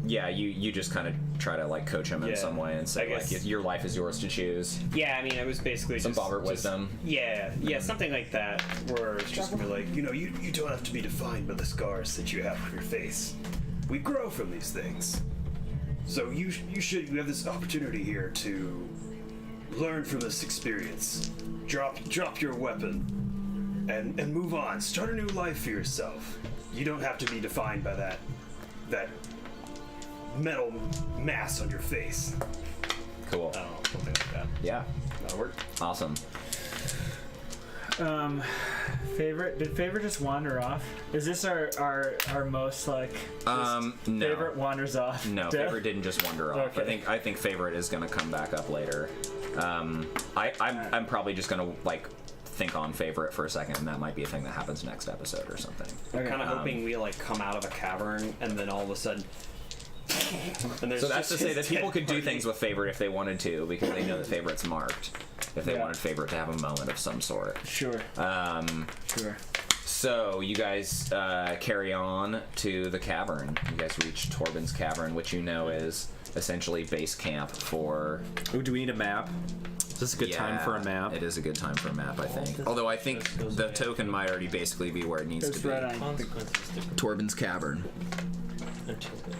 yeah, you just kind of try to coach him in some way and say your life is yours to choose. Yeah, I mean it was basically some Bobbert wisdom. Yeah, something like that, where it's just gonna be you don't have to be defined by the scars that you have on your face. We grow from these things. So you have this opportunity here to learn from this experience. Drop your weapon and move on. Start a new life for yourself. You don't have to be defined by that metal mass on your face. Cool. I don't know, something like that. Yeah. That'll work. Awesome. Favorite? Did favorite just wander off? Is this our most no. Favorite wanders off? No, death? favorite didn't just wander off. Okay. I think favorite is gonna come back up later. I'm probably just gonna like think on favorite for a second, and that might be a thing that happens next episode or something. I'm kind of hoping we like come out of a cavern and then all of a sudden. And So that's to say that people could do things with favorite if they wanted to, because they know that favorite's marked. If they wanted favorite to have a moment of some sort. Sure. Sure. So you guys carry on to the cavern. You guys reach Torbin's cavern, which you know is essentially base camp for. Oh, do we need a map? Is this a good time for a map? It is a good time for a map, I think. Although I think the token might already basically be where it needs to be. Right on. Consequences to Torbin's cavern. until they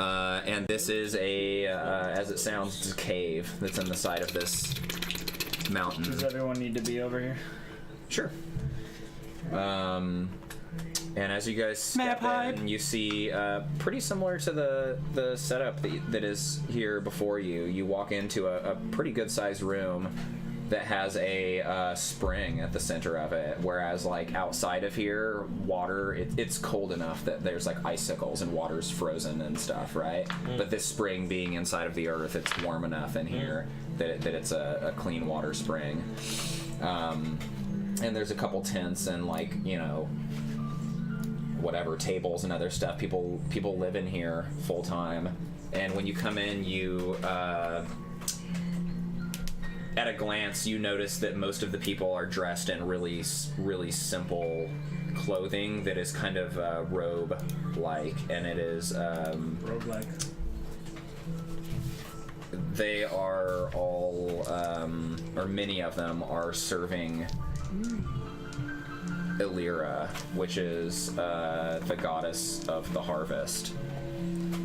are And this is a, as it sounds, it's a cave that's in the side of this mountain. Does everyone need to be over here? Sure. And as you guys step in, you see pretty similar to the setup that is here before you. You walk into a pretty good-sized room that has a spring at the center of it, whereas like outside of here, water, it's cold enough that there's like icicles and water's frozen and stuff, right? But this spring being inside of the earth, it's warm enough in here that it's a clean water spring. And there's a couple tents and like, you know, whatever, tables and other stuff. People live in here full time. And when you come in, you at a glance, you notice that most of the people are dressed in really simple clothing that is kind of robe-like, and it is Robe-like. they are all, or many of them are serving Illyra, which is the goddess of the harvest.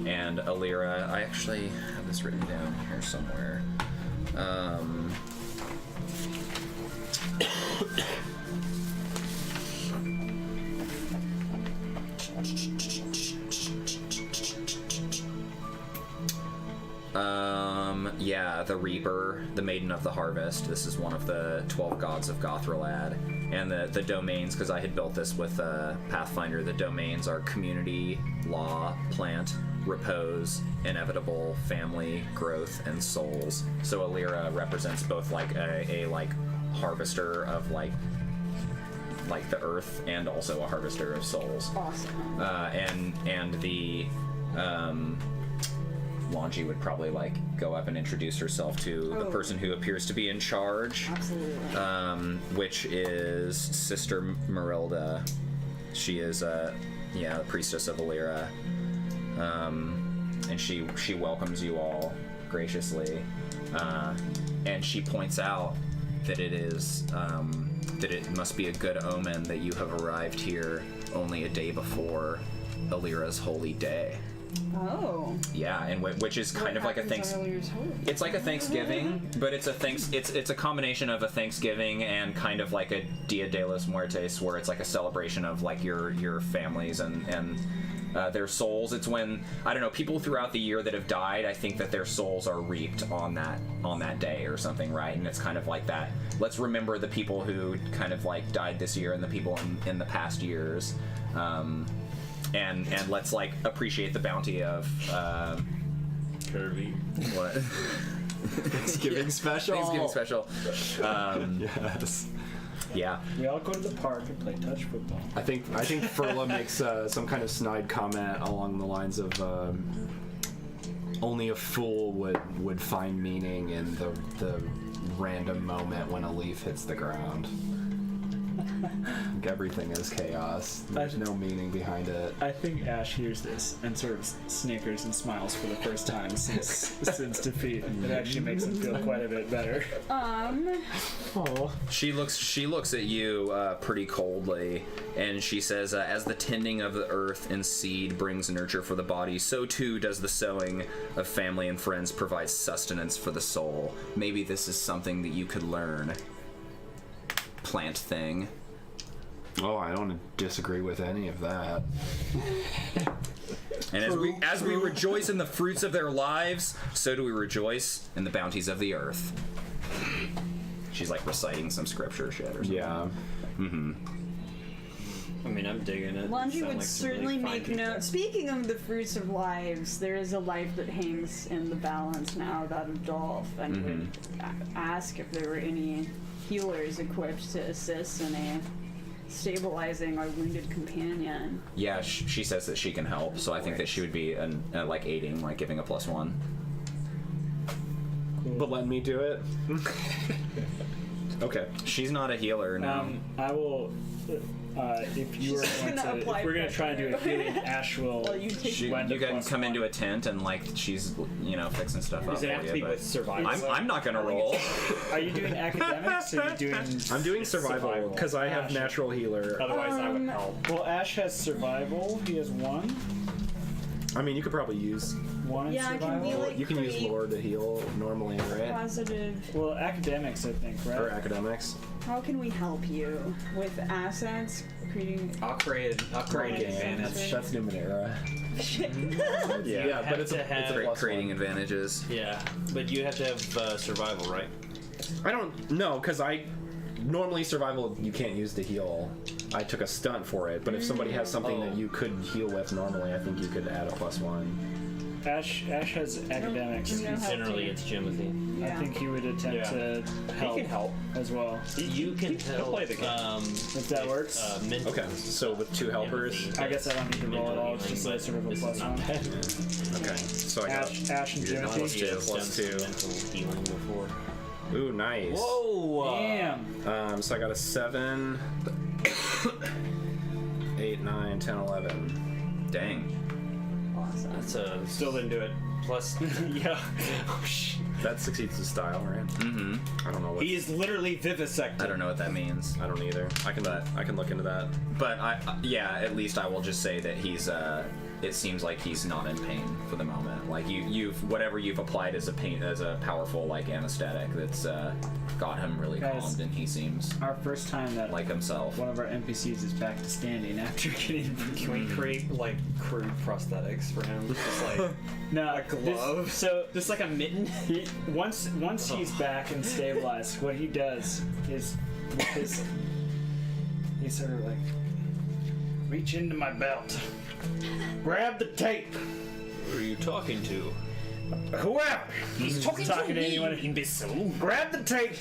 And Illyra, I actually have this written down here somewhere. Yeah, the Reaper, the Maiden of the Harvest. This is one of the 12 gods of Gothralad. And the domains, because I had built this with Pathfinder, the domains are community, law, plant, repose, inevitable, family, growth, and souls. So Illyra represents both like a like harvester of like the earth and also a harvester of souls. Awesome. And the Lhanji would probably like go up and introduce herself to the person who appears to be in charge. Absolutely. Which is Sister Marilda. She is the priestess of Illyra. And she welcomes you all graciously, and she points out that it is that it must be a good omen that you have arrived here only a day before Illyra's holy day. Oh. Yeah, and which is kind of like a it's like a Thanksgiving, but it's a combination of a Thanksgiving and kind of like a Dia de los Muertos, where it's like a celebration of like your families and their souls. It's when, I don't know, people throughout the year that have died, I think that their souls are reaped on that day or something, right? And it's kind of like that. Let's remember the people who kind of like died this year and the people in the past years, and let's like appreciate the bounty of Curvy. what Thanksgiving special. Thanksgiving special. Yes. Yeah. We all go to the park and play touch football. I think Furla makes some kind of snide comment along the lines of only a fool would find meaning in the random moment when a leaf hits the ground. Like everything is chaos. There's no meaning behind it. I think Ash hears this and sort of snickers and smiles for the first time since defeat. It actually makes him feel quite a bit better. Oh. She looks at you pretty coldly, and she says, as the tending of the earth and seed brings nurture for the body, so too does the sowing of family and friends provide sustenance for the soul. Maybe this is something that you could learn. Plant thing. Oh, I don't disagree with any of that. And as we rejoice in the fruits of their lives, so do we rejoice in the bounties of the earth. She's like reciting some scripture shit or something. Yeah. Mm-hmm. I mean, I'm digging it. Lhanji Sound would like some certainly really fine make people. note. Speaking of the fruits of lives, there is a life that hangs in the balance now, that of Dolph, and would ask if there were any healers equipped to assist in a stabilizing our wounded companion. Yeah, she says that she can help, so I think that she would be like aiding, like giving a +1. But let me do it. Okay. She's not a healer, no. I will. If you were She's going gonna to, apply if we're going to try and do a pressure. healing, Ash will. Well, you take You lend a can plus come one. into a tent and like she's fixing stuff up. Does it have for to be you, with but survival? I'm not gonna roll. Are you doing academics or are you doing? I'm doing survival because I have Ash. natural healer. Otherwise, I would help. Well, Ash has survival. He has 1. I mean, you could probably use 1 in Yeah, I can be survival. like you can use create lore to heal normally, right? positive. Well, academics, I think, right? Or academics. How can we help you with assets? Creating. I'll create an advantage. That's Numenera. You Yeah, have but it's to a have Creating advantages. Yeah, but you have to have survival, right? I don't know because I normally survival you can't use to heal. I took a stunt for it, but if somebody has something that you could heal with normally, I think you could add a +1. Ash has academics. no help Generally, here. it's Timothy. I think he would attempt to help, He can help. as well. You can help. play the game. If that works. Mentally. Okay, so with 2 helpers. I guess I don't need to roll at all. It's just But sort of a this is +1. not bad. Okay, so I got. Ash and Timothy. plus 2, He has plus done some 2. mental healing before. Ooh, nice. Whoa! Damn. So I got a 7, 8, 9, 10, 11. Dang. Awesome. That's a Still didn't do it. plus. Yeah. That succeeds the style, right? Mm-hmm. I don't know what. He is literally vivisected. I don't know what that means. I don't either. I can look into that. But yeah, at least I will just say that he's it seems like he's not in pain for the moment. Like you've whatever you've applied as a powerful like anesthetic that's got him really Guys, calmed, and he seems Our first time that like himself. one of our NPCs is back to standing after getting. Can we create like crude prosthetics for him? Just like No, a glove? So just like a mitten. once he's back and stabilized, what he does is with his, he's sort of like reach into my belt, grab the tape. Who are you talking to? Whoever he's talking to anyone, imbecile. grab the tape.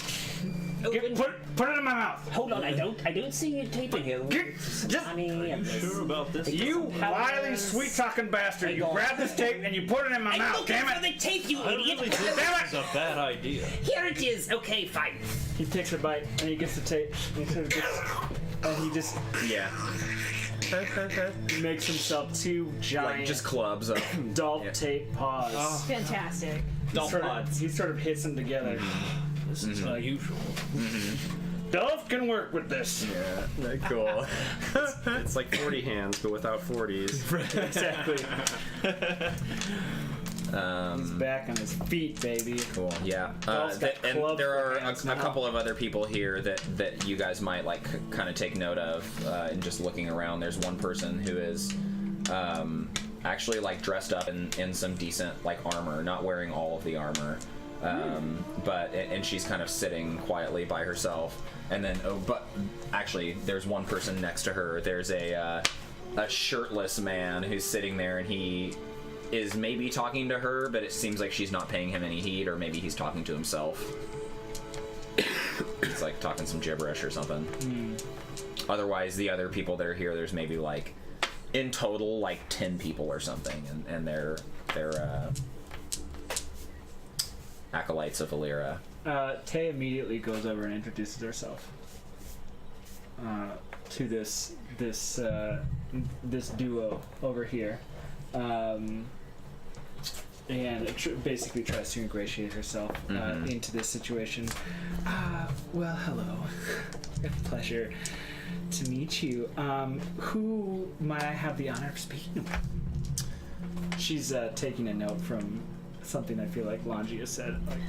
Put it in my mouth. Hold on, I don't see you taping here. Just Honey, and this. Sure about this? you wily, sweet-talking bastard! You grab this tape and you put it in my I'm mouth. looking Damn for it! the tape, you I idiot! really think Damn this is a bad idea. Here it is. Okay, fine. He takes a bite and he gets the tape. And he sort of gets, and he just Yeah, makes himself 2 giant like just clubs up. Dolph Yeah. tape paws. Fantastic. He sort of hits them together. This is unusual. Dolph can work with this. Yeah, cool. It's like 40 hands, but without 40s. Exactly. He's back on his feet, baby. Cool. Yeah. Dolph's got And clubs there for are hands a now. couple of other people here that you guys might like kind of take note of in just looking around. There's one person who is actually like dressed up in some decent like armor, not wearing all of the armor. But she's kind of sitting quietly by herself. And then but actually there's one person next to her. There's a shirtless man who's sitting there, and he is maybe talking to her, but it seems like she's not paying him any heed, or maybe he's talking to himself. It's like talking some gibberish or something. Otherwise, the other people that are here, there's maybe like in total like 10 people or something, and they're acolytes of Illyra. Tay immediately goes over and introduces herself to this duo over here, and basically tries to ingratiate herself into this situation. Well, hello. Pleasure to meet you. Who might I have the honor of speaking with? She's taking a note from something I feel like Lhanji has said. Like,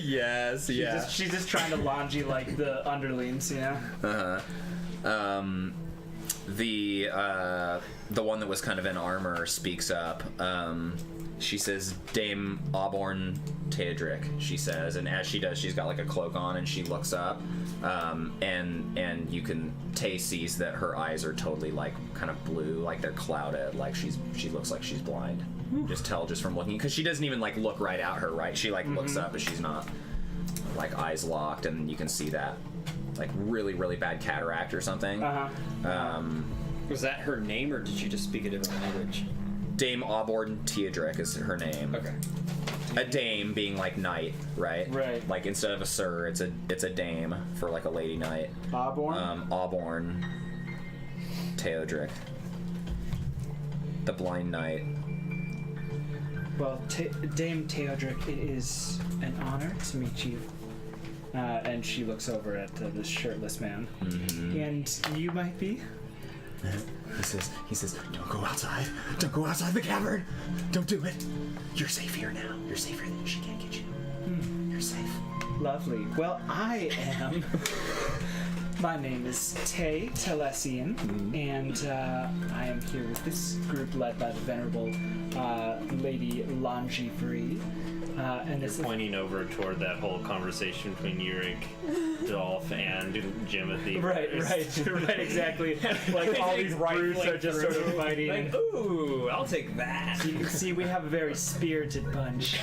Yes, she's just trying to Lhanji like the underlings, you know? the one that was kind of in armor speaks up. She says, Dame Auburn Teodric, she says, and as she does, she's got like a cloak on, and she looks up, and you can sees that her eyes are totally like kind of blue, like they're clouded, like she looks like she's blind. Just tell just from looking, because she doesn't even like look right at her, right? She like looks up, but she's not like eyes locked, and you can see that like really, really bad cataract or something. Was that her name, or did she just speak a different language? Dame Auburn Teodric is her name. Okay. A dame being like knight, right? Right. Like instead of a sir, it's a dame for like a lady knight. Auburn? Auburn Teodric. The blind knight. Well, Dame Teodric, it is an honor to meet you. And she looks over at this shirtless man. Mm-hmm. And you might be? He says, don't go outside. Don't go outside the cavern. Don't do it. You're safe here now. You're safer than she can't get you. You're safe. Lovely. Well, I am. My name is Tay Telesian, and I am here with this group led by the venerable Lady Lhanji. And You're this pointing over toward that whole conversation between Yurik, Dolph, and Jimothy. right, exactly. Like all these brutes are just sort of fighting. Like, ooh, I'll take that. So you can see we have a very spirited bunch.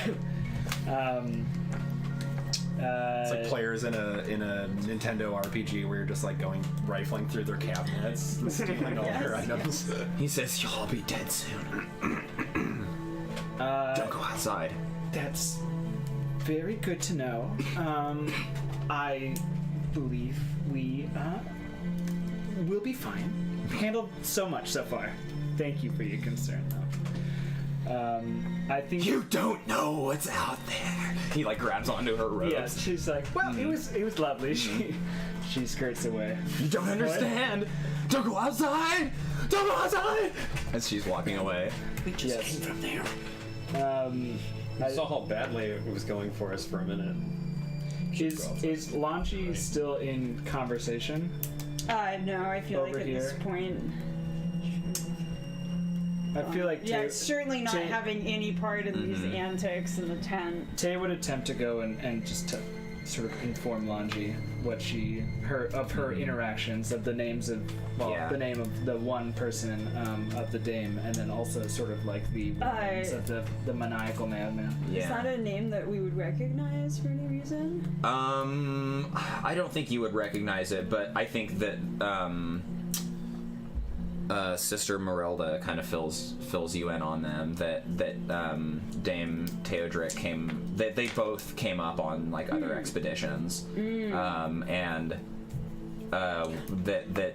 It's like players in a Nintendo RPG where you're just like rifling through their cabinets, and stealing all their items. He says, you'll all be dead soon. Don't go outside. That's very good to know. I believe we will be fine. Handled so much so far. Thank you for your concern, though. I think You don't know what's out there. He like grabs onto her robes. yeah, she's like, well, it was lovely. She skirts away. You don't understand. Don't go outside. Don't go outside. As she's walking away. We just Yes. came from there. I saw how badly it was going for us for a minute. Is Lhanji still in conversation? No, I feel like Over at this here. point, I feel like yeah, certainly not Tay- having any part in these antics in the tent. Tay would attempt to go and just to sort of inform Lhanji what her interactions, of the names of the name of the one person of the dame, and then also sort of like the names of the maniacal madman. Is that a name that we would recognize for any reason? I don't think you would recognize it, but I think that Sister Marilda kind of fills you in on them. That Dame Teodric they both came up on like other expeditions, and that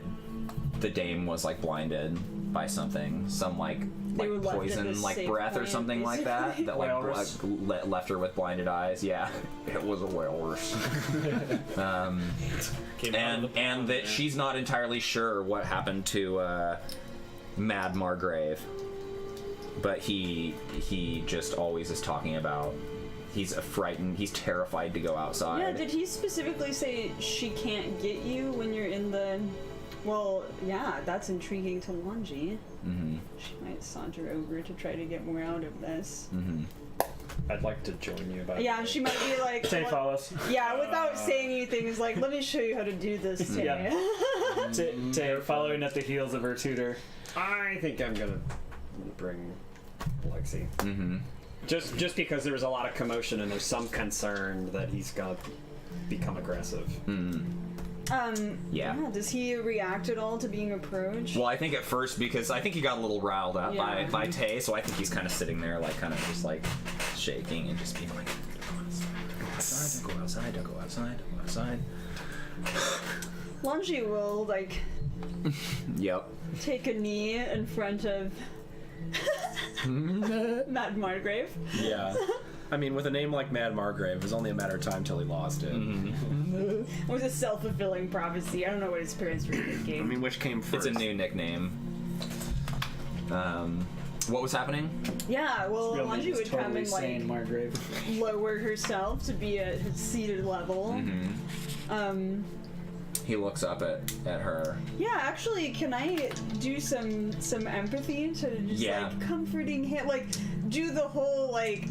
the dame was like blinded by some like They were left at poison this like safe breath or point, something like that that like Walrus. left her with blinded eyes. Yeah, it was a walrus. Came out of the and pond, that yeah. she's not entirely sure what happened to Mad Margrave, but he just always is talking about he's terrified to go outside. Yeah, did he specifically say she can't get you when you're in the... Well, yeah, that's intriguing to Lhanji. Mm-hmm. She might saunter over to try to get more out of this. Mm-hmm. I'd like to join you, but Yeah, she might be like... Tay follows. Yeah, without saying anything, is like, let me show you how to do this, Tay. Yeah. Tay following at the heels of her tutor. I think I'm gonna bring Lexi. Mm-hmm. Just because there was a lot of commotion and there's some concern that he's gonna become aggressive. Mm-hmm. Yeah. Does he react at all to being approached? Well, I think at first, because I think he got a little riled up Yeah. by Tay, so I think he's kind of sitting there, like, kind of just like shaking and just being like, don't go outside, don't go outside, don't go outside, don't go outside. Lhanji will, like, Yep. take a knee in front of Mad Margrave. Yeah. I mean, with a name like Mad Margrave, it was only a matter of time till he lost it. Mm-hmm. It was a self-fulfilling prophecy. I don't know what his parents were thinking. I mean, which came first? It's a new nickname. What was happening? Yeah, well, Real name Lhanji is would come totally and, sane, like, Margrave. lower herself to be at his seated level. Mm-hmm. He looks up at her. Yeah, actually, can I do some empathy to just like comforting him, like do the whole like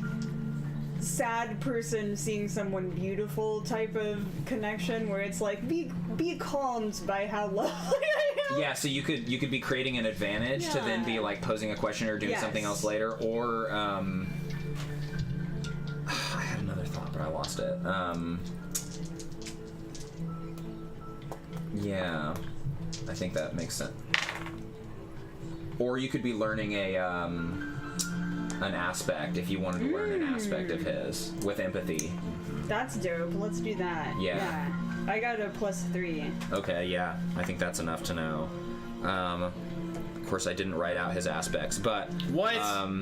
sad person seeing someone beautiful type of connection where it's like be calmed by how lovely I am. Yeah, so you could be creating an advantage to then be like posing a question or doing something else later, or I had another thought but I lost it. Yeah, I think that makes sense. Or you could be learning an aspect if you wanted to learn an aspect of his with empathy. That's dope. Let's do that. Yeah. I got a +3. Okay, yeah. I think that's enough to know. Of course, I didn't write out his aspects, but... What?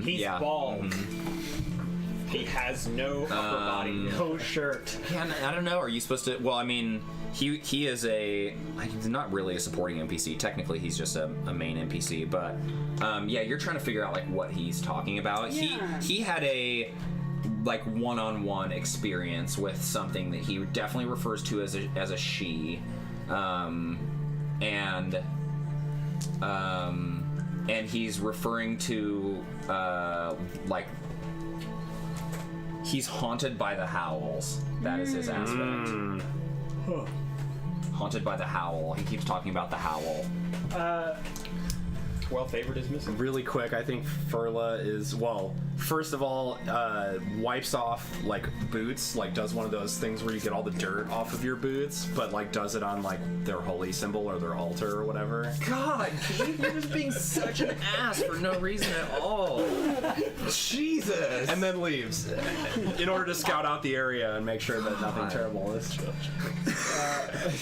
He's bald. Mm-hmm. He has no upper body. No shirt. Yeah, I don't know. Are you supposed to... Well, I mean, he is he's not really a supporting NPC. Technically, he's just a main NPC, but... yeah, you're trying to figure out, like, what he's talking about. Yeah. He had a... like one-on-one experience with something that he definitely refers to as a she, and he's referring to like he's haunted by the howls. That is his aspect. Haunted by the howl. He keeps talking about the howl. Well favored is missing. Really quick, I think Furla is, well, first of all, wipes off like boots, like does one of those things where you get all the dirt off of your boots, but like does it on like their holy symbol or their altar or whatever. God, Keith, you're just being such an ass for no reason at all. Jesus. And then leaves in order to scout out the area and make sure that nothing terrible is.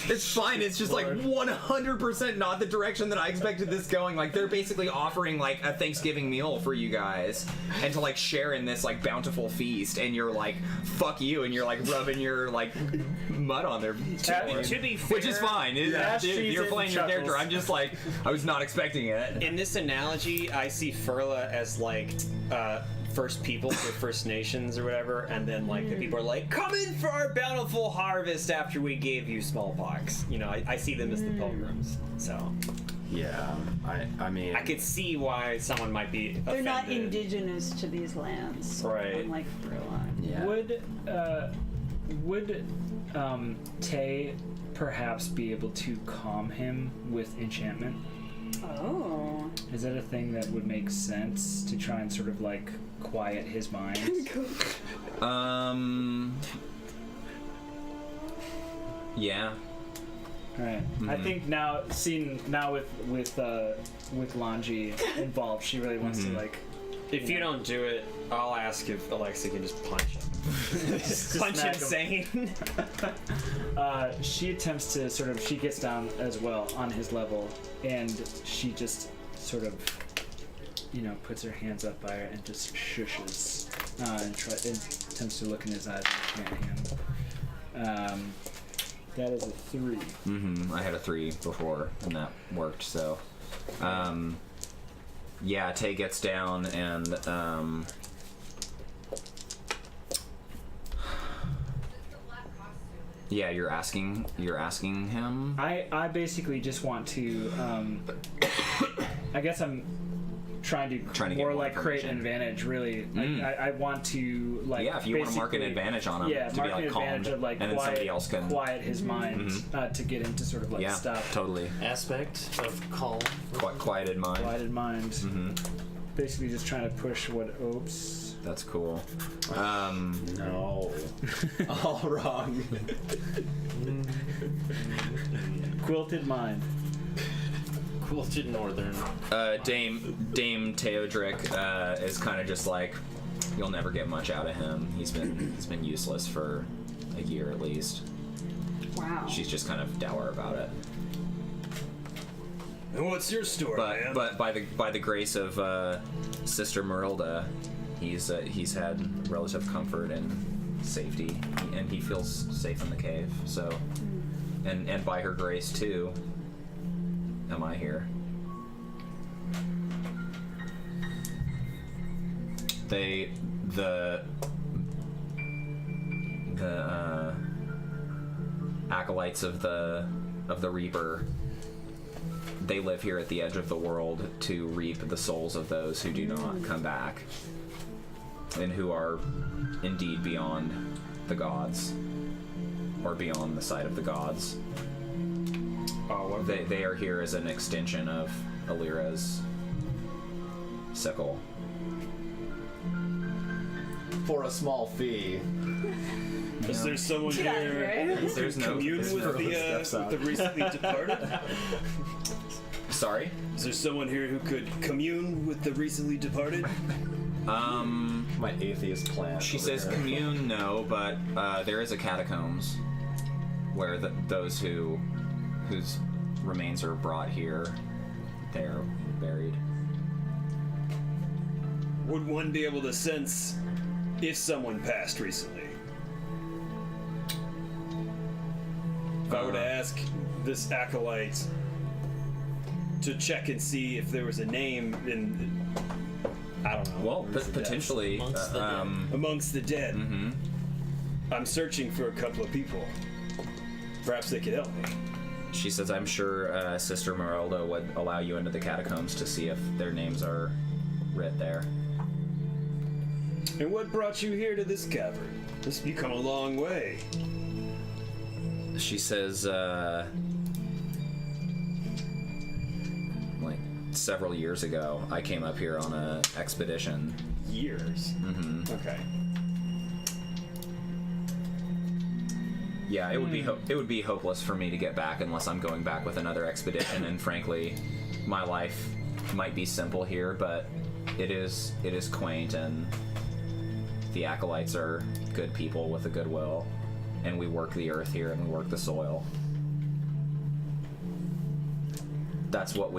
It's fine. It's just like 100% not the direction that I expected this going. Like they're basically offering like a Thanksgiving meal for you guys and to like share in this like bountiful feast, and you're like fuck you, and you're like rubbing your like mud on their floor. To be fair, which is fine. You're playing your character. I'm just like I was not expecting it. in this analogy, I see Furla as like First Peoples or First Nations or whatever, and then like the people are like, come in for our bountiful harvest after we gave you smallpox. You know, I see them as the pilgrims. So Yeah, I mean, I could see why someone might be offended. They're not indigenous to these lands. Right. Unlike Furla. Yeah. Would Tay perhaps be able to calm him with enchantment? Oh. Is that a thing that would make sense to try and sort of like quiet his mind? Yeah. Right. I think now, with Lhanji involved, she really wants to like. If you don't do it, I'll ask if Alexa can just punch him. Punch smack insane. She attempts to sort of. She gets down as well on his level, and she just sort of, puts her hands up by her and just shushes and attempts to look in his eyes and enchant him. That is a 3. I had a 3 before, and that worked. So, yeah, Tay gets down and yeah, you're asking him. I basically just want to. I guess I'm trying to get more more like create an information. advantage. Really, I want to like. Yeah, if you want to mark an basically- advantage on him, Yeah, to mark be like an advantage calmed, of like and then somebody else can. quiet his mind to get him to sort of like Yeah, stop. totally. Aspect of calm. Quieted mind. Quieted mind. Basically, just trying to push what. Oops. That's cool. no, all wrong. Quilted mind. Quilted northern. Dame Teodric is kind of just like, you'll never get much out of him. He's been useless for a year at least. Wow. She's just kind of dour about it. And what's your story, man? But by the grace of Sister Merilda, he's had relative comfort and safety, and he feels safe in the cave. So, and by her grace too, am I here. The acolytes of the the Reaper. They live here at the edge of the world to reap the souls of those who do not come back, and who are indeed beyond the gods, or beyond the sight of the gods. They are here as an extension of Illyra's sickle. For a small fee. Is there someone Get out of here here. who There's could no- commune there's with no the recently departed? Sorry? Is there someone here who could commune with the recently departed? My atheist plant. She over says here. commune, no, but there is a catacombs where those whose remains are brought here, they're buried. Would one be able to sense if someone passed recently? If I were to ask this acolyte to check and see if there was a name in, I don't know. Well, amongst the dead. potentially. Amongst the dead. Mm-hmm. I'm searching for a couple of people. Perhaps they could help me. She says, I'm sure Sister Merelda would allow you into the catacombs to see if their names are writ there. And what brought you here to this cavern? You come a long way. She says, like, several years ago, I came up here on an expedition. Years. Mm-hmm. Okay. Yeah, it would be hopeless for me to get back unless I'm going back with another expedition, and frankly, my life might be simple here, but it is quaint, and the acolytes are good people with a good will, and we work the earth here and we work the soil. That's what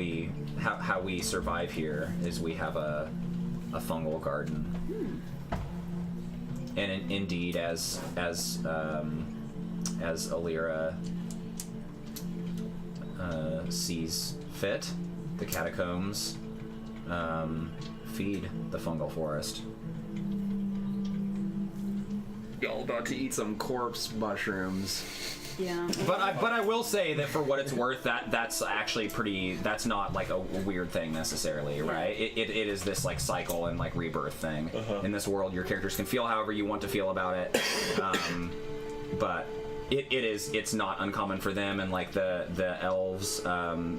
how we survive here, is we have a fungal garden. And indeed, as Illyra sees fit, the catacombs feed the fungal forest. Y'all about to eat some corpse mushrooms. Yeah. But I will say that for what it's worth, that's actually pretty. That's not like a weird thing necessarily, right? It is this like cycle and like rebirth thing. In this world, your characters can feel however you want to feel about it, but it's not uncommon for them. And like the elves,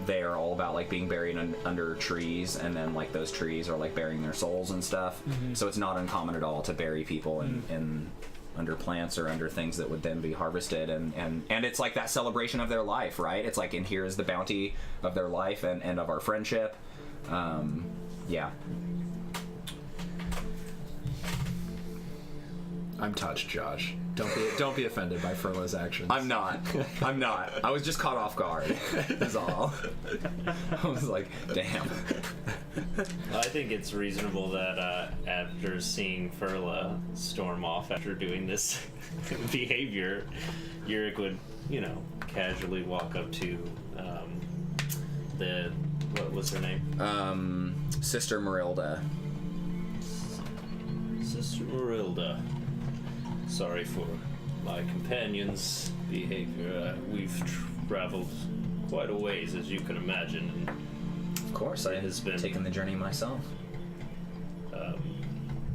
they are all about like being buried under trees, and then like those trees are like burying their souls and stuff. So it's not uncommon at all to bury people in under plants or under things that would then be harvested, and it's like that celebration of their life, right? It's like, and here is the bounty of their life and of our friendship. Yeah. I'm touched, Josh. Don't be offended by Furla's actions. I'm not. I was just caught off guard. That's all. I was like, damn. I think it's reasonable that after seeing Furla storm off after doing this behavior, Yurik would, casually walk up to what was her name? Sister Merelda. Sister Marilda. Sorry for my companion's behavior. We've traveled quite a ways, as you can imagine. And Of course, I has been taken the journey myself.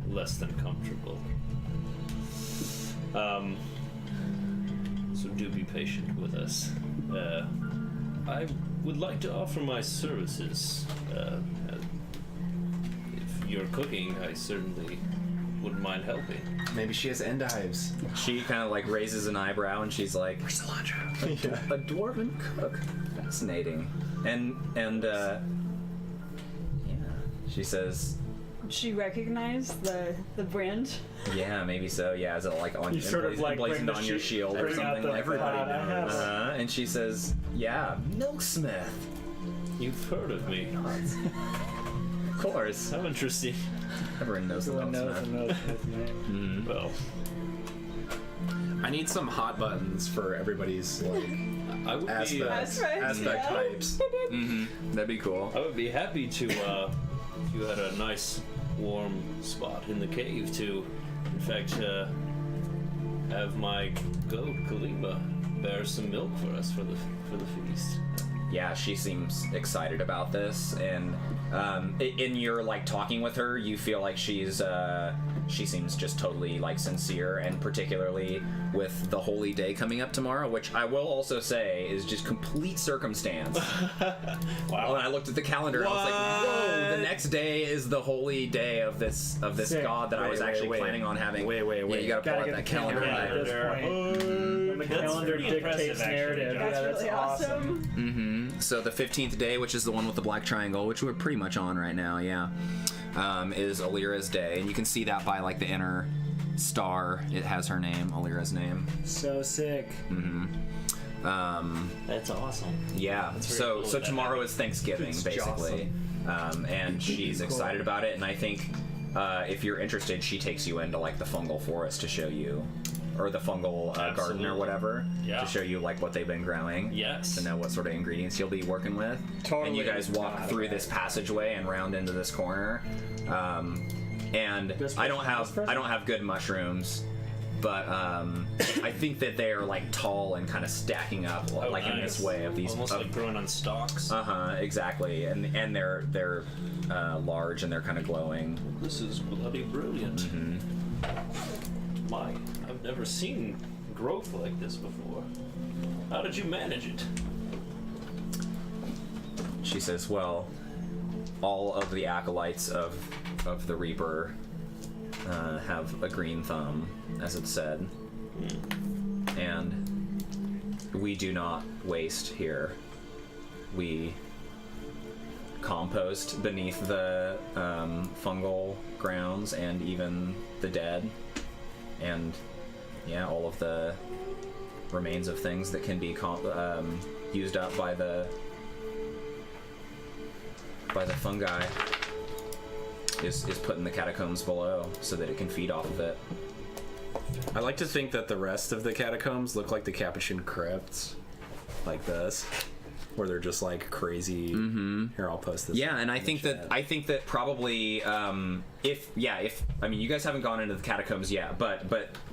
less than comfortable. So do be patient with us. I would like to offer my services. If you're cooking, I certainly wouldn't mind helping. Maybe she has endives. She kind of like raises an eyebrow and she's like, Cilantro. a dwarven cook. Fascinating. And yeah, she says, She recognized the brand. yeah, maybe so. Yeah, is it like on You sort of like emblazoned bring the on your shield or bring out something the like pot, that? I have. And she says, yeah, milksmith. You've heard of me. Of course. How interesting. Everyone knows the Everyone knows milksmith. his name. Well, I need some hot buttons for everybody's like I would be. aspect yeah. types. That'd be cool. I would be happy to, if you had a nice warm spot in the cave to, in fact, have my goat, Kalima, bear some milk for us for the feast. Yeah, she seems excited about this, and in your like talking with her, you feel like she seems just totally like sincere, and particularly with the holy day coming up tomorrow, which I will also say is just complete circumstance. Wow. When I looked at the calendar, I was like, whoa, the next day is the holy day of this Sick. god that I was actually planning on having. Wait. Yeah, you gotta pull Gotta out get that the calendar. calendar at this point. The calendar pretty dictates impressive, actually, narrative. John. Yeah, That's that's really awesome. So the 15th day, which is the one with the black triangle, which we're pretty much on right now, is Illyra's day, and you can see that by like the inner star. It has her name, Illyra's name. So sick. That's awesome. Yeah. very So cool so that tomorrow is Thanksgiving, It's basically, and she's excited about it. And I think if you're interested, she takes you into like the fungal forest to show you, or the fungal garden or Absolutely. whatever, Yeah. to show you like what they've been growing. Yes. To know what sort of ingredients you'll be working with. And you guys walk through this passageway and round into this corner. And I don't have good mushrooms, but I think that they are like tall and kind of stacking up like in this way of these. Almost like growing on stalks. Exactly, and they're large and they're kind of glowing. This is bloody brilliant. My, I've never seen growth like this before. How did you manage it? She says, "Well, all of the acolytes of the Reaper have a green thumb, as it said, and we do not waste here. We compost beneath the fungal grounds and even the dead, and all of the remains of things that can be used up by the fungi is put in the catacombs below so that it can feed off of it." I like to think that the rest of the catacombs look like the Capuchin crypts, like this, where they're just like crazy. Here, I'll post this. Yeah, and I in the think chat. that probably if I mean, you guys haven't gone into the catacombs yet, but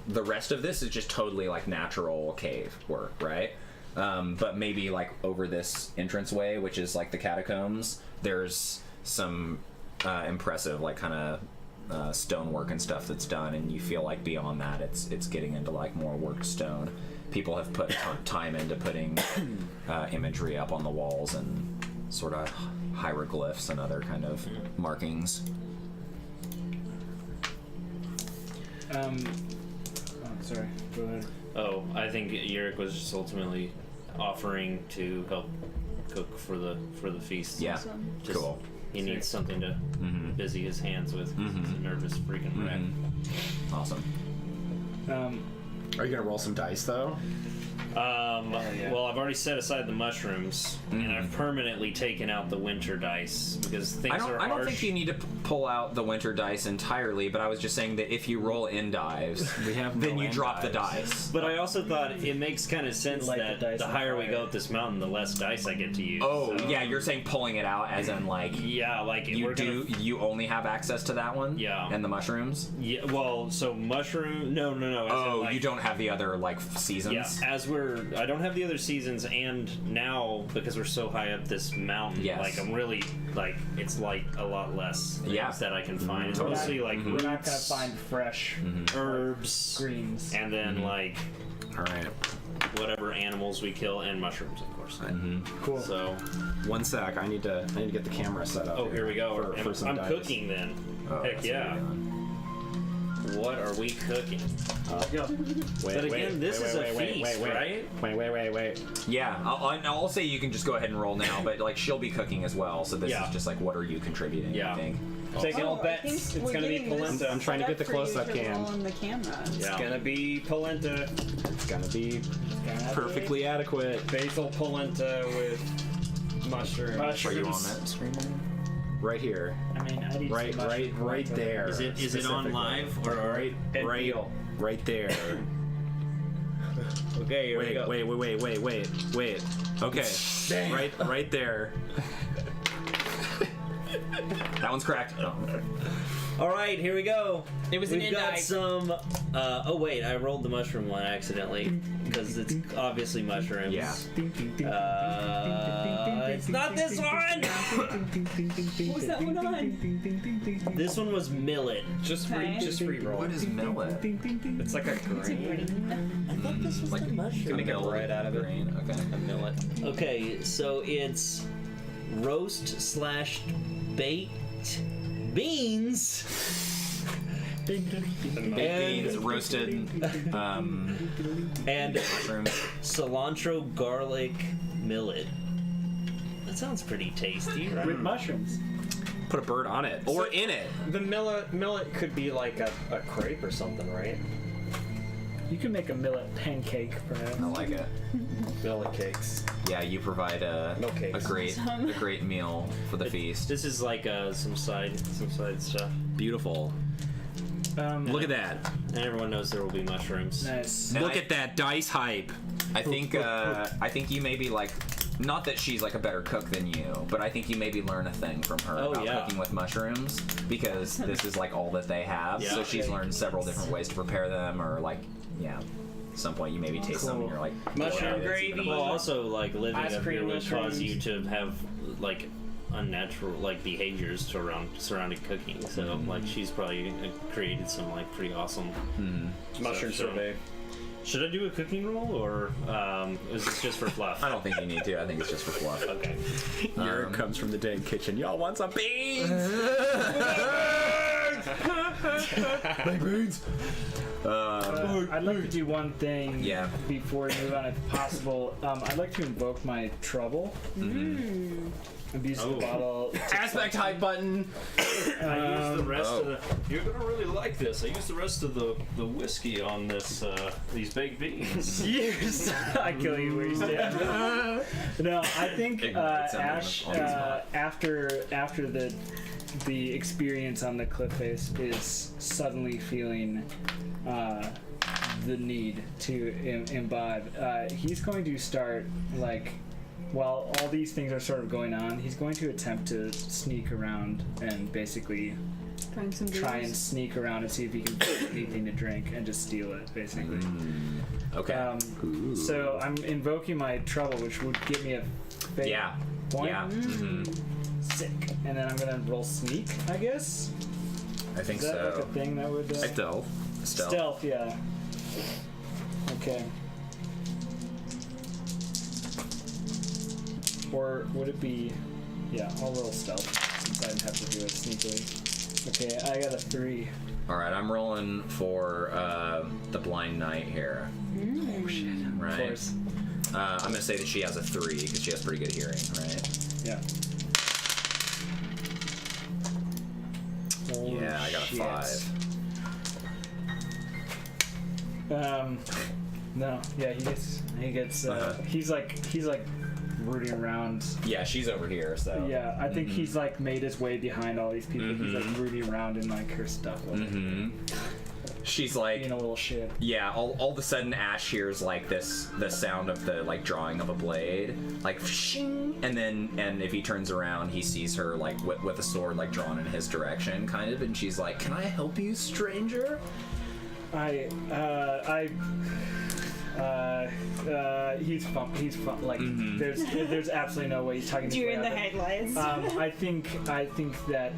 the rest of this is just totally like natural cave work, right? But maybe like over this entranceway, which is like the catacombs, there's some impressive like kind of stonework and stuff that's done, and you feel like beyond that it's getting into like more worked stone. People have put time into putting imagery up on the walls and sort of hieroglyphs and other kind of markings. Sorry. Go ahead. Oh, I think Yurik was just ultimately offering to help cook for the feast. Yeah, Just- cool. He needs something to busy his hands with. He's a nervous freaking wreck. Awesome. Are you gonna roll some dice though? Well, I've already set aside the mushrooms, and I've permanently taken out the winter dice because things are harsh. I don't think you need to pull out the winter dice entirely, but I was just saying that if you roll endives, then you drop the dice. But I also thought it makes kind of sense Light the that dice the on higher we fire. go up this mountain, the less dice I get to use. Oh, so- yeah, you're saying pulling it out as in like Yeah, like you we're you only have access to that one? Yeah. And the mushrooms? Yeah, well, so mushroom. No. as in, Oh, like, you don't have the other like seasons? Yeah, I don't have the other seasons, and now because we're so high up this mountain, Yes. like I'm really like it's like a lot lot things that I can find. It's Totally. mostly like We're not gonna roots, find fresh herbs, greens. and then like All right. whatever animals we kill, and mushrooms, of course. Cool. So, One sec. I need to get the camera set up. oh, here we go. For some I'm dice. cooking then. Oh, Heck that's yeah. what we're doing. What are we cooking? But again, this is a feast, right? Wait. Yeah, I'll say you can just go ahead and roll now, but like she'll be cooking as well, so this Yeah. is just like what are you contributing? Yeah. I think. Taking all I bets. think It's we're gonna be getting this polenta. I'm trying to get the set up for you close-up to cam. roll on the camera. It's Yeah. gonna be polenta. It's gonna be perfectly adequate. Basil polenta with mushrooms. Are you on that screen? Right here. I mean, I'd eat some mushrooms Right there. Is it on live or right there. Okay, here we go. Wait. Okay. Right there. That one's cracked. Oh. All right, here we go. It was an We've got endive. some. Oh wait, I rolled the mushroom one accidentally because it's obviously mushrooms. Yeah. It's not this one. What was that one on? This one was millet. Just re-roll. What is millet? It's like a grain. I thought this was Like the mushroom. Make a bread out of it. Grain. Okay. A millet. Okay, so it's roast/baked beans. Baked beans, roasted And mushrooms. cilantro garlic millet. That sounds pretty tasty, right? With mushrooms. Put a bird on it or in it. The millet could be like a crepe or something, right? You can make a millet pancake, perhaps. I like it. Millet cakes. Yeah, you provide a cakes. great meal for the feast. This is like some side stuff. Beautiful. Look at that. And everyone knows there will be mushrooms. Nice. And Look at that dice hype. I think you maybe like, not that she's like a better cook than you, but I think you maybe learn a thing from her Oh, about yeah. cooking with mushrooms, because this is like all that they have. Yeah. So she's learned several different ways to prepare them, or like, yeah, at some point you maybe taste them and you're like, Mushroom "Boy, that's even gravy." a Well, mushroom." also like living Ice up cream here would cause mushrooms. you to have like unnatural like behaviors surrounding cooking. So like she's probably created some like pretty awesome Mushroom stuff. sorbet. Should I do a cooking roll or is this just for fluff? I don't think you need to. I think it's just for fluff. Okay. Here it comes from the dang kitchen. Y'all want some beans? Big beans. I'd like to do one thing Yeah. before we move on, if possible. I'd like to invoke my trouble. Abuse the bottle. Aspect hype button. I used the rest of the. You're gonna really like this. I used the rest of the whiskey on this these baked beans. Years. I kill you where you stand. No, I think Ignorate someone Ash, on the spot. after the experience on the cliff face, is suddenly feeling the need to imbibe. He's going to start, like, while all these things are sort of going on, he's going to attempt to sneak around and basically try and sneak around and see if he can get anything to drink and just steal it, basically. Okay. So I'm invoking my trouble, which would give me a fate Yeah. point. Yeah. Sick. And then I'm gonna roll sneak, I guess. I think Is that so. like a thing that would Stealth. stealth? Yeah. Okay. Or would it be? Yeah, I'll roll stealth since I didn't have to do it sneakily. Okay, I got a 3. All right, I'm rolling for the blind knight here. Oh shit! Right. Of course. I'm gonna say that she has a 3 because she has pretty good hearing, right? Yeah. Oh, Yeah, I got a shit. 5. No, yeah, he gets he's like rooting around. Yeah, she's over here, so. Yeah, I think he's like made his way behind all these people. He's like rooting around in like her stuff, like She's like, being a little shit. yeah. All of a sudden, Ash hears like the sound of the like drawing of a blade, like shing, and if he turns around, he sees her like with a sword like drawn in his direction, kind of, and she's like, "Can I help you, stranger?" He's fun. Like there's absolutely no way he's talking. You're in the headlights. I think that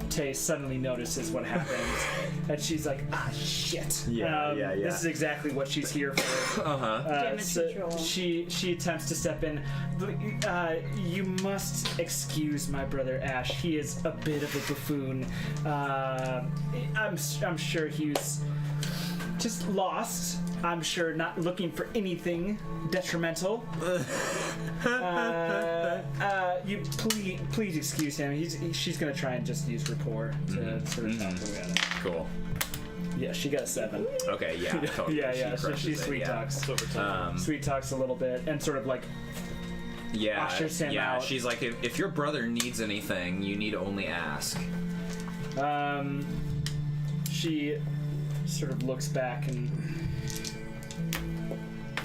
Tay suddenly notices what happens, and she's like, "Ah, shit." Yeah. This is exactly what she's here for. Damage So control. she attempts to step in. You must excuse my brother Ash. He is a bit of a buffoon. I'm sure he's just lost. I'm sure not looking for anything detrimental. You please excuse him. She's gonna try and just use rapport to sort of talk away at it. Cool. Yeah, she got a 7. Okay. Yeah. Totally. Yeah. So crushes she it, sweet yeah. talks. Um, Sweet talks a little bit and sort of like Yeah. ushers him Yeah. out. She's like, if your brother needs anything, you need only ask. She sort of looks back and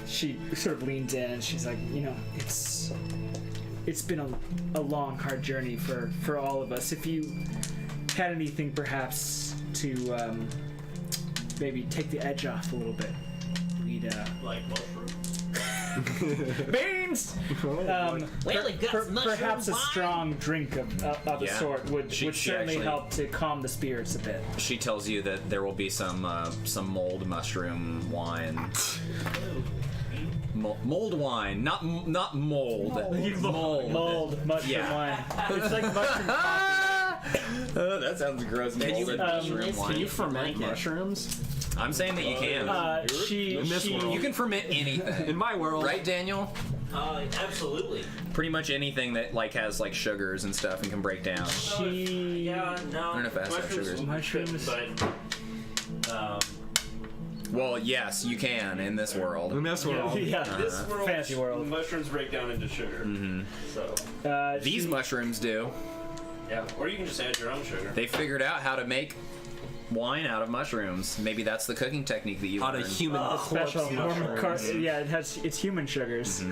she sort of leans in and she's like, it's been a long, hard journey for all of us. If you had anything perhaps to maybe take the edge off a little bit, we'd Like mushroom. beans. Well, we've got some mushroom Perhaps a wine. strong drink of a Yeah. sort would She certainly actually- help to calm the spirits a bit. She tells you that there will be some mold mushroom wine. Mold wine, not mold. Mold mushroom Yeah. wine. It's like mushroom coffee. Oh, that sounds gross. Molded mushroom wine. Can you ferment mushrooms? I'm saying that you can. In this world. You can ferment anything. In my world. Right, Daniel? Absolutely. Pretty much anything that like has like sugars and stuff and can break down. Yeah, no. I don't know if it has to have sugars. Mushrooms. But Well, yes, you can in this world. In this world. Yeah, this world, fancy world. mushrooms break down into sugar. So These mushrooms do. yeah, or you can just add your own sugar. They figured out how to make wine out of mushrooms. Maybe that's the cooking technique that you Out of learned. human special corpse warm mushrooms. yeah, it's human sugars.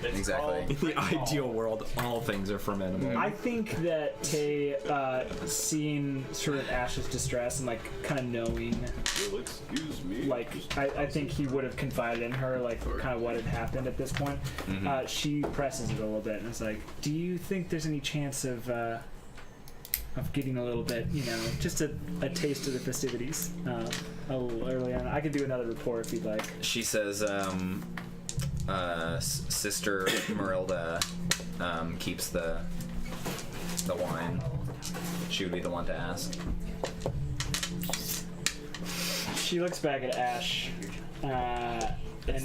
It's Exactly. all- In the ideal world, all things are fermentable. I think that Tay, seeing sort of Ash's distress and like kind of knowing, Excuse me. like I think he would have confided in her like kind of what had happened at this point. She presses it a little bit and is like, "Do you think there's any chance of getting a little bit, just a taste of the festivities a little early on? I could do another report if you'd like." She says, Sister Marilda keeps the wine. She would be the one to ask. She looks back at Ash and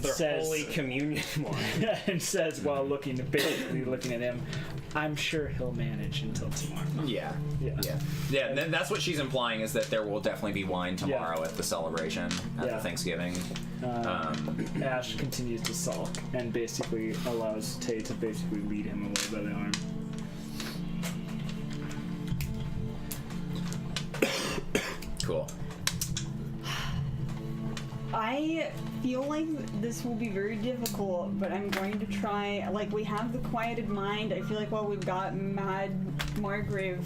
Their says, Holy Communion wine. and says, while basically looking at him, "I'm sure he'll manage until tomorrow." Yeah. Yeah. Yeah. And that's what she's implying is that there will definitely be wine tomorrow at the celebration at Yeah. the Thanksgiving. Ash continues to sulk and basically allows Tay to basically lead him away by the arm. Cool. I feel like this will be very difficult, but I'm going to try. Like, we have the quieted mind. I feel like while we've got Mad Margrave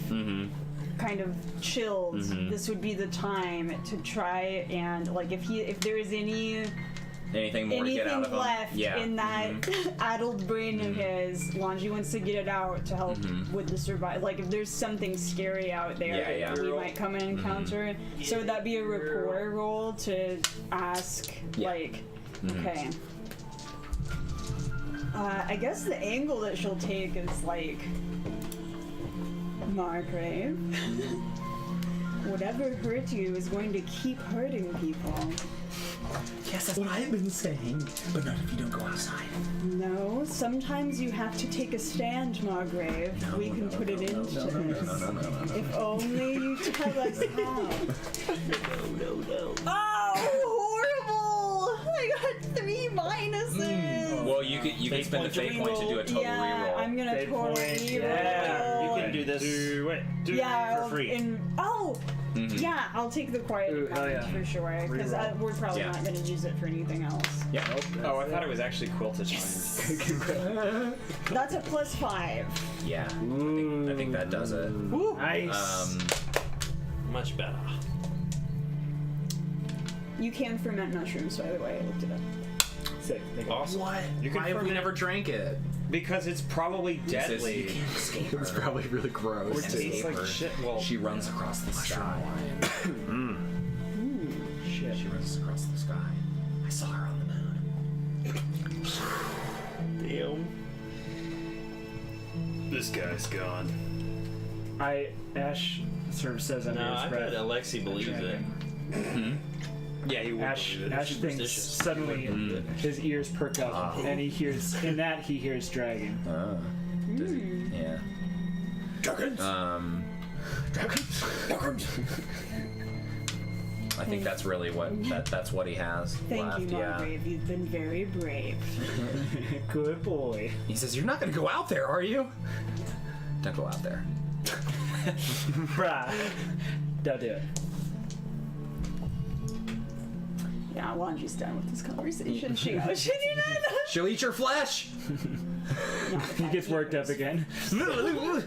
kind of chilled, this would be the time to try and, like, if there is Anything more to get out of anything them? left Yeah. in that addled brain of his, Lhanji wants to get it out to help with the survival. Like, if there's something scary out there Yeah, that we might come and encounter. So would that be a rapport roll to ask, Yeah. like, okay. I guess the angle that she'll take is, like, Margrave, whatever hurt you is going to keep hurting people. Yes, that's what I've been saying. But not if you don't go outside. No, sometimes you have to take a stand, Margrave. We can put it into this. If only you tell us how. No. Oh, horrible! I got 3 minuses. Well, you could spend the fate point to do a total Yeah, reroll. I'm gonna Fate total point, reroll. yeah. You can do this. Do it. Yeah, for free. Yeah, I'll take the quiet Ooh, hell mind yeah. for sure, because we're probably Yeah. not going to use it for anything else. Yeah. Oh, I thought it was actually quilted vines. That's a +5. Yeah. I think that does it. Nice. Much better. You can ferment mushrooms, by the way. I looked it up. Sick. Awesome. What? You can Why have we ferment- never drank it? Because it's probably deadly. It's probably really gross. It tastes like shit. Well, She runs across the sky. Shit. She runs across the sky. I saw her on the moon. Damn. This guy's gone. Ash sort of says under No, his I breath. bet Alexi believes it. yeah, he would Ash believe it. thinks superstitious. suddenly his ears perk up and he hears dragon. Yeah. Dragons! Dragons! I think that's really that's what he has Thank left. you, Margrave. You've been very brave. Good boy. He says, "You're not going to go out there, are you? Don't go out there." Bruh. Don't do it. Yeah, Lhanji's done with this conversation. She goes, "Should you not?" She'll eat your flesh. He gets worked up again. She'll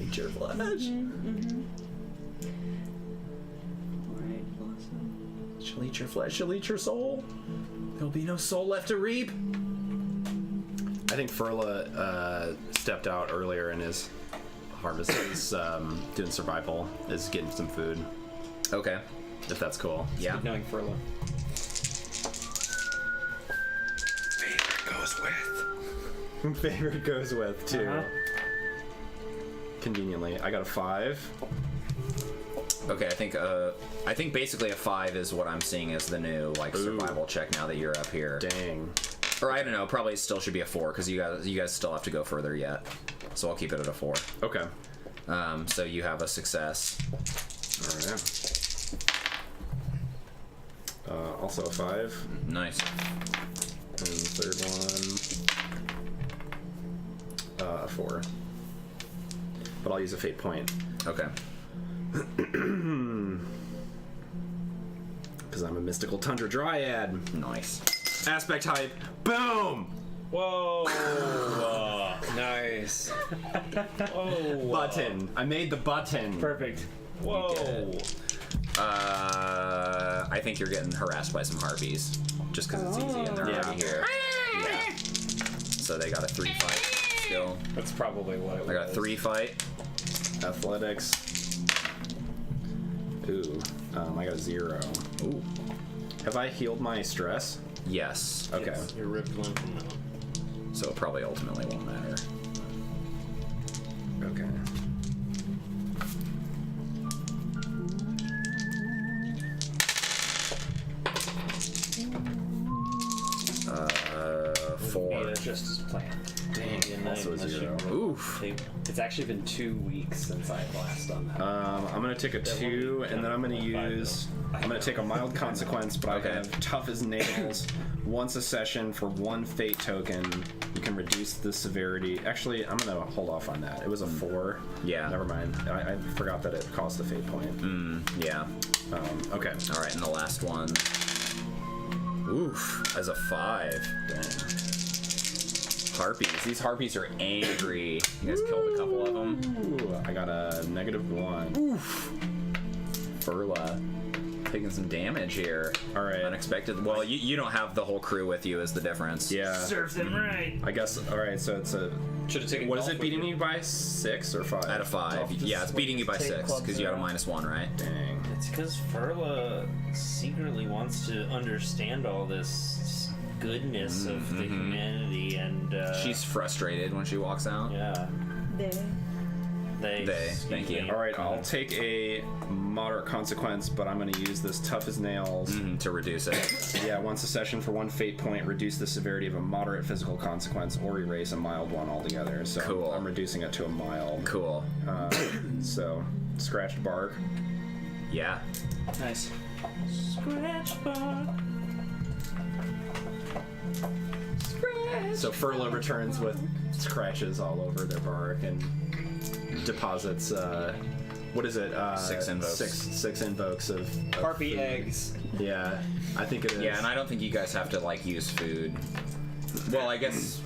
eat your flesh. She'll eat your flesh, she'll eat your soul. There'll be no soul left to reap. I think Furla stepped out earlier in his harvest. He's doing survival, is getting some food. Okay. If that's cool. Yeah. Good knowing Furla. Favorite goes with, too. Conveniently. I got a 5. Okay, I think basically a 5 is what I'm seeing as the new survival check now that you're up here. Dang. Or I don't know, probably still should be a 4 because you guys still have to go further yet. So I'll keep it at a 4. Okay. So you have a success. Alright. Also a 5. Nice. And the third one, a 4. But I'll use a fate point. Okay. Because I'm a mystical tundra dryad. Nice. Aspect hype. Boom! Whoa! Nice. Oh! Button. I made the button. Perfect. Whoa! I think you're getting harassed by some harpies. Just because it's easy and they're already here. Yeah. So they got a 3 fight skill. That's probably what it was. I got a 3 fight. Athletics. Ooh. I got a 0. Ooh. Have I healed my stress? Yes. Okay. You're ripped limb from now. So it probably ultimately won't matter. Okay. Yeah, just as planned. Dang. Also a 0. Oof. It's actually been 2 weeks since I last done that. I'm gonna take a 2, and then I'm gonna take a mild consequence, but Okay. I have tough as nails. Once a session for 1 fate token, you can reduce the severity. Actually, I'm gonna hold off on that. It was a 4. Yeah. Never mind. I forgot that it cost a fate point. Yeah. Okay. All right, and the last one. Oof. As a 5. Dang. Harpies. These harpies are angry. You guys killed a couple of them. Ooh, I got a -1. Oof. Furla. Taking some damage here. All right. Unexpected. Well, you don't have the whole crew with you is the difference. Yeah. Serves them right. I guess. All right. So it's a. Should have taken. What is golf it with beating you. me by 6 or 5? At a 5. Yeah, it's beating you by 6 because you got a -1, right? Dang. It's because Furla secretly wants to understand all this goodness of the humanity, and She's frustrated when she walks out. yeah. They. Thank you. All right. I'll take a moderate consequence, but I'm going to use this tough as nails. To reduce it. Yeah, once a session for 1 fate point, reduce the severity of a moderate physical consequence or erase a mild one altogether. So Cool. I'm reducing it to a mild. Cool. So, scratched bark. Yeah. Nice. Scratch bar. So Furla returns with scratches all over their bark and deposits, what is it? 6 invokes. Six invokes of Harpy food. eggs. Yeah, I think it is. Yeah, and I don't think you guys have to use food. Well, I guess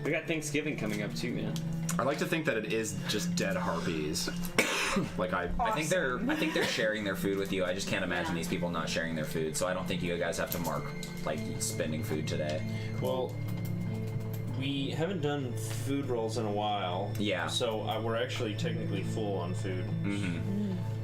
We got Thanksgiving coming up too, man. I like to think that it is just dead harpies. I think they're sharing their food with you. I just can't imagine these people not sharing their food. So I don't think you guys have to mark spending food today. Well, we haven't done food rolls in a while. Yeah. So we're actually technically full on food.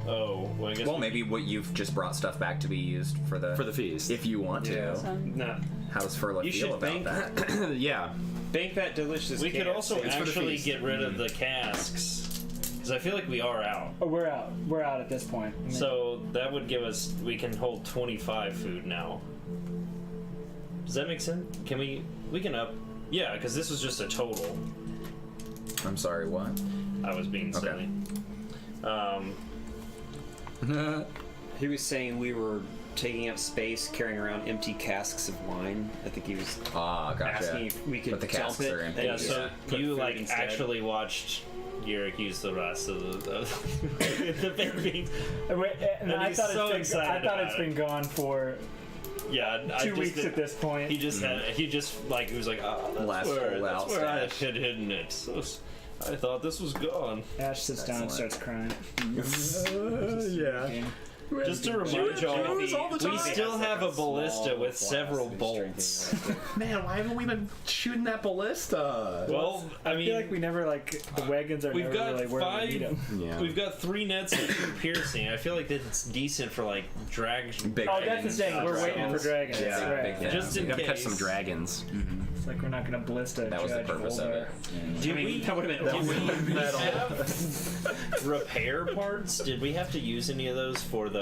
Oh, well, I guess. Well, maybe what you've just brought stuff back to be used for the feast. if you want to. No. How does Furla You feel should about bank that? Yeah. Bake that delicious. We could KFC. also for the actually feast. get rid of the casks, because I feel like we are out. Oh, we're out. We're out at this point. I mean, So that would give us. We can hold 25 food now. Does that make sense? Can we? We can up. Yeah, because this was just a total. I'm sorry, what? I was being Okay. silly. He was saying we were taking up space, carrying around empty casks of wine. I think he was Ah, gotcha. asking if we could But the dump casks it. are empty. and Yeah, just so put you food instead. actually watched Yurik use the rest of the baby. and I he's thought so it's excited been about been gone for Yeah, 2 weeks at this point. He just he was like, ah, that's Last where full out I stash. had hidden it. So I thought this was gone. Ash sits down and Excellent. starts crying. Yeah. Just to remind you, we still have a ballista with several bolts. Man, why haven't we been shooting that ballista? Well, I I feel like mean, we never the wagons are we've never got really where we need them. Yeah. we've got 3 nets and 2 piercing. I feel like that's decent for like Big Oh, that's the thing. We're waiting for dragons. dragons. Yeah, right. big, Just in we gotta catch case. some dragons. It's like we're not gonna ballista. That was the purpose of it. Did we That would have been have repair parts? Did we have to use any of those for the?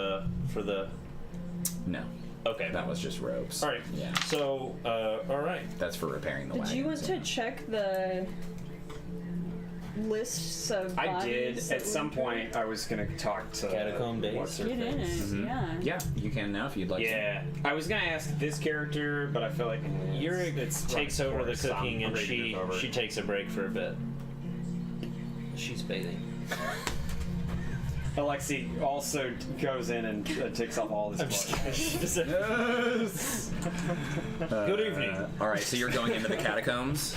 No, Okay. that was just ropes. All right. Yeah, So, all right. that's for repairing the Did wagons. you want to check the lists of I did. bodies At that some were point, I was gonna talk to Catacomb days. what's her Get in face. it, yeah. Yeah, you can now if you'd like Yeah, I was gonna ask this character, but I feel like Yurik takes over the cooking and she takes a break for a bit. She's bathing. Alexi also goes in and takes off all his clothes. Good evening. All right, so you're going into the catacombs.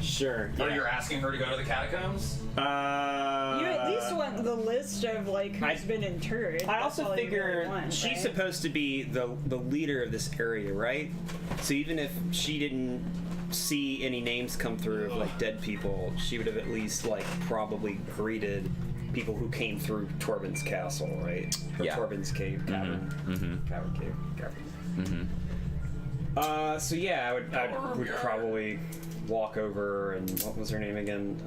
Sure. Or you're asking her to go to the catacombs? You at least want the list of like who's been interred. I That's also all you figure really want, she's right? supposed to be the leader of this area, right? So even if she didn't see any names come through of like dead people, she would have at least like probably greeted people who came through Torbin's castle, right? Or Yeah. Torbin's cave, Cavern. Cavern cave, Cavern. So yeah, I would probably walk over and what was her name again?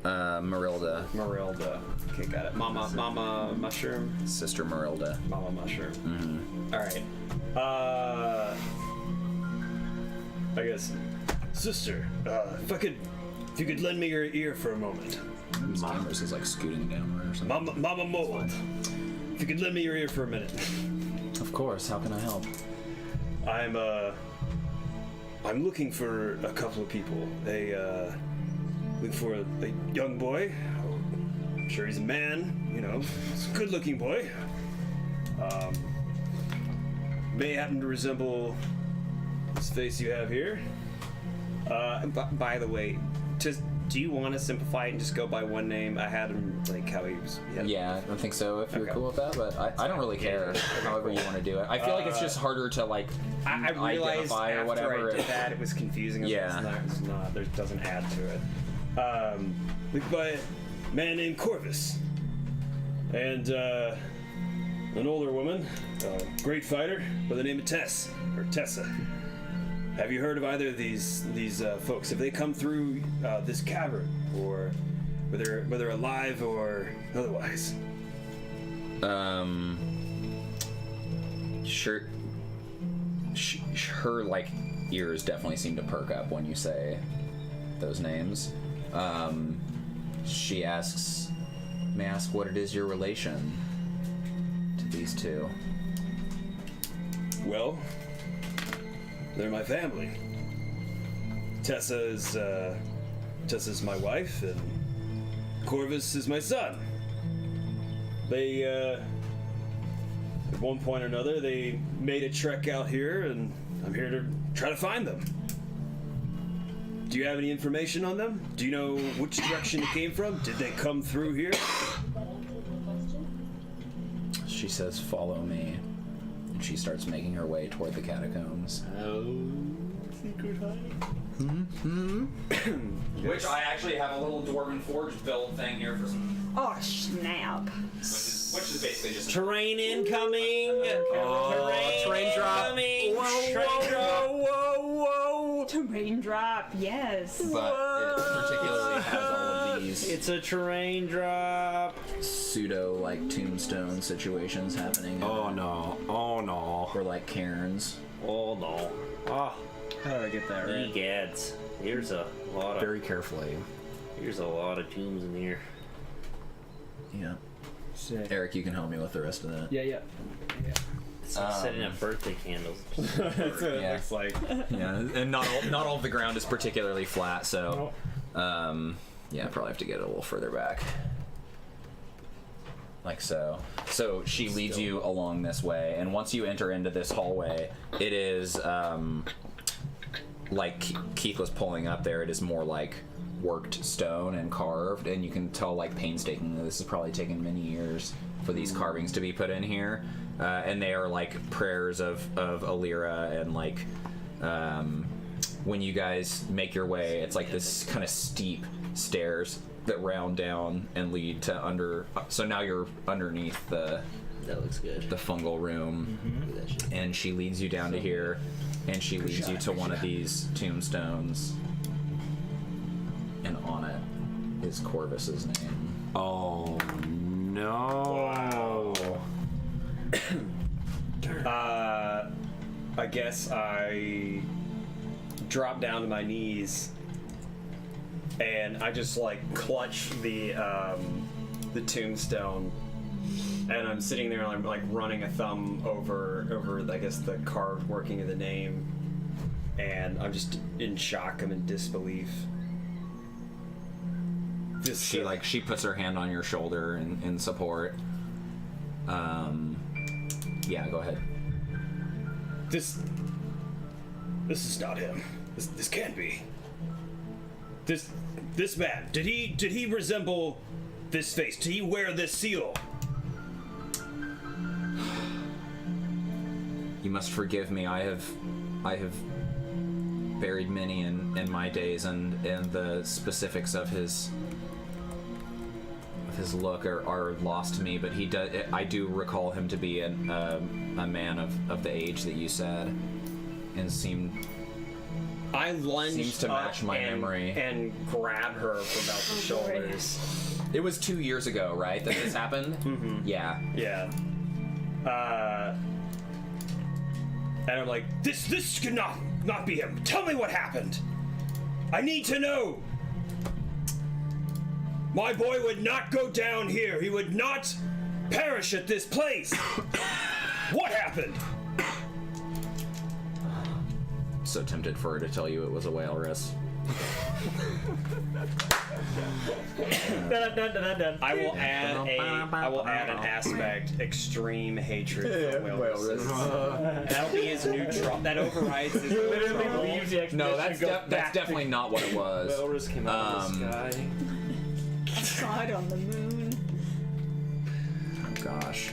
Marilda. Marilda. Okay, got it. Mama Mushroom. Sister Marilda. Mama Mushroom. All right. I guess, sister, if you could lend me your ear for a moment. His camera's is like scooting downward or something. Mama Mold, if you could lend me your ear for a minute. Of course. How can I help? I'm looking for a couple of people. Looking for a young boy. I'm sure he's a man, he's a good-looking boy. May happen to resemble this face you have here. By the way, do you want to simplify it and just go by one name? I had him like how he was. Yeah, I don't think so. If you're Okay. cool with that, but I don't really care. However you want to do it. I feel like it's just harder to like I realized identify after or whatever. I did that it was confusing. Yeah. It's not. There doesn't add to it. Looking by a man named Corvus. And an older woman, a great fighter by the name of Tessa. Have you heard of either of these folks? Have they come through this cavern, or whether alive or otherwise? Sure. Her like ears definitely seem to perk up when you say those names. She asks, "May I ask what it is your relation to these two?" Well, they're my family. Tessa's my wife, and Corvus is my son. They, at one point or another, they made a trek out here, and I'm here to try to find them. Do you have any information on them? Do you know which direction it came from? Did they come through here? She says, "Follow me," and she starts making her way toward the catacombs. Which I actually have a little Dwarven Forge build thing here for some, Oh snap! which is basically just Terrain incoming. Terrain drop. Incoming. Terrain drop. Terrain drop, yes. but it particularly has all of these It's a terrain drop. pseudo like tombstone situations happening. Oh no. Or like cairns. Oh no. Ah, How do I get that right? egads. Here's a lot of Very carefully. tombs in here. Yeah. Sick. Eric, you can help me with the rest of that. Yeah. It's like setting up birthday candles. That's what it Yeah. looks like. Yeah, and not all of the ground is particularly flat, so yeah, probably have to get it a little further back. Like so. So she leads you along this way, and once you enter into this hallway, it is like Keith was pulling up there, it is more like worked stone and carved, and you can tell like painstakingly this has probably taken many years for these carvings to be put in here, and they are like prayers of Illyra, and like when you guys make your way, it's like this kind of steep stairs that round down and lead to under. So now you're underneath the. That looks good. The fungal room, and she leads you down to here, and she leads you to one of these tombstones, and on it is Corvus's name. Oh no! I guess I drop down to my knees, and I just like clutch the tombstone. And I'm sitting there and I'm like running a thumb over I guess the carved working of the name, and I'm just in shock. I'm in disbelief. She puts her hand on your shoulder in support. Yeah, go ahead. This is not him. This can't be. This man, did he resemble this face? Did he wear this seal? You must forgive me. I have buried many in my days, and the specifics of his look are lost to me. But I do recall him to be a man of the age that you said, and seemed. I lunged seems to match my memory and grab her from about the shoulders. It was 2 years ago, right, that this happened? Mm-hmm. Yeah. Yeah. And I'm like, this could not be him. Tell me what happened. I need to know. My boy would not go down here. He would not perish at this place. What happened? So tempted for her to tell you it was a walrus. I will add an aspect: extreme hatred for walruses. That'll be his neutral. That overrides his neutral. No, that's definitely not what it was. Walrus came out of the sky. I saw it on the moon. Oh gosh.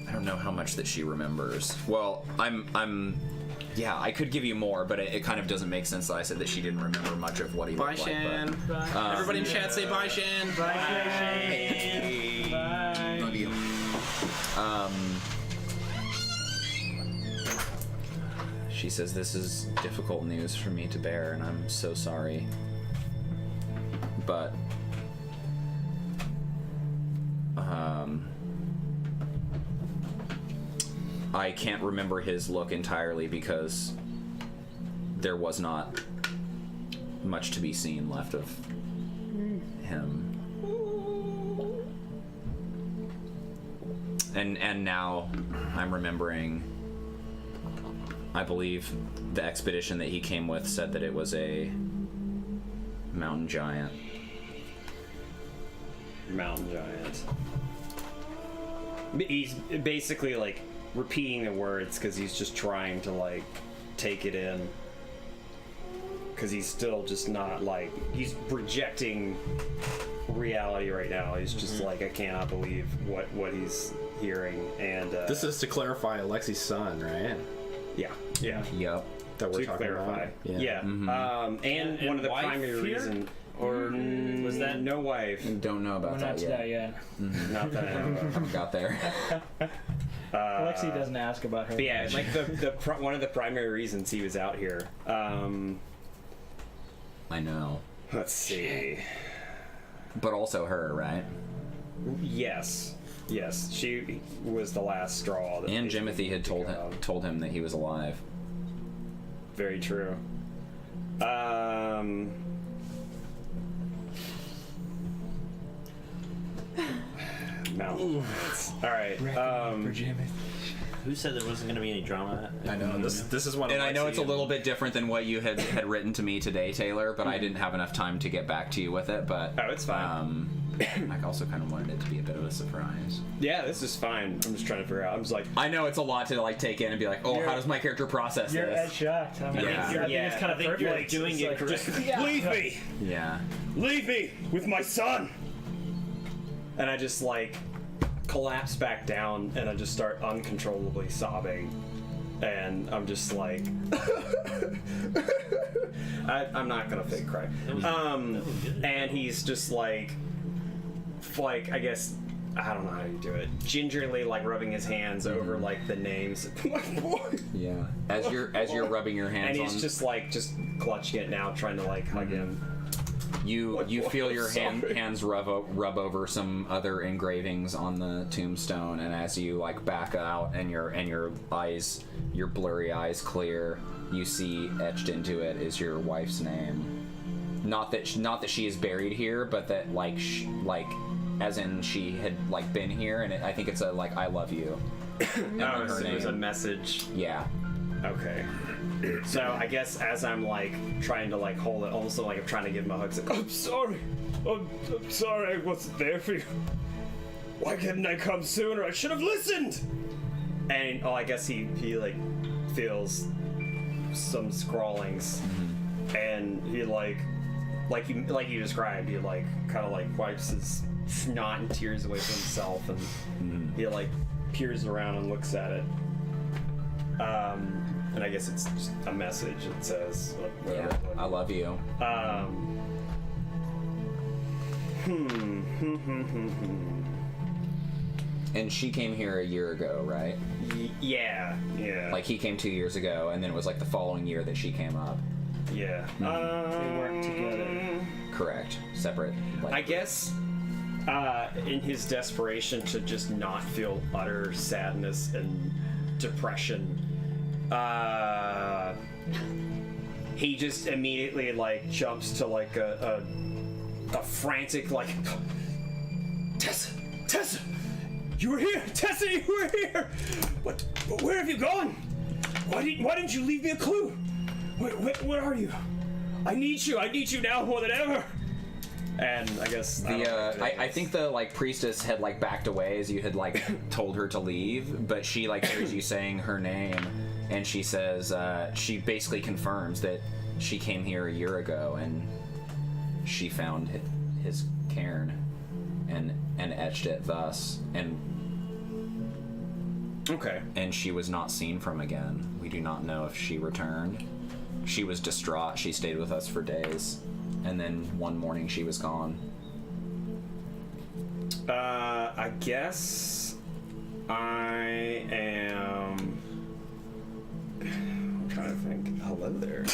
I don't know how much that she remembers. Well, yeah, I could give you more, but it kind of doesn't make sense that I said that she didn't remember much of what he Bye, looked Shan. like. But, Everybody in chat say bye, Shan. Bye, Shay. Bye. Love you. She says, "This is difficult news for me to bear, and I'm so sorry. But, I can't remember his look entirely because there was not much to be seen left of him. And now I'm remembering, I believe the expedition that he came with said that it was a mountain giant. Mountain giant. He's basically like repeating the words because he's just trying to like take it in, because he's still just not like, he's projecting reality right now. He's just like, I cannot believe what he's hearing. And This is to clarify Alexi's son, right? yeah Yep. That we're to talking clarify about. yeah. And one of the wife primary here? reasons, or Was that no wife? Don't know about We're that not to yet. that yet. Not that I know of. Haven't got there. Alexi doesn't ask about her. But yeah, like one of the primary reasons he was out here. I know. Let's see. But also her, right? Yes, she was the last straw. That And basically Jimothy had told him that he was alive. Very true. Mountains. All right. Who said there wasn't going to be any drama? I know. This is one. And I know it's a little bit different than what you had written to me today, Taylor, but I didn't have enough time to get back to you with it. But Oh, it's fine. I also kind of wanted it to be a bit of a surprise. Yeah, this is fine. I'm just trying to figure out. I'm just like, I know it's a lot to like take in and be like, oh, how does my character process You're this? edge shocked. I mean, Yeah. I think it's kind of perfect. you're like doing it correct. Leave me! Yeah. Leave me with my son! and I just like collapse back down, and I just start uncontrollably sobbing, and I'm just like, I'm not gonna fake cry. And he's just like I guess. I don't know how you do it. Gingerly, like rubbing his hands over like the names. My boy. Yeah. As you're rubbing your hands And he's on, just clutching it now, trying to like hug him. you feel your Sorry. hands rub over some other engravings on the tombstone, and as you like back out and your eyes, your blurry eyes clear, you see etched into it is your wife's name. Not that she is buried here, but that like as in she had like been here, and I think it's a like I love you. And then her So it was a name. message. Yeah. Okay. So I guess as I'm like trying to like hold it, almost like I'm trying to give him a hug. It's like, I'm sorry. I'm sorry I wasn't there for you. Why couldn't I come sooner? I should have listened! and I guess he like feels some scrawlings, and he like you described, he like kind of like wipes his snot and tears away from himself, and he like peers around and looks at it. And I guess it's just a message that says, Yeah. I love you. And she came here a year ago, right? Yeah. Like he came 2 years ago, and then it was like the following year that she came up. Yeah. They work together. Correct. Separate. Like, I guess in his desperation to just not feel utter sadness and depression, he just immediately like jumps to like a frantic like, Tessa! You were here! Tessa, you were here! Where have you gone? Why didn't you leave me a clue? Where are you? I need you now more than ever! and I guess I think the like priestess had like backed away as you had like told her to leave, but she like hears you saying her name, and she says she basically confirms that she came here a year ago and she found his cairn and etched it thus, okay. and she was not seen from again. We do not know if she returned. She was distraught. She stayed with us for days, and then one morning she was gone. I guess I am. I'm trying to think. Hello there.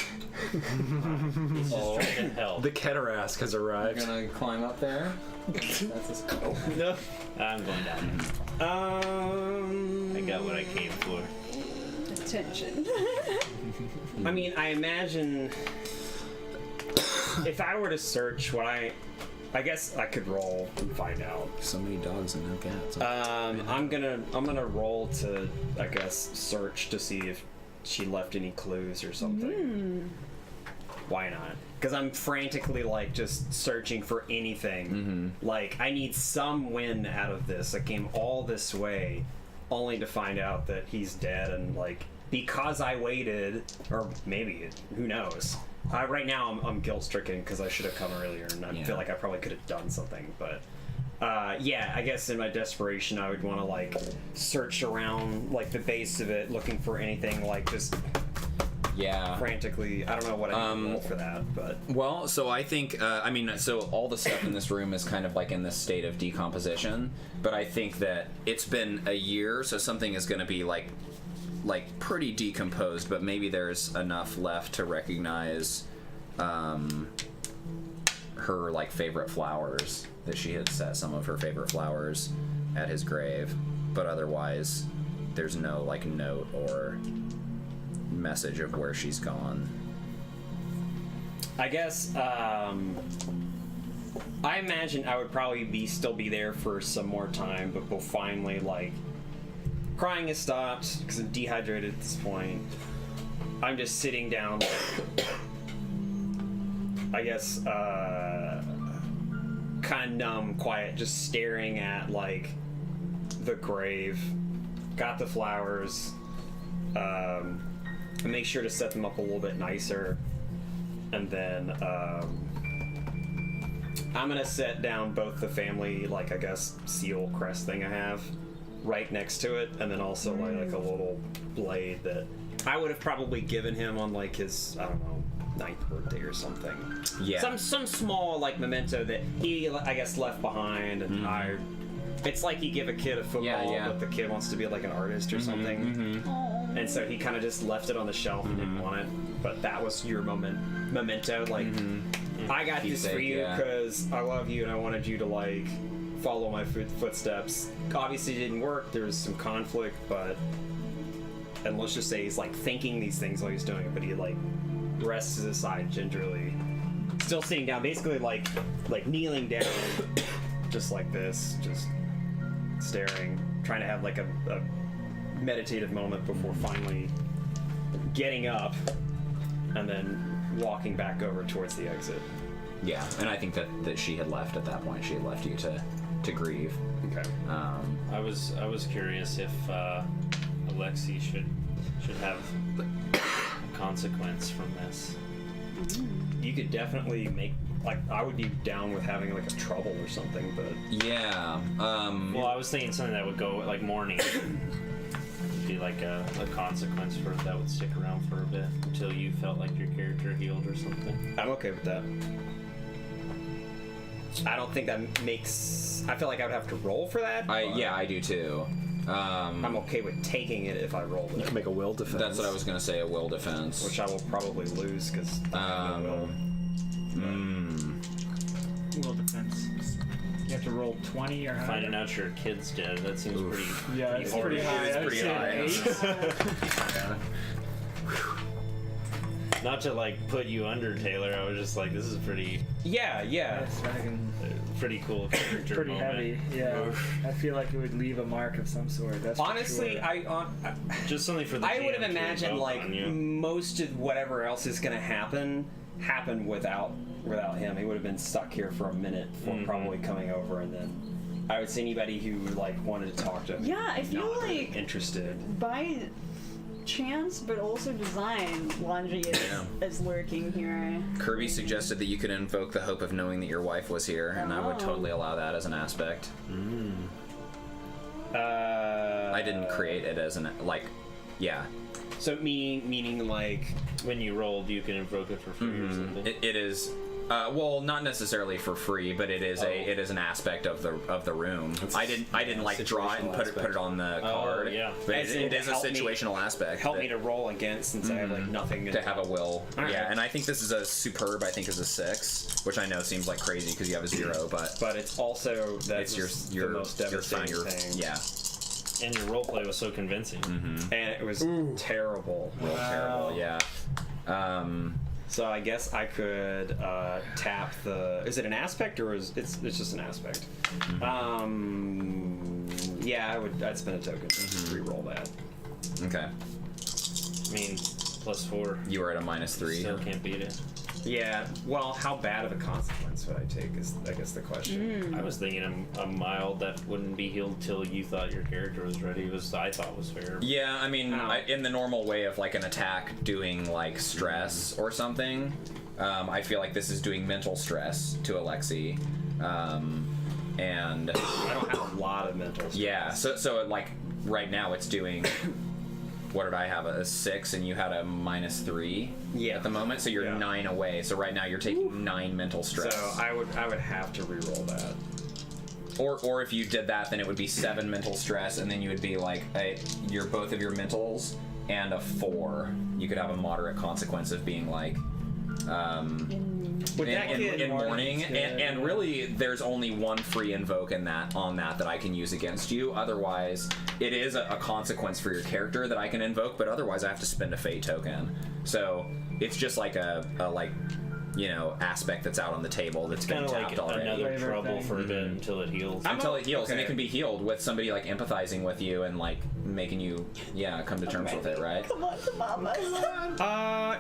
He's just trying to help. The Ketarask has arrived. Gonna climb up there. That's a No. I'm going down. I got what I came for. Attention. I mean, I imagine if I were to search what I guess I could roll and find out. So many dogs and no cats. I'm gonna roll to, I guess, search to see if she left any clues or something. Why not? Because I'm frantically like just searching for anything. Like I need some win out of this. I came all this way only to find out that he's dead, and like because I waited, or maybe who knows. Right now I'm guilt stricken because I should have come earlier, and I feel like I probably could have done something. But yeah, I guess in my desperation I would want to like search around like the base of it, looking for anything like just frantically. I don't know what I need to roll for that, but Well, so I think, so all the stuff in this room is kind of like in this state of decomposition, but I think that it's been a year, so something is going to be like pretty decomposed, but maybe there's enough left to recognize her like favorite flowers, that she had set some of her favorite flowers at his grave, but otherwise there's no like note or message of where she's gone. I guess I imagine I would probably still be there for some more time, but we'll finally like crying has stopped because I'm dehydrated at this point. I'm just sitting down, kind of numb, quiet, just staring at like the grave. Got the flowers. Make sure to set them up a little bit nicer, and then I'm gonna set down both the family, like I guess seal crest thing I have, right next to it, and then also like a little blade that I would have probably given him on like his, I don't know, 9th birthday or something. Yeah. Some small like memento that he, I guess, left behind, and it's like you give a kid a football, but the kid wants to be like an artist or something. And so he kind of just left it on the shelf and didn't want it. But that was your memento. Like, I got this for you because I love you and I wanted you to like follow my footsteps. Obviously, it didn't work. There was some conflict, but and let's just say he's like thinking these things while he's doing it. But he like rests his side gingerly, still sitting down, basically like kneeling down, just like this, just staring, trying to have like a meditative moment before finally getting up and then walking back over towards the exit. Yeah, and I think that she had left at that point. She had left you to grieve. Okay. I was curious if Alexei should have a consequence from this. You could definitely make, like, I would be down with having like a trouble or something, but Yeah. Well, I was thinking something that would go like mourning. Be like a consequence for that would stick around for a bit until you felt like your character healed or something. I'm okay with that. I don't think that makes. I feel like I would have to roll for that. I do too. I'm okay with taking it if I roll You it, can make a will defense. That's what I was gonna say. A will defense. which I will probably lose because Will defense. You have to roll 20 or higher. Finding out your kid's dead, that seems pretty. Yeah, it's pretty high. It's I'd pretty say high. 8. Not to like put you under, Taylor. I was just like, this is pretty yeah. That's fucking pretty cool character. pretty moment. heavy. Yeah, Oof. I feel like it would leave a mark of some sort. That's for Honestly, sure. Just something for the I would DM have to imagined invoke like on you. most of whatever else is going to happen without him. He would have been stuck here for a minute before probably coming over, and then I would say anybody who like wanted to talk to him. Yeah, I feel not like interested. by chance, but also design, Lhanji is lurking here. Kirby suggested that you could invoke the hope of knowing that your wife was here, and I would totally allow that as an aspect. I didn't create it as an yeah. So meaning like When you rolled, you can invoke it for free or something. It is. Well, not necessarily for free, but it is it is an aspect of the room. I didn't like draw it and put it on the card. Yeah. But As it in is a help me- situational aspect. help me to roll against since I have like nothing to have a will. Alright. Yeah, and I think this is a superb. I think is a 6, which I know seems like crazy because you have a 0, but it's also that's it's the most devastating thing. Yeah, And your roleplay was so convincing. And it was terrible. real terrible. Yeah. So I guess I could tap the. Is it an aspect or is it's just an aspect? Yeah, I'd spend a token to re-roll that. Okay. I mean, +4. You were at a -3. Still can't beat it. Yeah. Well, how bad of a consequence would I take? Is I guess the question. I was thinking a mild that wouldn't be healed till you thought your character was ready. I thought was fair. Yeah, I mean, Ow. in the normal way of like an attack doing like stress or something, I feel like this is doing mental stress to Alexei, and I don't have a lot of mental. Stress. yeah, so like right now it's doing. What did I have? A 6, and you had a -3 at the moment, so you're 9 away. So right now you're taking 9 mental stress. So I would have to re-roll that. Or if you did that, then it would be 7 mental stress, and then you would be like both of your mentals and a 4. You could have a moderate consequence of being like in mourning, and really there's only one free invoke in that I can use against you. Otherwise, it is a consequence for your character that I can invoke, but otherwise I have to spend a fate token. So it's just like a aspect that's out on the table that's been Kind of tapped like already. another Flavor trouble thing. for a bit until it heals. Until it heals, and okay. it can be healed with somebody like empathizing with you and like making you come to terms with it, right? Come on to mama.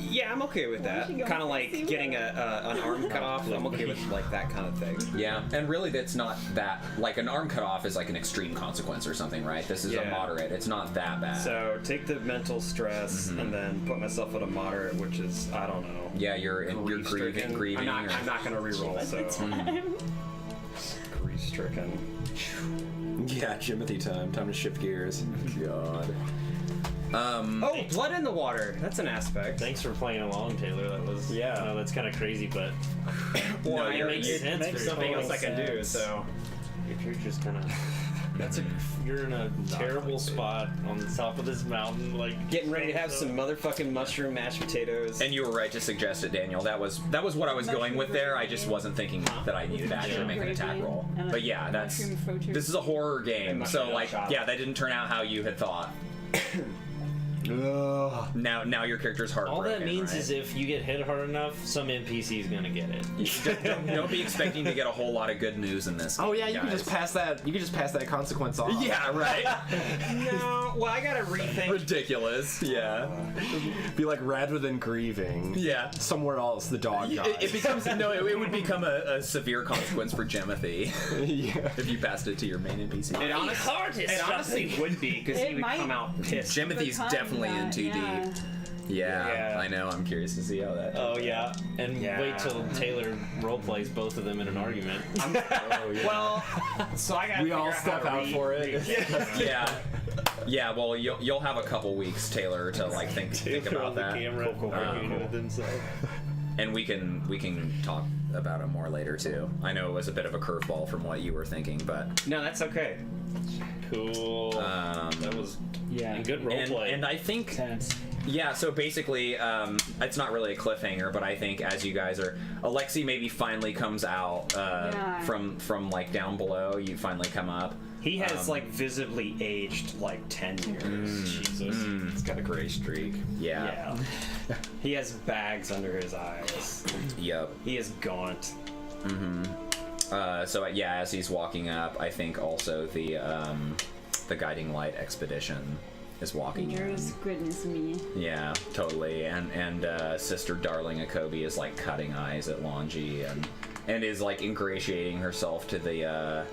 Yeah, Yeah, I'm okay with that. should go Kind of and like see getting an arm cut off. I'm okay with like that kind of thing. Yeah, and really that's not that, like an arm cut off is like an extreme consequence or something, right? This is a Yeah. moderate. It's not that bad. So take the mental stress and then put myself at a moderate, which is, I don't know. yeah, you're grieving. I'm not gonna reroll, so grief stricken. Yeah, Jimothy time. Time to shift gears. God. Oh, blood in the water. That's an aspect. Thanks for playing along, Taylor. That was I know that's kind of crazy, but Well, it makes sense. makes for something total else I can do. sense. So If you're just kind of you're in a terrible spot on the top of this mountain, like getting ready to have some motherfucking mushroom mashed potatoes. And you were right to suggest it, Daniel. That was what I was going with there. I just wasn't thinking that I needed to actually make an attack roll. But yeah, this is a horror game, so like yeah, that didn't turn out how you had thought. Now your character's heartbroken. all that means right? is if you get hit hard enough, some NPC is gonna get it. Don't be expecting to get a whole lot of good news in this. Oh game, yeah, you can guys. just pass that. You can just pass that consequence off. Yeah, right. No, well, I gotta rethink. Ridiculous. Yeah. Be like rather than grieving. Yeah. Somewhere else, the dog dies. It becomes it would become a severe consequence for Jimothy yeah. if you passed it to your main NPC. It honestly would be because It he would might come out pissed. Jimothy's become definitely in that, too yeah. deep. Yeah, Yeah. I know. I'm curious to see how that. Oh yeah, and Yeah. wait till Taylor role plays both of them in an argument. Well, so I gotta We all figure step how to out for it. Yeah. Yeah, well, you'll have a couple weeks, Taylor, to like think about that, Camera, arguing with himself. and we can talk about it more later too. I know it was a bit of a curveball from what you were thinking, but No, that's okay. Cool. That was Yeah. good role play. and I think Tense. yeah. So basically, it's not really a cliffhanger, but I think as you guys are, Alexi maybe finally comes out Yeah. from like down below. You finally come up. He has like visibly aged like 10 years. Jesus. It's got a gray streak. Yeah. Yeah. He has bags under his eyes. Yep. He is gaunt. So yeah, as he's walking up, I think also the guiding light expedition is walking in. Yours, goodness me. Yeah, totally. And Sister Darling Akobi is like cutting eyes at Lhanji and is like ingratiating herself to the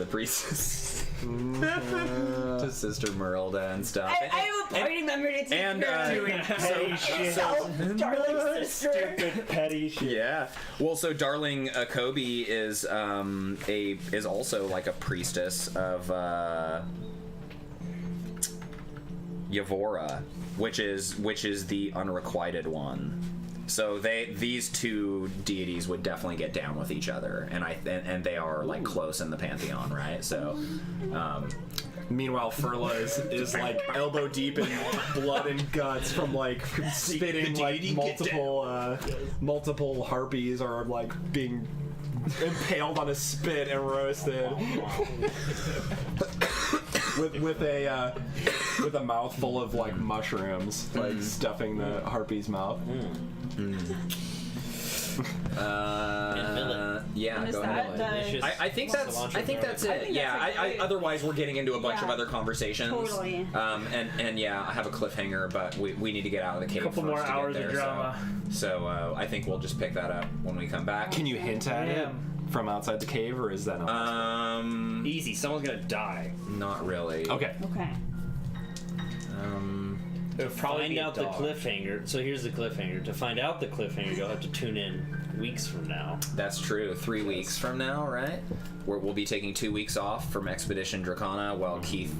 priestess, to Sister Merlda and stuff. I have a party member to take and, care of darling sister. Stupid petty shit. Yeah. Well, so Darling Akobi is is also like a priestess of Yavora, which is the unrequited one. So these two deities would definitely get down with each other, and they are like close in the pantheon, right? So, Meanwhile, Furla is like elbow deep in blood and guts from like spitting like multiple harpies or like being impaled on a spit and roasted. with a mouthful of like mushrooms, like stuffing the harpy's mouth. Yeah, And is go that ahead. the- I think that's it. think Yeah, that's a good- otherwise we're getting into a bunch of Yeah. other conversations. Totally. And yeah, I have a cliffhanger, but we need to get out of the cave. Couple first more to get hours of there, drama. So I think we'll just pick that up when we come back. Can you hint at it from outside the cave, or is that not? Easy, someone's gonna die. Not really. Okay. Okay. It would probably Find be a out the dog. cliffhanger. So here's the cliffhanger. To find out the cliffhanger, you'll have to tune in weeks from now. That's true. 3 weeks from now, right? We'll be taking 2 weeks off from Expedition Dracana while Keith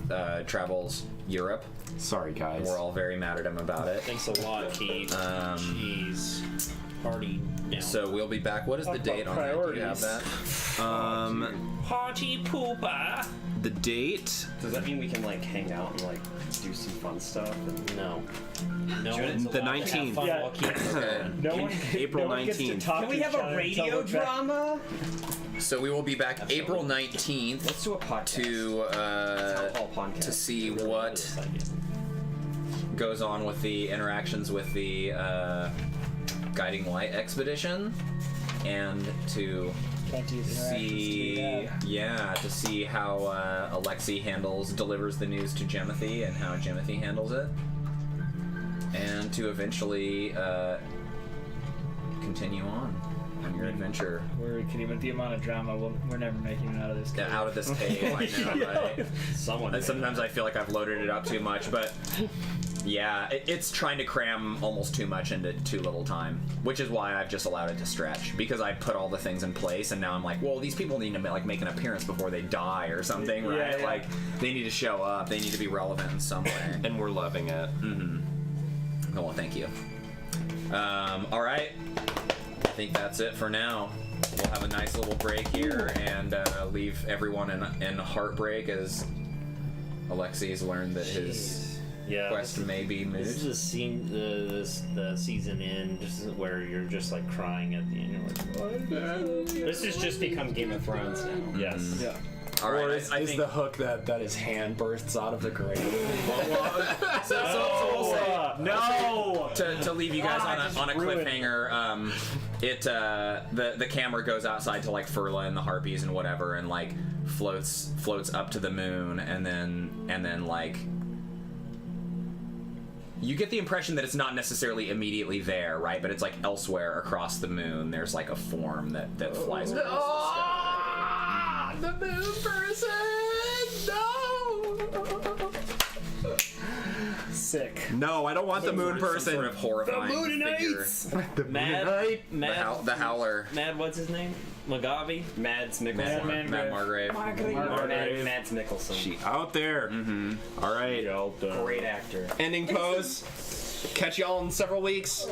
travels Europe. Sorry, guys. We're all very mad at him about it. Thanks a lot, Keith. Jeez. Party now. So we'll be back. What is the Talk date about on that? Do you have priorities. that? Party pooper. The date? Does that mean we can like hang out and like do some fun stuff? And... No. No Sure, one's the allowed to have 19th. fun Yeah. while Keith's around. No one, April no one gets to 19th. talk Can we to have each a other until radio we're back. drama? So we will be back April 19th Let's do a podcast. to Town Hall podcast. to see what goes on with the interactions with the Guiding Light expedition, and to Plenty of see interactions to have. to see how Alexi delivers the news to Jimothy and how Jimothy handles it. and to eventually continue on your adventure. We're kidding with the amount of drama. We're never making it out of this cave. Out of this cave, I know, right? Someone. Sometimes I feel like I've loaded it up too much, but yeah, it's trying to cram almost too much into too little time, which is why I've just allowed it to stretch, because I put all the things in place, and now I'm like, well, these people need to make an appearance before they die or something, right? Yeah. Like, they need to show up, they need to be relevant in some way. And we're loving it. Oh, well, thank you. All right. I think that's it for now. We'll have a nice little break here and leave everyone in heartbreak as Alexi's learned that his quest may be moved. This is a scene, the season end, where you're just like crying at the end. You're like, what? This has just become Game of Thrones now. Yes. Yeah. All right, Or is I think the hook that his hand bursts out of the grave? so we'll say No! to leave you guys on a ruined cliffhanger. The camera goes outside to like Furla and the harpies and whatever, and like floats up to the moon, and then like you get the impression that it's not necessarily immediately there, right? But it's like elsewhere across the moon. There's like a form that flies across the sky. The moon person! No! Sick. No, I don't want the moon Some person. sort of horrifying figure. Mad, The Howler. Mad, what's his name? Magavi? Mads Mikkelsen. Matt Margrave. Mads Mikkelsen. She out there. All right. Great actor. Ending pose. Catch y'all in several weeks.